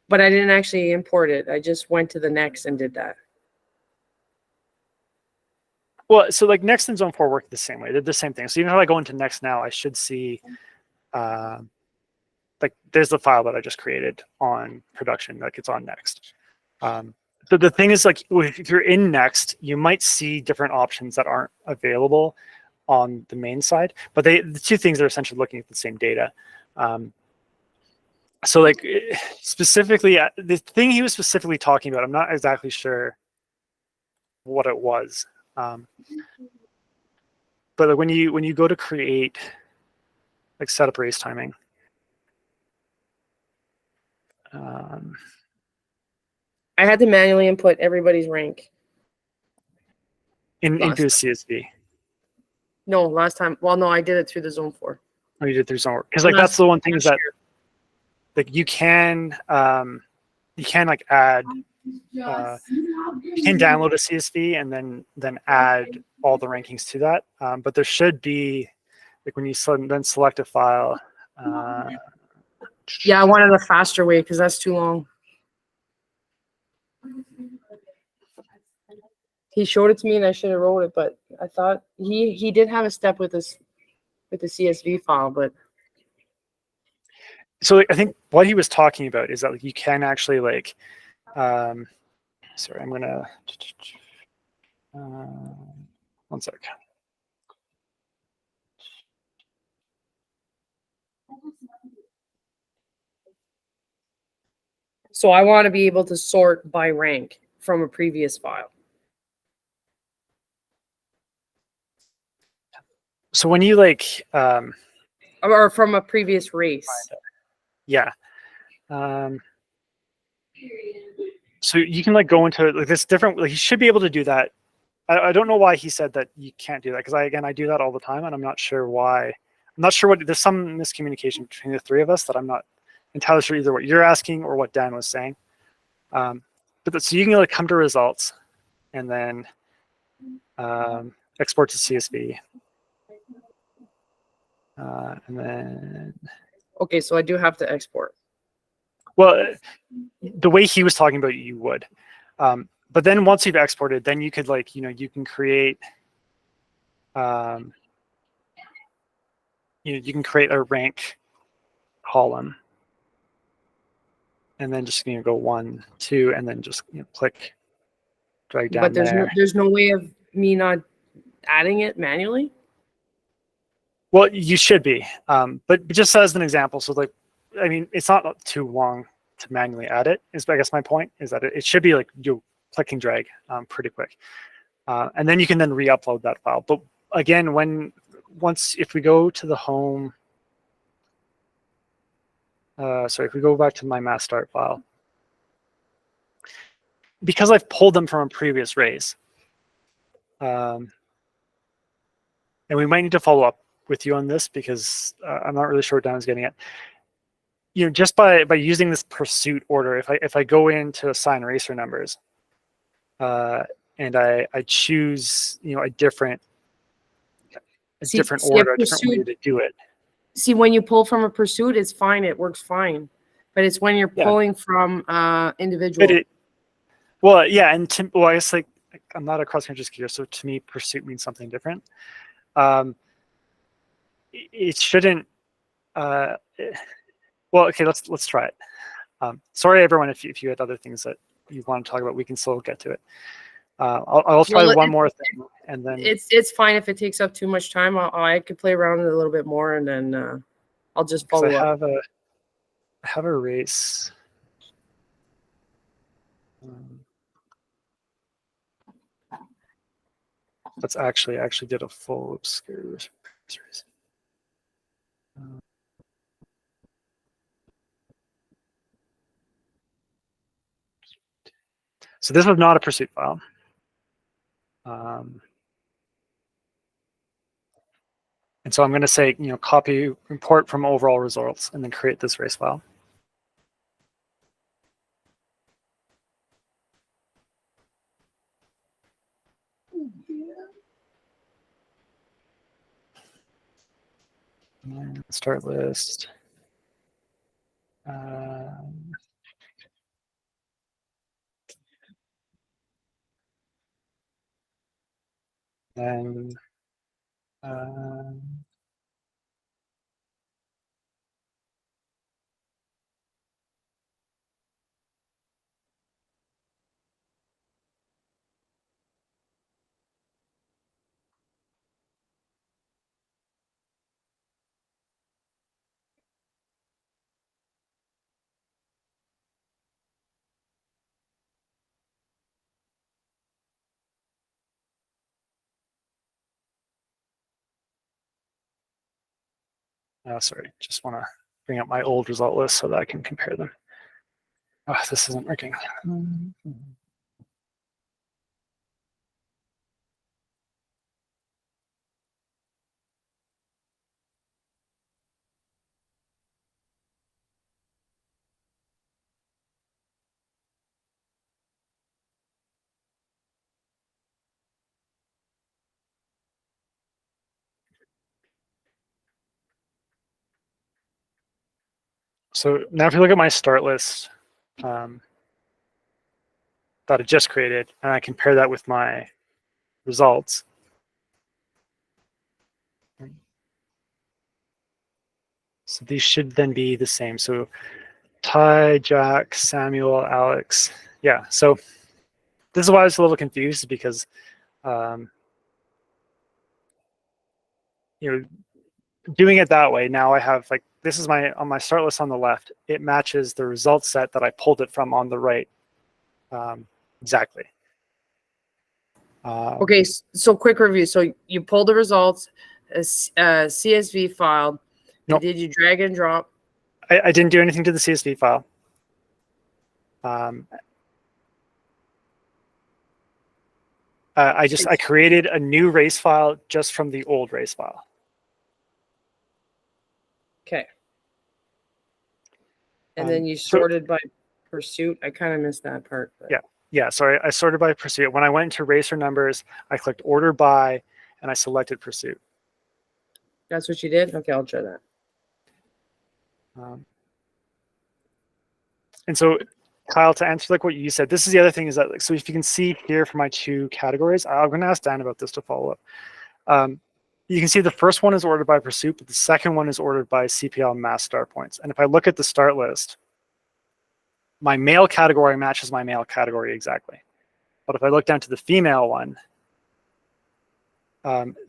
But I didn't actually import it. I just went to the next and did that. well, so like next and zone 4 work the same way. They're the same thing. So even if I go into next now, I should see like there's the file that I just created on production, like it's on next. So the thing is, like if you're in next, you might see different options that aren't available on the main side, but the two things are essentially looking at the same data. So like specifically, the thing he was specifically talking about, I'm not exactly sure what it was. But like when you go to create, like set up race timing, I had to manually input everybody's rank. into a CSV. No, last time. Well, no, I did it through the Zone 4. Oh, you did through zone, because like that's the one thing is that like you can like add you can download a CSV and then add all the rankings to that. But there should be, like when you then select a file. Yeah, I wanted a faster way because that's too long. He showed it to me and I should have wrote it, but I thought he did have a step with this with the CSV file, but So like, I think what he was talking about is that like you can actually like, sorry, I'm gonna, one sec. so I want to be able to sort by rank from a previous file. So when you like, Or from a previous race. yeah. So you can like go into like this different, like you should be able to do that. I don't know why he said that you can't do that, because I do that all the time, and I'm not sure why. I'm not sure what, there's some miscommunication between the three of us that I'm not entirely sure either what you're asking or what Dan was saying. So you can like come to results and then export to CSV. And then, Okay, so I do have to export. well, the way he was talking about it, you would. But then once you've exported, then you could like, you can create, you can create a rank column, and then just go 1, 2, and then just click, drag down But there. there's no way of me not adding it manually. Well, you should be, but just as an example, so like, I mean, it's not too long to manually add it. Is I guess my point is that it should be like you click and drag pretty quick, and then you can then re-upload that file. But again, if we go to the home, sorry, if we go back to my mass start file, because I've pulled them from a previous race, and we might need to follow up with you on this because I'm not really sure what Dan is getting at. You know, just by using this pursuit order, if I go in to assign racer numbers, and I choose, you know, a different order, a different way to do it. See, when you pull from a pursuit, it's fine. It works fine. But it's when you're pulling from individual. Well, yeah, and well, I guess like I'm not a cross-country skier, so to me, pursuit means something different. It shouldn't. Well, okay, let's try it. Sorry, everyone, if you had other things that you want to talk about, we can still get to it. I'll try one more thing, and then it's fine if it takes up too much time. I could play around with it a little bit more, and then I'll just follow up. I have a race. That's actually did a full race. So this was not a pursuit file. And so I'm going to say, you know, copy import from overall results and then create this race file. And start list. Then sorry, just want to bring up my old result list so that I can compare them. Oh, this isn't working. So now if you look at my start list that I just created, and I compare that with my results, so these should then be the same. So Ty, Jack, Samuel, Alex. Yeah, so this is why I was a little confused because, you know, doing it that way, now I have like, this is on my start list on the left, it matches the result set that I pulled it from on the right. Exactly. Okay, so quick review. So you pulled the results, CSV file. Nope. Did you drag and drop? I didn't do anything to the CSV file. I created a new race file just from the old race file. Okay. And then you sorted by pursuit. I kind of missed that part. But. Yeah, sorry, I sorted by pursuit. When I went into racer numbers, I clicked order by, and I selected pursuit. That's what you did? Okay, I'll try that. And so, Kyle, to answer like what you said, this is the other thing is that, like, so if you can see here for my two categories, I'm going to ask Dan about this to follow up. You can see the first one is ordered by pursuit, but the second one is ordered by CPL mass start points. And if I look at the start list, my male category matches my male category exactly. But if I look down to the female one,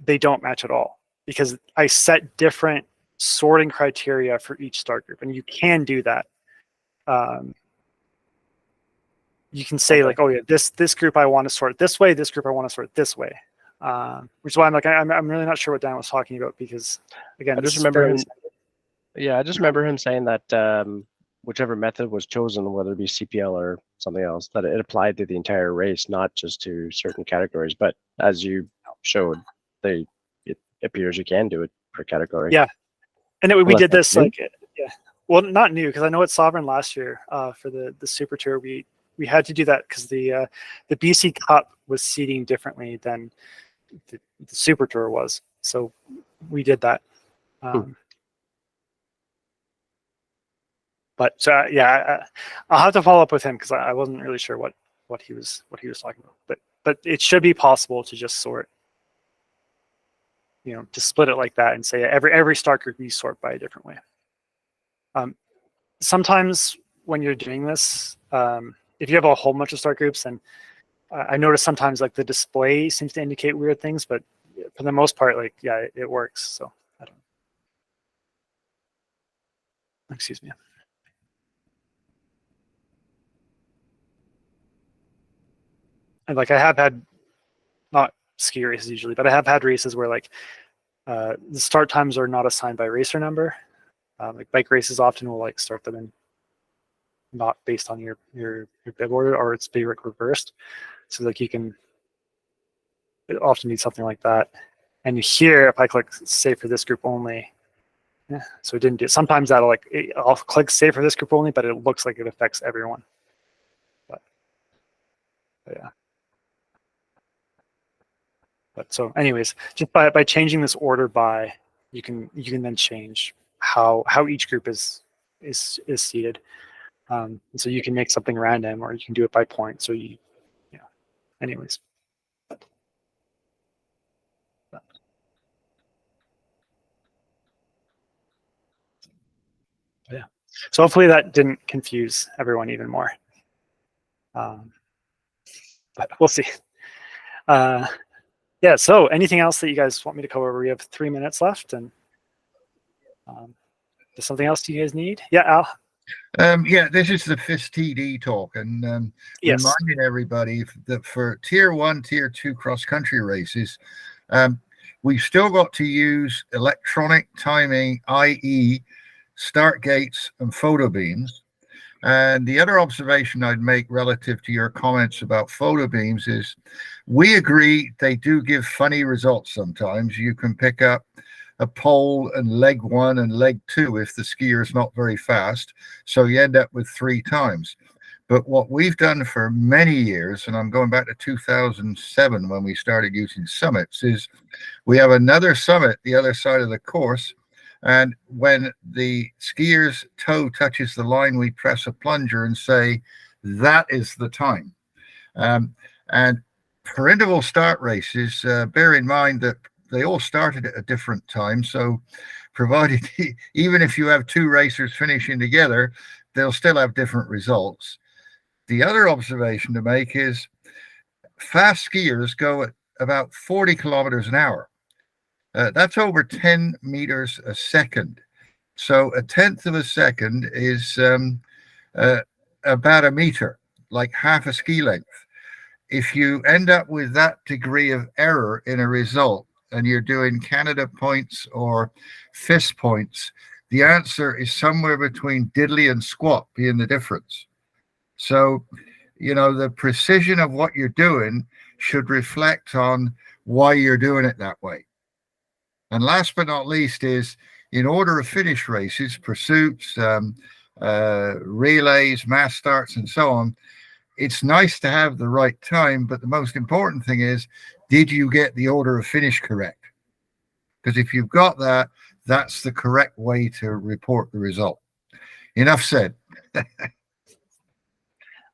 they don't match at all because I set different sorting criteria for each start group. And you can do that. You can say like, oh yeah, this group I want to sort this way, this group I want to sort this way. Which is why I'm like, I'm really not sure what Dan was talking about because again, I just remember Yeah, I just remember him saying that whichever method was chosen, whether it be CPL or something else, that it applied to the entire race, not just to certain categories. But as you showed, it appears you can do it per category. Yeah. And we Unless did that's this new. like, yeah, well, not new, because I know at Sovereign last year for the Super Tour, we had to do that because the BC Cup was seeding differently than the Super Tour was. So we did that. But so yeah, I'll have to follow up with him because I wasn't really sure what he was talking about. But it should be possible to just sort, you know, to split it like that and say every start group you sort by a different way. Sometimes when you're doing this, if you have a whole bunch of start groups, and I notice sometimes like the display seems to indicate weird things, but for the most part, like, yeah, it works. So I don't. Excuse me. And like I have had, not ski races usually, but I have had races where like the start times are not assigned by racer number. Like bike races often will like start them in not based on your bib order, or it's be reversed. So like you can often need something like that. And here, if I click save for this group only, yeah, so it didn't do. Sometimes that'll like I'll click save for this group only, but it looks like it affects everyone. But yeah. But so, anyways, just by changing this order by, you can then change how each group is seated. And so you can make something random, or you can do it by point. So you, yeah. Anyways. Yeah. So hopefully that didn't confuse everyone even more. But we'll see. Yeah. So anything else that you guys want me to cover? We have 3 minutes left, and there's something else you guys need? Yeah, Al. Yeah, this is the FIS TD talk, and Yes. reminding everybody that for Tier 1, Tier 2 cross-country races, we've still got to use electronic timing, i.e. start gates and photo beams. And the other observation I'd make relative to your comments about photo beams is we agree they do give funny results sometimes. You can pick up a pole and leg 1 and leg 2 if the skier is not very fast. So you end up with 3 times. But what we've done for many years, and I'm going back to 2007 when we started using summits, is we have another summit the other side of the course. And when the skier's toe touches the line, we press a plunger and say, that is the time. And for interval start races, bear in mind that they all started at a different time. So provided, even if you have 2 racers finishing together, they'll still have different results. The other observation to make is fast skiers go at about 40 kilometers an hour. That's over 10 meters a second. So a tenth of a second is about a meter, like half a ski length. If you end up with that degree of error in a result, and you're doing Canada points or FIS points, the answer is somewhere between diddly and squat being the difference. So, you know, the precision of what you're doing should reflect on why you're doing it that way. And last but not least is, in order of finish races, pursuits, relays, mass starts, and so on, it's nice to have the right time, but the most important thing is, did you get the order of finish correct? Because if you've got that, that's the correct way to report the result. Enough said.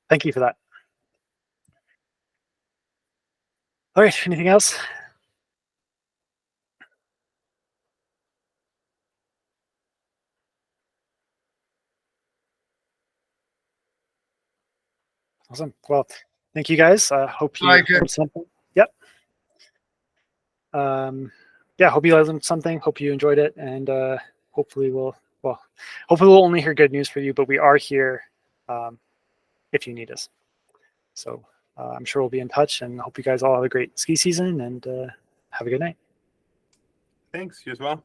Thank you for that. All right, anything else? Awesome. Well, thank you guys. Hope you learned something. Yep. Yeah, hope you learned something. Hope you enjoyed it, and hopefully we'll only hear good news for you. But we are here if you need us. So I'm sure we'll be in touch, and hope you guys all have a great ski season, and have a good night. Thanks. You as well.